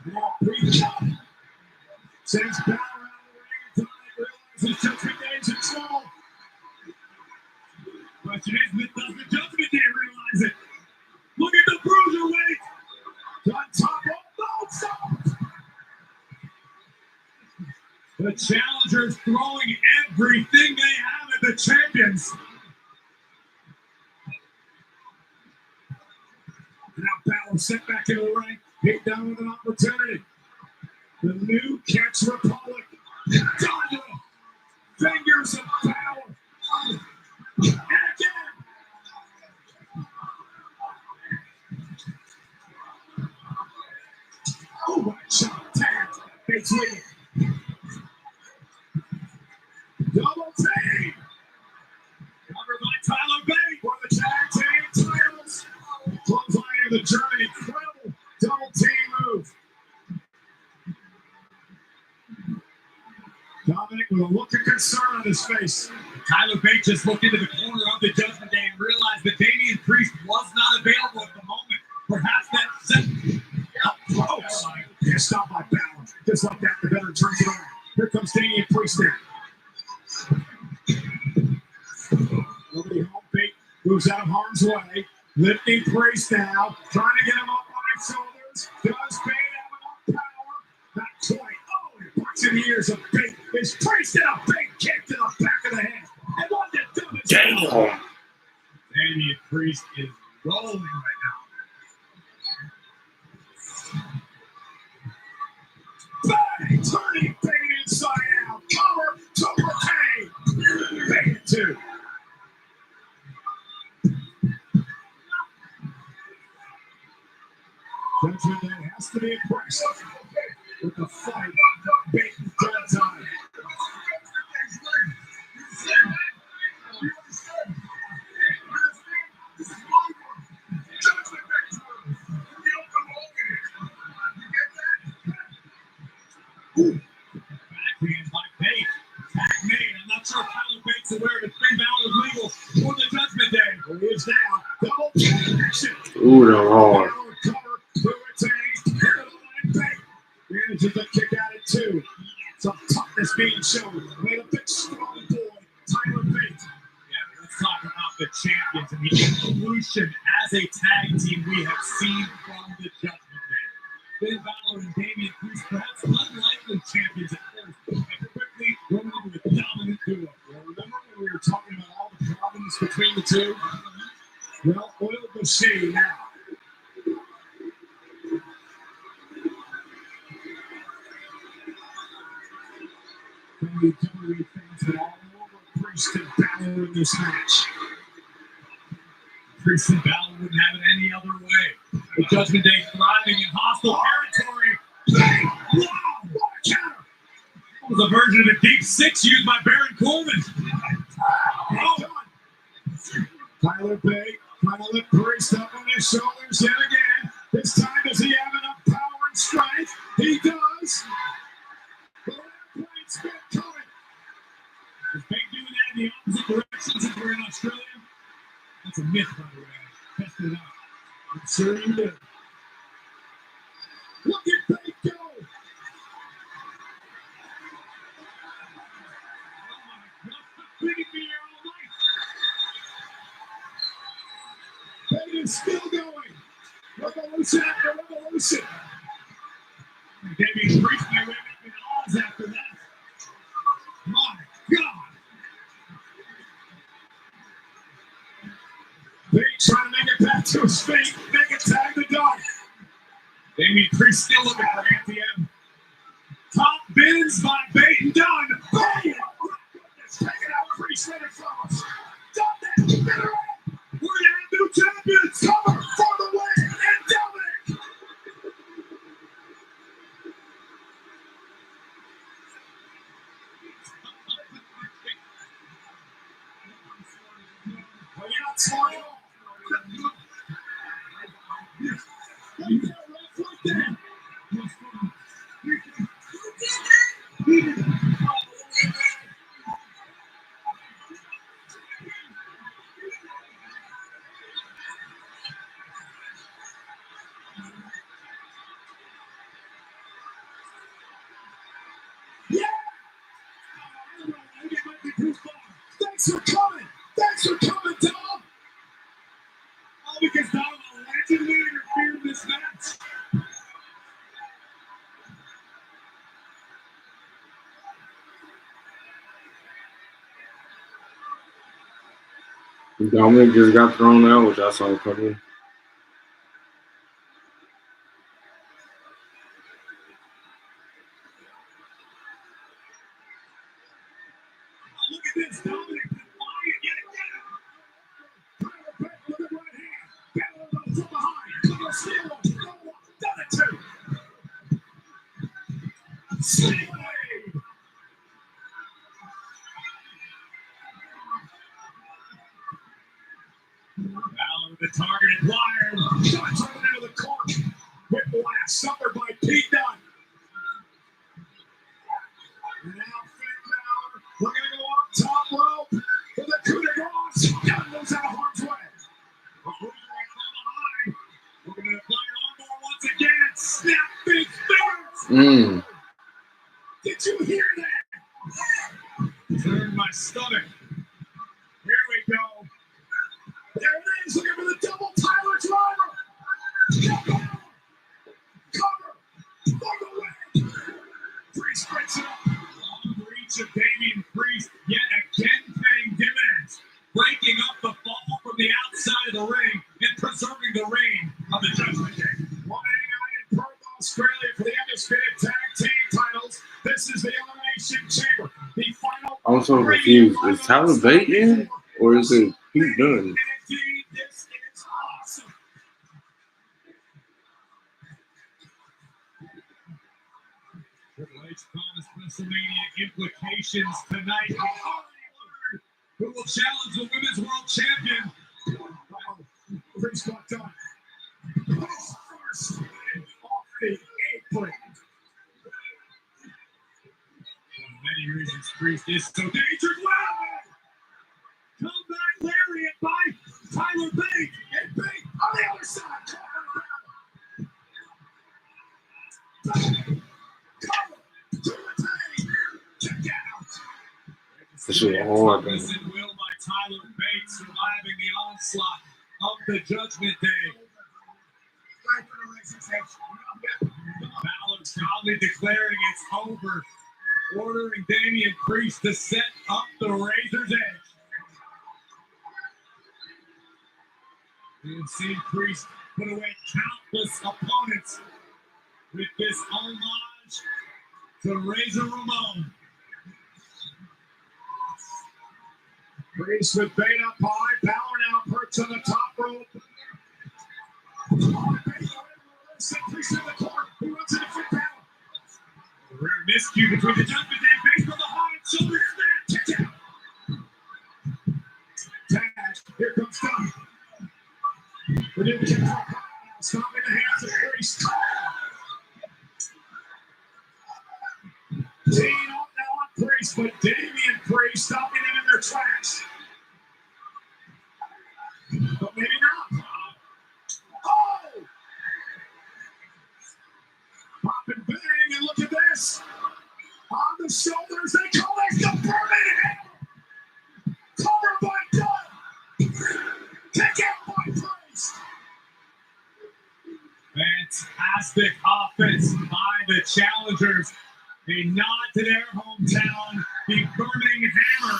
Now Priest sends Balor out of the ring. Dunn realizes Judgment Day's in trouble. Does the Judgment Day realize it? Look at the cruiserweight. On top of both sides. The challengers throwing everything they have at the champions. Now Balor set back in the ring. Hit down with an opportunity. The new Catch Republic. Done. Fingers of power. And again. Oh, my shot. Tag. Bates leading. Double team. Covered by Tyler Bate for the tag team titles. Clothesline of the German. Incredible double team move. Dominic with a look of concern on his face. Tyler Bate just looked into the corner of the Judgment Day and realized that Damian Priest was not available at the moment. Perhaps that set up close. Yeah, stopped by Balor. Just like that, the veteran turns it around. Here comes Damian Priest now. Nobody home. Bate moves out of harm's way. Lifting Priest now. Trying to get him up on his shoulders. Does Bate have enough power? Not quite. Oh, he puts in the ears of Bate. Is Priest in a big kick to the back of the head. And what did do is Damian Priest is rolling right now. Bang! Turning Bate inside out. Cover to retain. Bate it two. Judgment Day has to be impressed with the fight Bate does on. Backhand by Bate. Tag made. I'm not sure if Tyler Bates is aware that Finn Balor is legal for the Judgment Day. Well, he is now. Double action. Ooh, they're hard. Cover to retain. Manages to kick out at two. Some toughness being shown. Made a big strong boy. Tyler Bate. Yeah, let's talk about the champions and the evolution as a tag team we have seen from the Judgment Day. Finn Balor and Damian Priest, perhaps unlikely champions at first, and quickly growing into a dominant duo. Well, remember when we were talking about all the problems between the two? Well, oil the machine now. WWE fans are all over Priest and Balor in this match. Priest and Balor wouldn't have it any other way. The Judgment Day thriving in hostile territory. Bang! Wow! What a counter! That was a version of the Deep Six used by Baron Corbin. Oh! Tyler Bate trying to lift Priest up on his shoulders yet again. This time, does he have enough power and strength? He does. But Priest coming. Is Bate doing that in the opposite direction since we're in Australia? That's a myth, by the way. Test it out. I'm sure you did. Look at Bate go! Oh my God, we could be here all night. Bate is still going. Revolution after revolution. Damian Priest may win up in odds after that. My God! Bate trying to make it back to his feet. Make it tag the dog. Damian Priest still looking for ATM. Top bins by Bate and done. Bang! Taking out Priest right in front of us. Done that. We're going to have new champions. Cover for the win. And Dominic. Well, you're not smart at all. Thanks for coming. Thanks for coming, Dom. Dominic just got thrown out, which I saw coming. Look at this, Dominic defiant yet again. Tyler Bate with the right hand. Balor from behind. Look at Steele. Done it too. Sling blade. Balor with the targeted wire. Shots right into the corner. Whiplash suffered by Pete Dunne. And now Finn Balor looking to go up top rope for the coup de grace. Dunne moves out of harm's way. Looking to apply armbar once again. Snap big fingers. Did you hear that? Turn my stomach. Here we go. There it is. Looking for the double Tyler driver. Cover. For the win. Priest breaks it up. Long reach of Damian Priest yet again paying dividends. Breaking up the fall from the outside of the ring and preserving the reign of the Judgment Day. 189 in Perth, Australia for the Undisputed Tag Team titles. This is the Elimination Chamber. The final. I'm so confused. Is Tyler Bate in? Or is it Pete Dunne? Indeed, this is awesome. Triple H promised WrestleMania implications tonight. We already learned who will challenge the Women's World Champion. Priest got done. First off the apron. For many reasons, Priest is so dangerous. Wow! Comeback lariat by Tyler Bate. And Bate on the other side. Cover to retain. Kick out. This is hard, man. Listen, will by Tyler Bate surviving the onslaught of the Judgment Day. Balor probably declaring it's over, ordering Damian Priest to set up the Razor's Edge. We have seen Priest put away countless opponents with this homage to Razor Ramon. Priest with Bate up high. Balor now perched on the top rope. Priest in the corner. Who runs into Finn Balor? A rare miscue between the Judgment Day. Bate from the high shoulder snap. Kick out. Tag. Here comes Dunne. We didn't get stop in the hands of Priest. Team up now on Priest, but Damian Priest stopping them in their tracks. But maybe not. Oh! Pop and bang, and look at this. On the shoulders, they collect the permanent hammer. Covered by Dunne. Kick out by Priest. Fantastic offense by the challengers. A nod to their hometown, the Burning Hammer.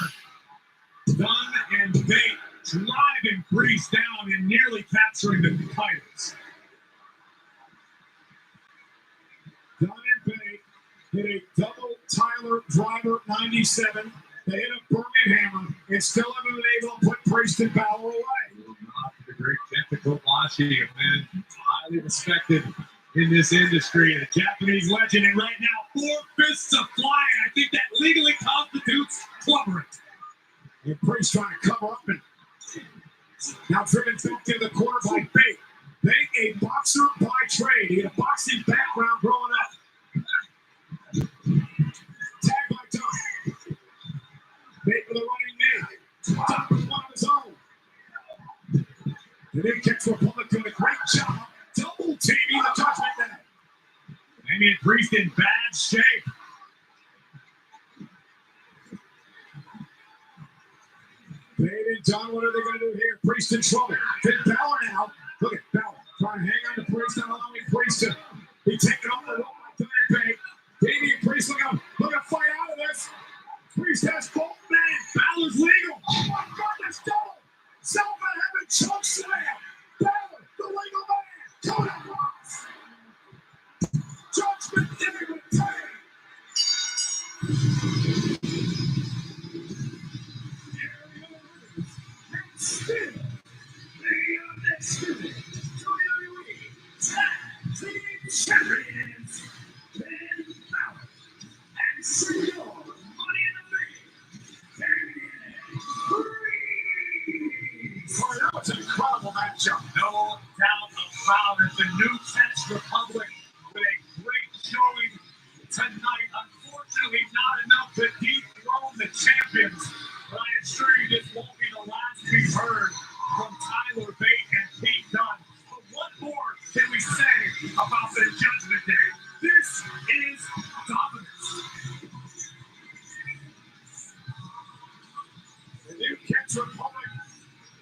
Dunne and Bate driving Priest down and nearly capturing the titles. Dunne and Bate hit a double Tyler driver 97. They hit a Burning Hammer and still haven't been able to put Priest and Balor away. Not the great Kenta Kobashi, a man highly respected in this industry, a Japanese legend, and right now 4 fists of flying. I think that legally constitutes clubbering. And Priest trying to cover up and now driven back in the corner by Bate. Bate, a boxer by trade. He had a boxing background growing up. Tag by Dunne. Bate with a running knee. Dunne with one of his own. The new kicks Republic doing a great job. Double teaming the Judgment Day. Damian Priest in bad shape. Bate and Dunne, what are they going to do here? Priest in trouble. Finn Balor now. Look at Balor trying to hang on to Priest, not allowing Priest to be taken off the rope by Dunne and Bate. Damian Priest looking to fight out of this. Priest has both men. Balor's legal. Oh my goodness, double choke slam. Balor, the legal man, Cody Rhodes. Judgment Day retain. Still, the undisputed WWE Tag Team Champions, Finn Balor and Senor Money in the Bank, Damian Priest. Boy, that was an incredible matchup. No doubt about it. The New Tennis Republic with a great showing tonight. Unfortunately, not enough to dethrone the champions. But I assure you, this won't be the last we've heard from Tyler Bate and Pete Dunne. But what more can we say about the Judgment Day? This is dominance. The New Kents Republic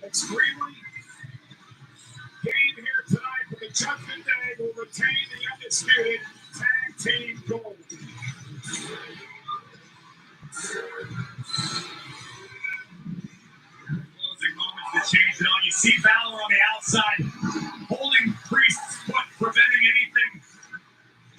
extremely game here tonight, but the Judgment Day will retain the undisputed tag team gold. Closing moments to change it all. You see Balor on the outside, holding Priest's foot, preventing anything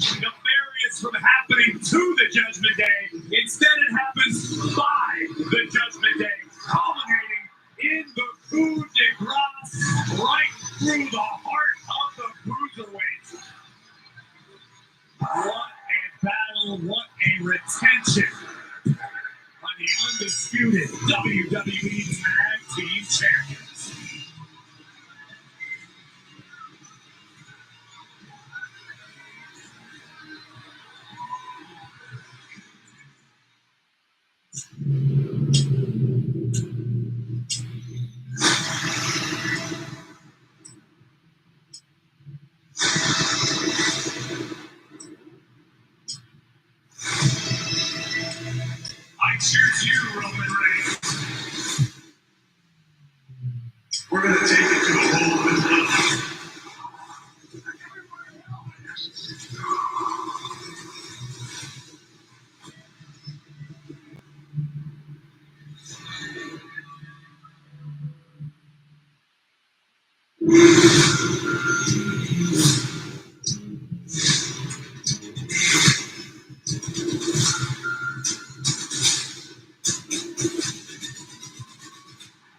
nefarious from happening to the Judgment Day. Instead, it happens by the Judgment Day, culminating in the coup de grace right through the heart of the cruiserweights. What a battle, what a retention by the undisputed WWE Tag Team Champions. I choose you, Roman Reigns. We're going to take it to a whole new level.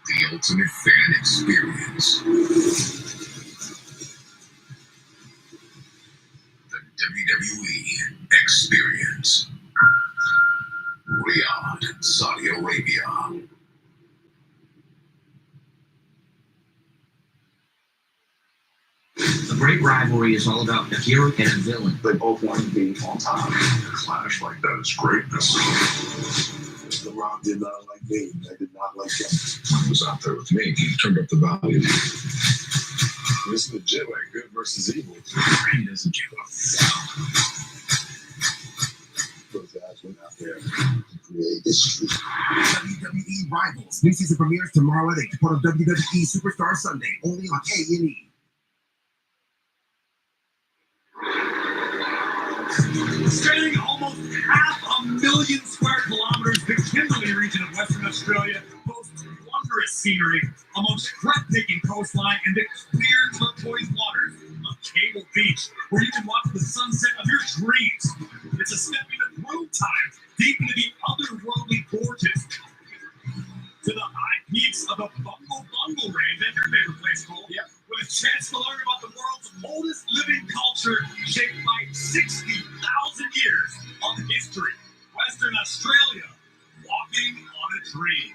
The ultimate fan experience. The WWE Experience. Riyadh, Saudi Arabia. A great rivalry is all about a hero and a villain. They both want to be on top. A clash like that is greatness. LeBron did not like me. I did not like him. He was out there with me. He turned up the volume. It's legit, like good versus evil. He doesn't give a fuck. Those guys went out there to create history. WWE Rivals. New season premieres tomorrow at 8. Part of WWE Superstar Sunday. Only on A&E. Spanning almost 500,000 square kilometers, the Kimberley region of Western Australia boasts wondrous scenery amongst breathtaking coastline and the clear turquoise waters of Cable Beach, where you can watch the sunset of your dreams. It's a step into through time, deep into the otherworldly gorgeous, to the high peaks of the Bungle Range. That's your favorite place, Cole. Yep. With a chance to learn about the world's oldest living culture, shaped by 60,000 years of history. Western Australia, walking on a dream.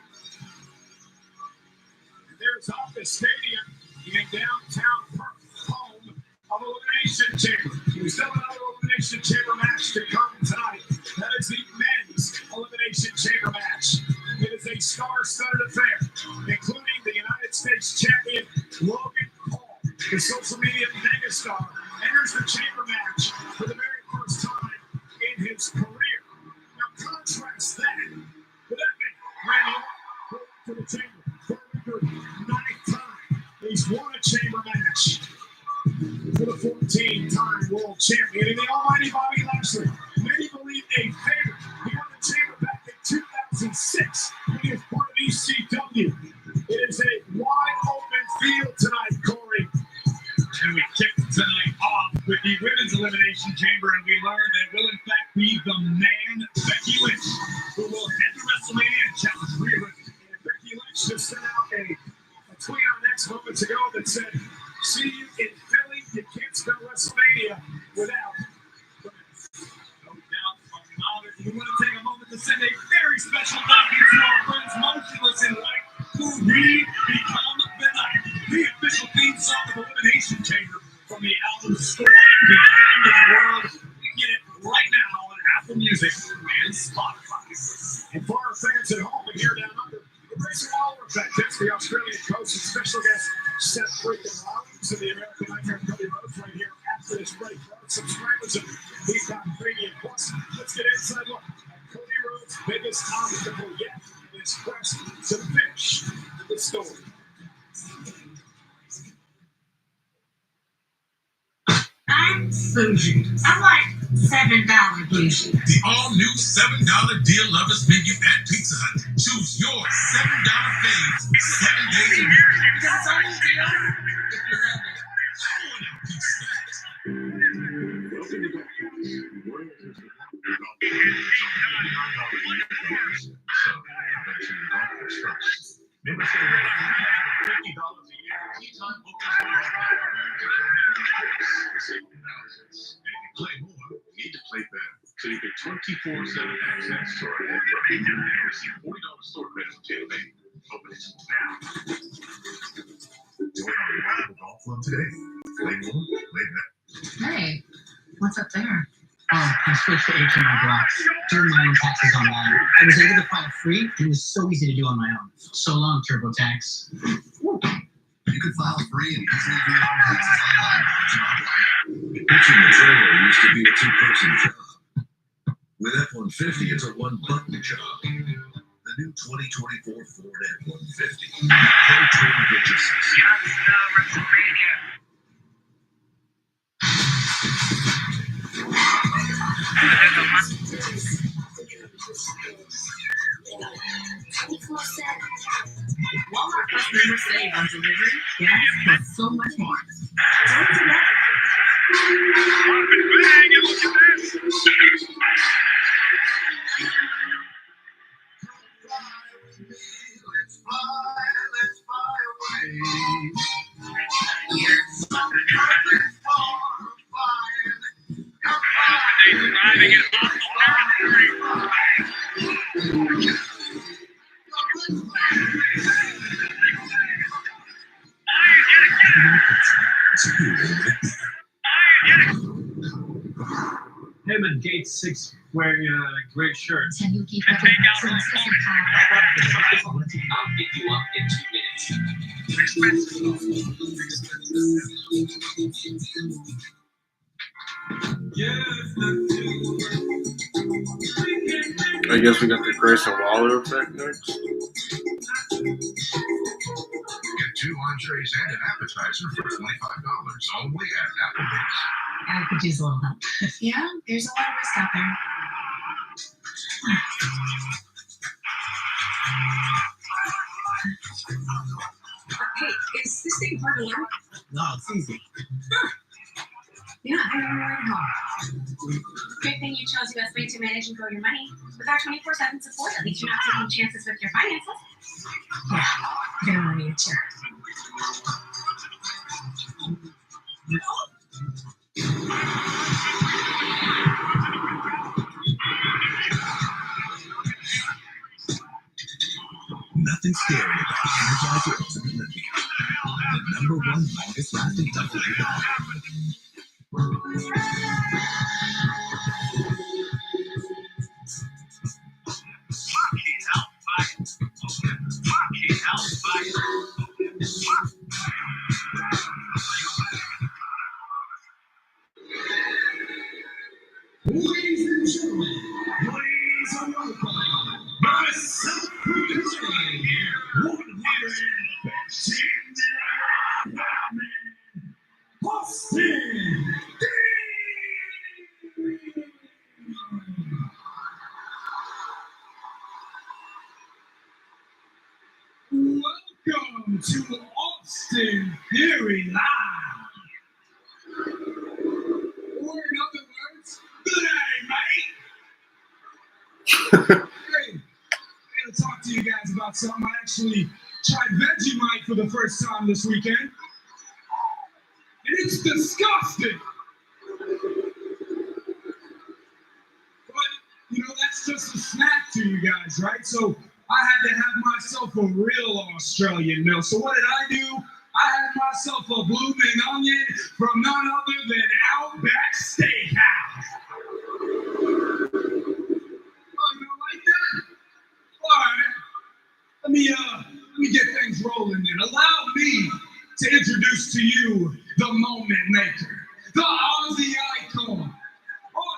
And there's Office Stadium in downtown Perth, home of Elimination Chamber. We still have another Elimination Chamber match to come tonight. That is the men's Elimination Chamber match. It is a star-studded affair, including the United States champion Logan Paul. The social media megastar enters the chamber match for the very first time in his career. Now contrast that with Epic Randy Orton to the chamber for a record 9th time. He's won a chamber match for the 14-time world champion and the almighty Bobby Lashley. Many believe a favorite. He won the chamber back in 2006 when he was part of ECW. It is a wide open Elimination Chamber, and we learned that it will in fact be the man, Becky Lynch, who will head to WrestleMania and challenge Rhea Ripley. And Becky Lynch just sent out a tweet on X moments ago that said, "See you in Philly. You can't spell WrestleMania without." No doubt, I'm honored. We want to take a moment to send a very special thank you to our friends Motionless in White, who we become the night. The official theme song of Elimination Chamber from the album Storm, The End of the World. You can get it right now on Apple Music and Spotify. And for our fans at home and here down under, the Grayson Waller Effect. That's the Australian coach and special guest Seth freaking Rollins and the American Nightmare Cody Rhodes right here after this break. Subscribers of Peacock Radio Plus. Let's get inside look at Cody Rhodes' biggest obstacle yet in his quest to finish the story. I'm bougie. I like $7 bougie. The all-new $7 deal lovers menu at Pizza Hut. Choose your $7 faves 7 days a week. Because it's only a deal if you love it. Members can get $50 a year. Anytime and if you play more, you need to play better. So you get 24/7 access to our network. Receive $40 store credit from Taylor Made. Open it now. Join our remarkable golf club today. Play more, play better. Hey, what's up there? Oh, I switched to H&R Blocks. Doing my own taxes online. I was able to file free, and it was so easy to do on my own. So long, TurboTax. You can file free and easily do your own taxes online. Pitching the trailer used to be a two-person job. With F-150, it's a one-button job. The new 2024 Ford F-150. Pro trailer bitches. WrestleMania. Walmart customers save on delivery, gas, plus so much more. Do it today. Let's fly away. It's something perfect for flying. Come Driving it off Him at gate 6 wearing a gray shirt. Can you keep up Take out with the the I'll pick you up in 2 minutes. I guess we got the Grayson Waller effect next. Get 2 entrees and an appetizer for $25 only at Applebee's. I could use a little help. Yeah, there's a lot of risk out there. Hey, is this thing hard to learn? No, it's easy. Yeah, I don't know where to go. Good thing you chose the best way to manage and grow your money. With our 24/7 support, at least you're not taking chances with your finances. Yeah, you're gonna want to need a chair. Nothing scary about Energizer Ultimate Lithium. The #1 longest lasting double A battery. Ladies and gentlemen, please welcome my self-proclaimed 115 Austin. Welcome to Austin Theory Live, where another Hey, I gotta talk to you guys about something. I actually tried Vegemite for the first time this weekend, and it's disgusting. But you know, that's just a snack to you guys, right? So I had to have myself a real Australian meal. So what did I do? I had myself a blooming onion from none other than Outback Steakhouse. Oh, you don't like that? All right. Let me get things rolling then. Allow me to introduce to you the moment maker, the Aussie icon,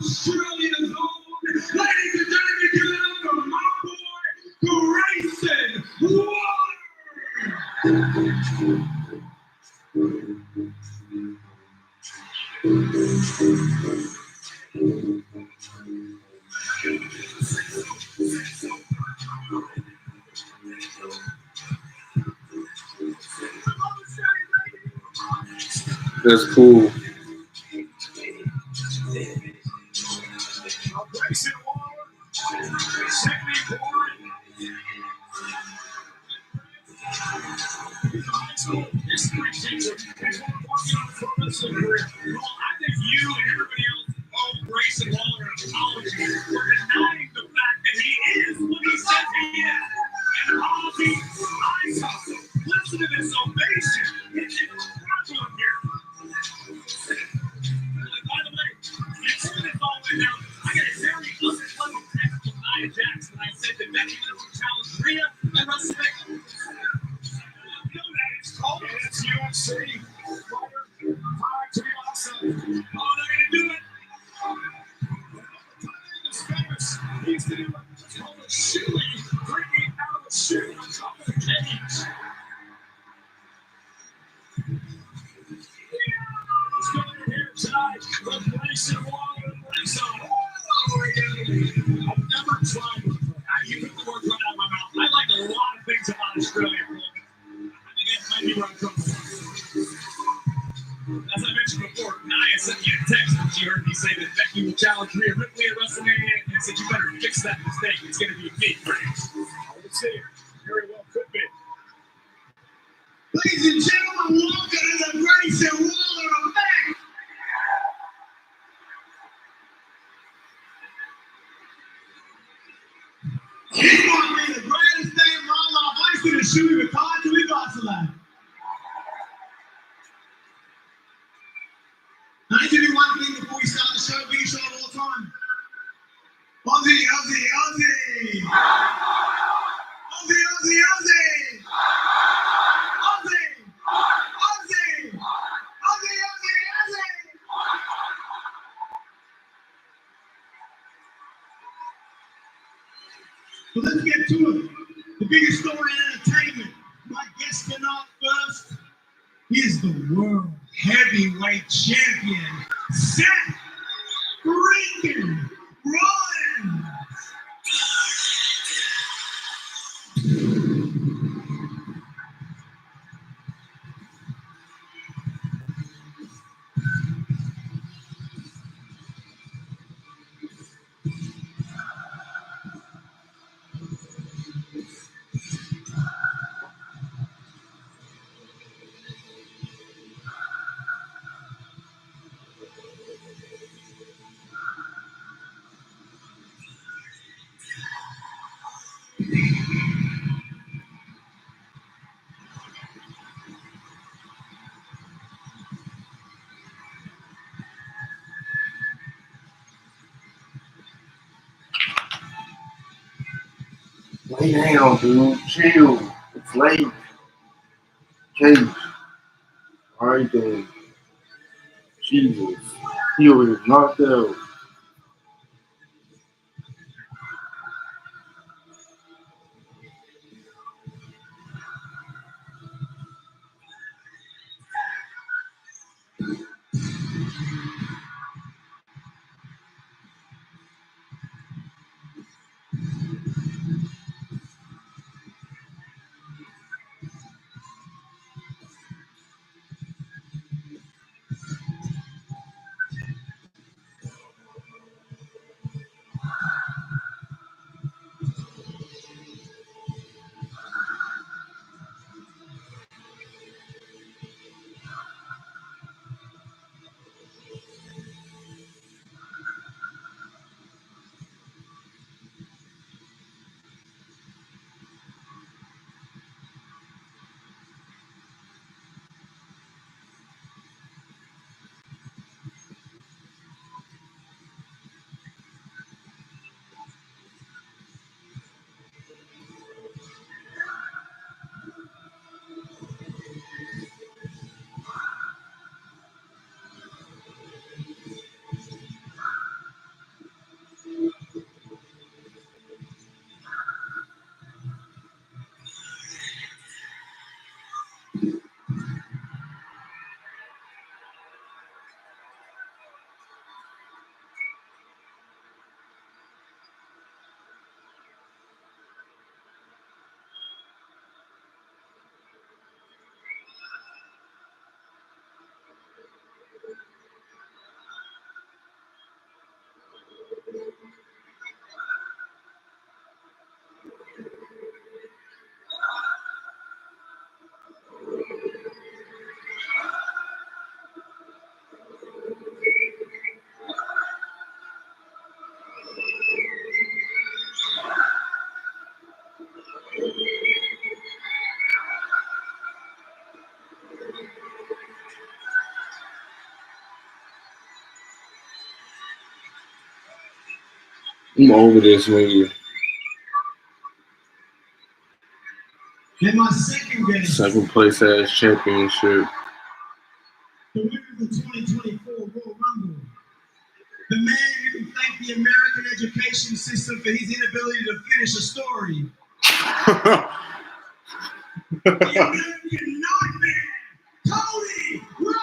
Australia's own, ladies and gentlemen, give it up for my boy, Grayson Waller. That's cool. Grayson Waller, Sydney Corey. This teacher is working on a professional career. Well, I think you and everybody else owe Grayson Waller an apology for denying the fact that he is what he says he is. And Aussie ice hustle. Listen to this ovation. It's incredible here. By the way, before this all went down, I got a very unpleasant text from Nia Jax when I said that Becky Lynch would challenge Rhea and WrestleMania. You know that it's called. It's UFC. Fight to be awesome. Oh, they're gonna do it. It's famous. He's the it's called a shoey, bringing out a shoe on top of the cage. Let's go here tonight with Grayson Waller and Grayson. I've never tried it. You put the words right out of my mouth. I like a lot of things about Australia. I think that might be where I'm coming from. As I mentioned before, Nia sent me a text when she heard me say that Becky will challenge Rhea Ripley at WrestleMania and said, you better fix that mistake. It's going to be me. Let's see. Very well could be. Ladies and gentlemen, welcome to the Grayson Waller effect. He might be the greatest thing in my life. I used to shoot him with cards and we got to life. I need to do one thing before we start the show, biggest show of all time. Aussie, Aussie, Aussie. Aussie, Aussie, Aussie. Aussie. Aussie. Aussie, Aussie, Aussie. But let's get to it. The biggest story in entertainment. My guest tonight first is the world heavyweight champion, Seth freaking Rollins. Lay down, dude. Chill. It's late. Case. Alright then. Jesus. He over here knocked out. I'm over this nigga. And my second guest, Second place ass championship. the winner of the 2024 Royal Rumble. The man who can thank the American education system for his inability to finish a story. The American Nightmare, Cody Rhodes!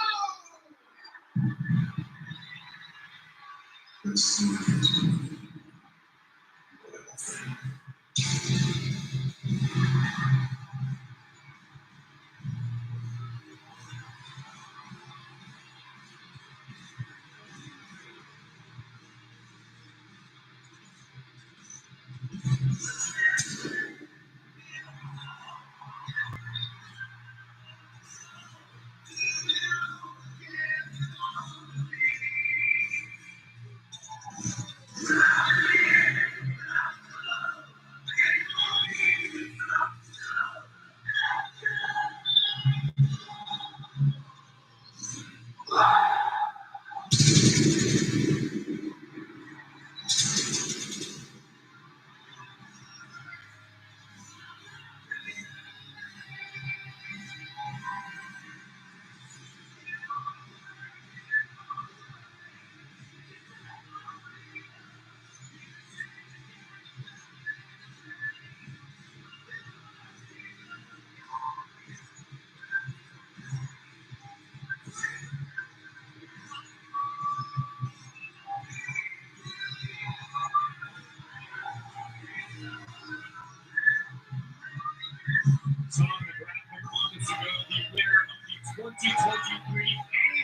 Time graphic moments ago, the winner of the 2023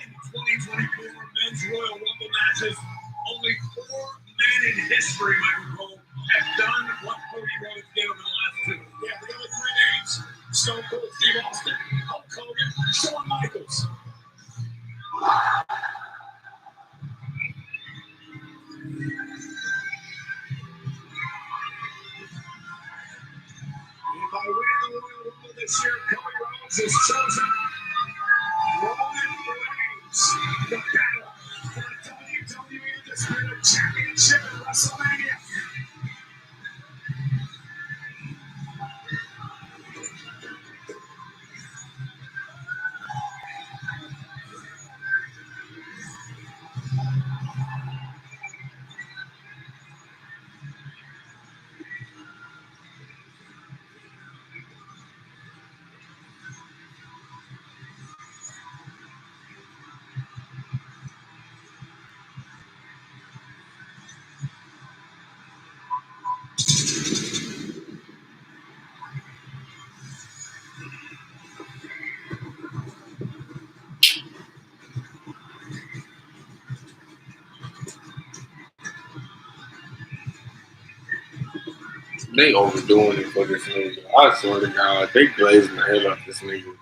and 2024 Men's Royal Rumble matches. Only 4 men in history, Michael Cole, have done what Cody Rhodes did over the last 2. Yeah, the other 3 names: Stone Cold Steve Austin, Hulk Hogan, Shawn Michaels. And by winning the Royal Rumble this year, Cody Rhodes is chosen Roman Reigns, the battle for the WWE Undisputed Championship at WrestleMania. They overdoing it for this nigga. I swear to God, they glazing the hell out this nigga.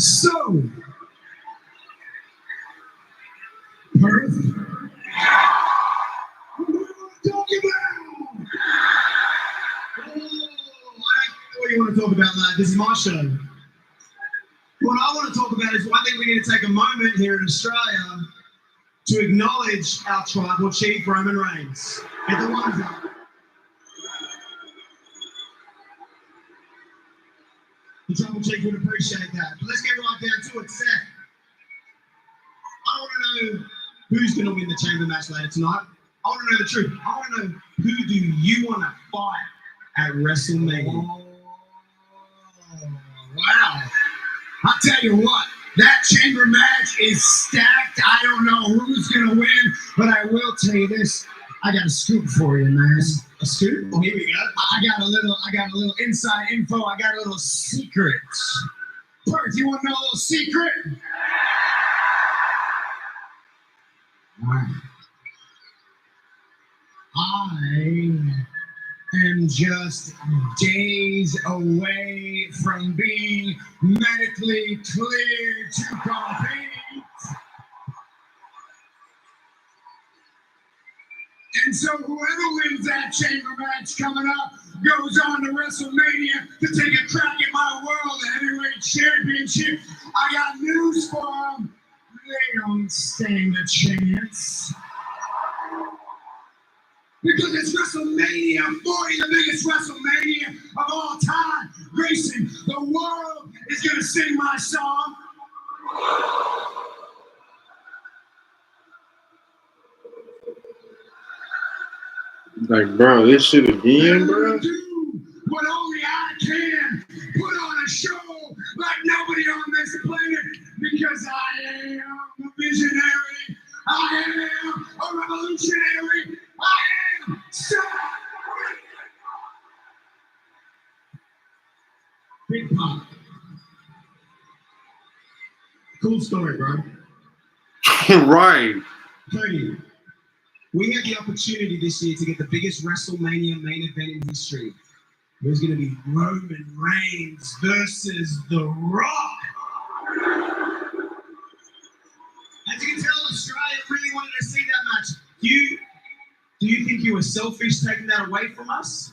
So, Perth, what do we want to talk about? Oh, I don't know what you want to talk about, lad. This is my show. What I want to talk about is I think we need to take a moment here in Australia to acknowledge our tribal chief, Roman Reigns. Get the ones up. The tribal chief would appreciate that. But let's get right down to it, Seth. I want to know who's going to win the chamber match later tonight. I want to know the truth. I want to know, who do you want to fight at WrestleMania? Oh, wow. I'll tell you what, that chamber match is stacked. I don't know who's going to win, but I will tell you this. I got a scoop for you, man. A scoop? Oh, here we go. I got a little inside info. I got a little secret. Perth, you want to know a little secret? I am just days away from being medically cleared to compete. And so whoever wins that chamber match coming up goes on to WrestleMania to take a crack at my World Heavyweight Championship. I got news for them. They don't stand a chance. Because it's WrestleMania 40, the biggest WrestleMania of all time. Grayson, the world is going to sing my song. Like, bro, this shit again, bro? Do what only I can. Put on a show like nobody on this planet. Because I am a visionary. I am a revolutionary. I am so Big Pop. Cool story, bro. Right. Cody, we had the opportunity this year to get the biggest WrestleMania main event in history. It was going to be Roman Reigns versus The Rock. As you can tell, Australia really wanted to see that match. Do you think you were selfish taking that away from us?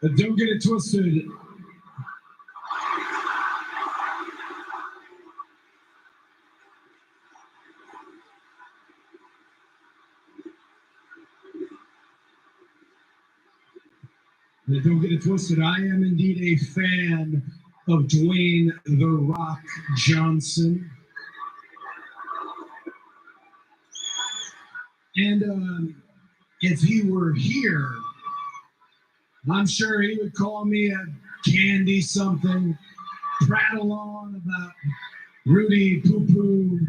But don't get it twisted. Don't get it twisted. I am indeed a fan of Dwayne "The Rock" Johnson. And if he were here, I'm sure he would call me a candy something, prattle on about Rudy Poo Poo,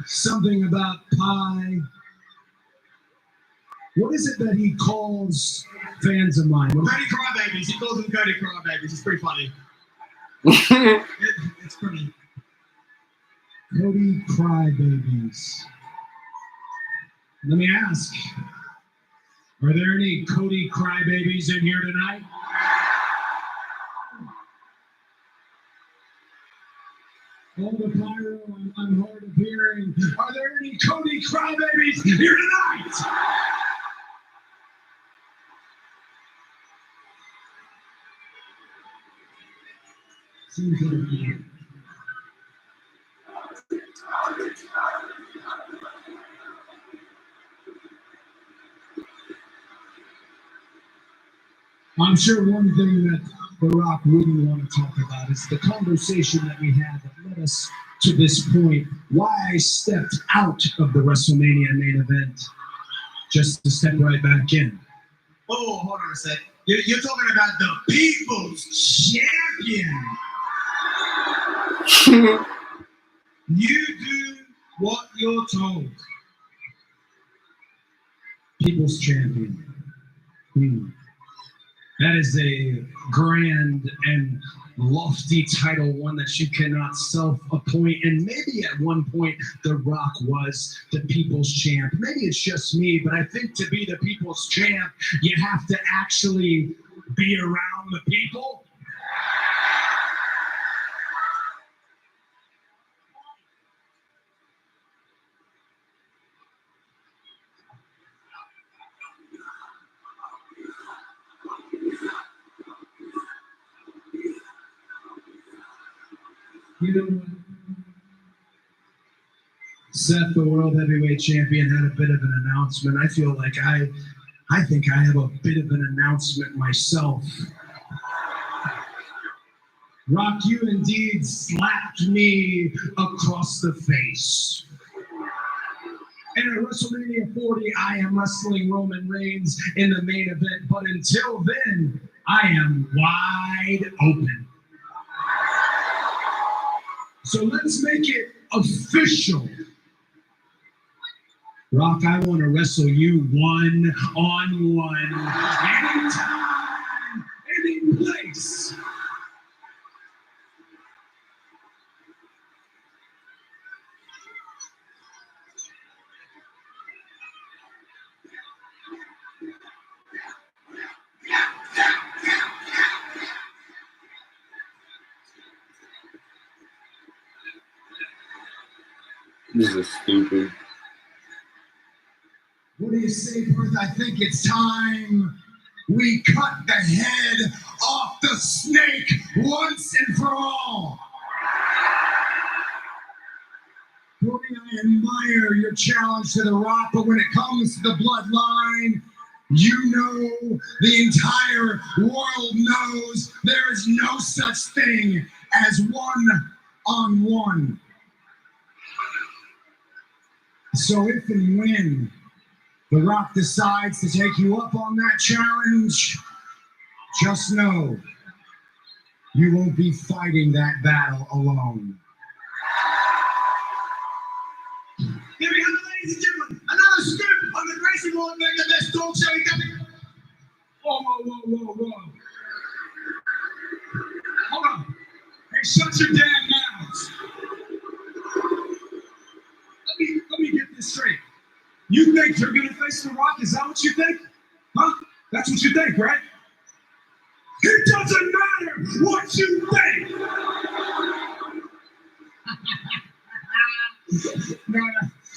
something about pie. What is it that he calls fans of mine? Cody Crybabies. He calls them Cody Crybabies. It's pretty funny. It's pretty. Cody Crybabies. Let me ask, are there any Cody Crybabies in here tonight? All the pyro, I'm hard of hearing. Are there any Cody Crybabies here tonight? Seems like I'm sure one thing that The Rock wouldn't want to talk about is the conversation that we had that led us to this point. Why I stepped out of the WrestleMania main event just to step right back in. Oh, hold on a sec. You're talking about the People's Champion. You do what you're told. People's Champion. That is a grand and lofty title, one that you cannot self-appoint. And maybe at one point, The Rock was the People's Champ. Maybe it's just me, but I think to be the People's Champ, you have to actually be around the people. You know what? Seth, the World Heavyweight Champion, had a bit of an announcement. I feel like I think I have a bit of an announcement myself. Rock, you indeed slapped me across the face. And at WrestleMania 40, I am wrestling Roman Reigns in the main event, but until then, I am wide open. So let's make it official. Rock, I want to wrestle you one-on-one, anytime, any place. This is stupid. What do you say, Perth? I think it's time we cut the head off the snake once and for all. Cody, I admire your challenge to The Rock, but when it comes to the bloodline, you know, the entire world knows there is no such thing as one-on-one. So if and when The Rock decides to take you up on that challenge, just know you won't be fighting that battle alone. Here we go, ladies and gentlemen. Another scoop on the Grayson Lord being the best talk show in coming. Whoa. Hold on. Hey, shut your damn mouths. Let me get this straight. You think you're gonna face The Rock? Is that what you think? Huh? That's what you think, right? It doesn't matter what you think. No.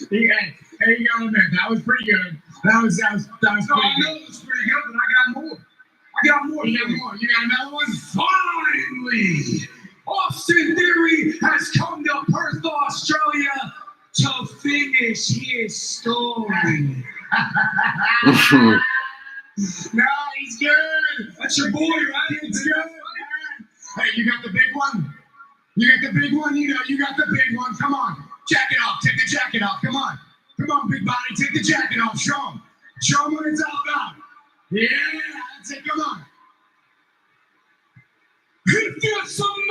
Hey, you go, man. That was pretty good. That was pretty good. I know it was pretty good, but I got more. You got more. You got another one? Finally, Austin Theory has come to Perth, Australia to finish his story. No, he's good. That's your boy, right? It's good, man. Hey, you got the big one? You got the big one? You know, you got the big one. Come on. Jacket off. Take the jacket off. Come on. Come on, big body. Take the jacket off. Show him. Show him what it's all about. Yeah, that's it. Come on. Hit for some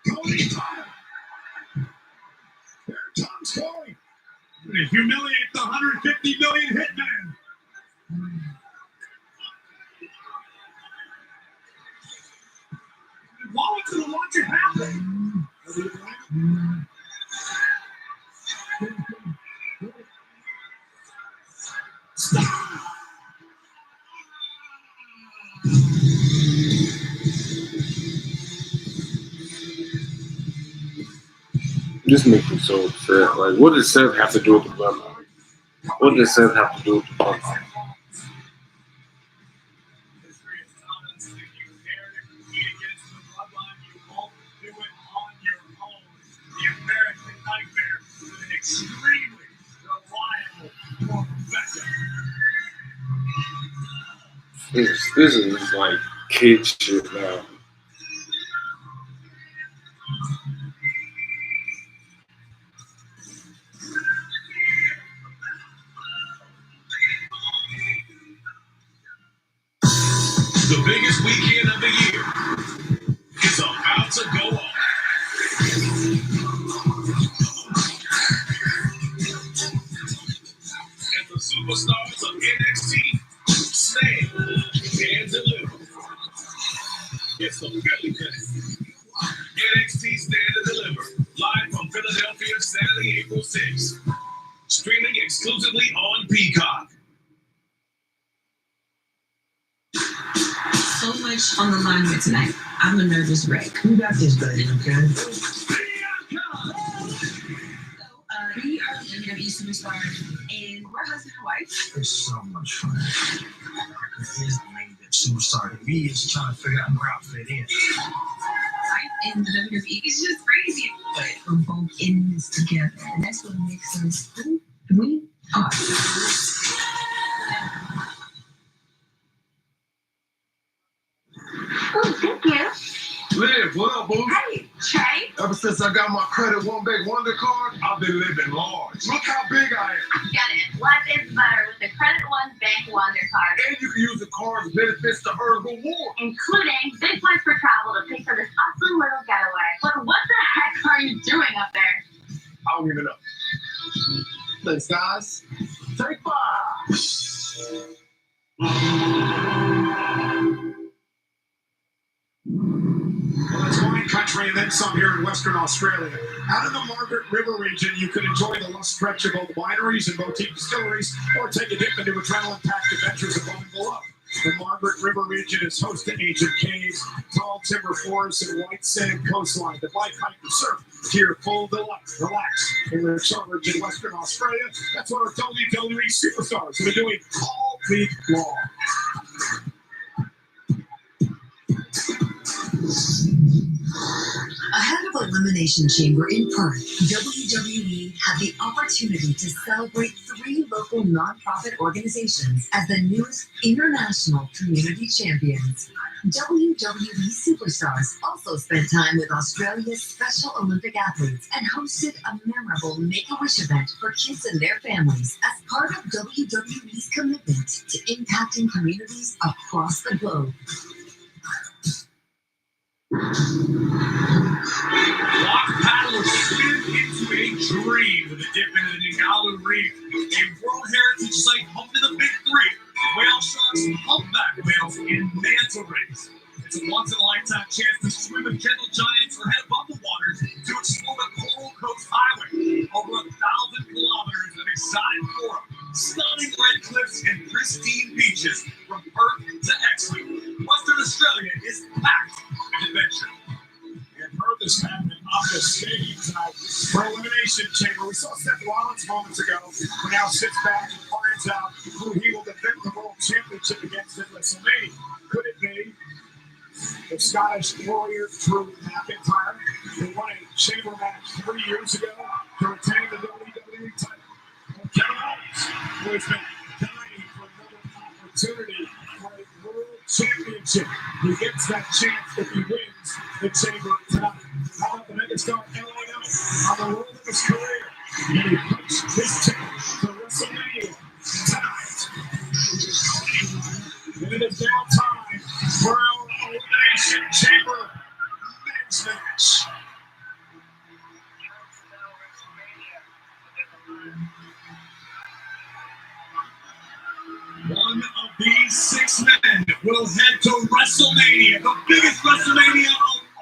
Cody Tyler. Here comes Cody. To humiliate the 150 million hitman. Wallets gonna watch it happen. Stop. This makes me so upset. Like, what does Seth have to do with the bloodline? What does Seth have to do with the bloodline? Extremely reliable This is like kid shit now. The biggest weekend of the year is about to go off. And the superstars of NXT stand and deliver. It's the Philly thing. NXT Stand and Deliver, live from Philadelphia, Saturday, April 6th. Streaming exclusively on Peacock. So much on the line here tonight. I'm a nervous wreck. You got this, baby, okay? We are WWE superstars, and we're husband and wife. It's so much fun. It is the main event superstar. To me, it's trying to figure out where I fit in. Life in the WWE is just crazy. But we're both in this together, and that's what makes us who we are. Liv, what up, boo? Hey, Trey. Ever since I got my Credit One Big Wonder card, I've been living large. Look how big I am. I get it. Life is better with the Credit One Bank Wonder Card. And you can use the card's benefits to earn rewards. Including big points for travel to pay for this awesome little getaway. But what the heck are you doing up there? I don't even know. Thanks, guys. Take 5. Well, it's wine country and then some here in Western Australia. Out in the Margaret River region, you can enjoy the lush stretch of both wineries and boutique distilleries, or take a dip into adrenaline-packed adventures above and below. The Margaret River region is host to ancient caves, tall timber forests, and white sand coastline that life hike and surf to your full delight. Relax in the suburbs in Western Australia. That's what our WWE superstars have been doing all week long. Ahead of Elimination Chamber in Perth, WWE had the opportunity to celebrate 3 local nonprofit organizations as the newest international community champions. WWE superstars also spent time with Australia's Special Olympic athletes and hosted a memorable Make-A-Wish event for kids and their families as part of WWE's commitment to impacting communities across the globe. Walk, paddle, or swim into a dream with a dip into the Ningaloo Reef, a World Heritage Site home to the Big 3, whale sharks, humpback whales, and manta rays. It's a once-in-a-lifetime chance to swim with gentle giants or head above the waters to explore the Coral Coast Highway. Over 1,000 kilometers of exotic flora, stunning red cliffs, and pristine beaches from Perth to Exley. Western Australia is packed with adventure. And Perth is having up the stadium tonight for Elimination Chamber. We saw Seth Rollins moments ago, who now sits back and finds out who he will defend the World Championship against at WrestleMania. Could it be the Scottish Warrior Drew McIntyre, who won a chamber match 3 years ago to retain the WWE title? Or Kevin Owens, who has been dying for another opportunity for a World Championship? He gets that chance if he wins the chamber tonight. How about the megastar LA on the road of his career? And he punched his ticket to WrestleMania tonight. And it is now time for our Elimination Chamber men's match. One of these 6 men will head to WrestleMania, the biggest WrestleMania of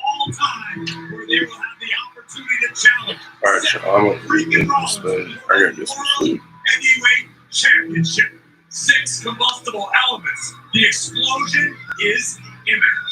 all time, where they will have the opportunity to challenge All right, so I'm gonna get some food. Heavyweight Championship. 6 combustible elements. The explosion is imminent.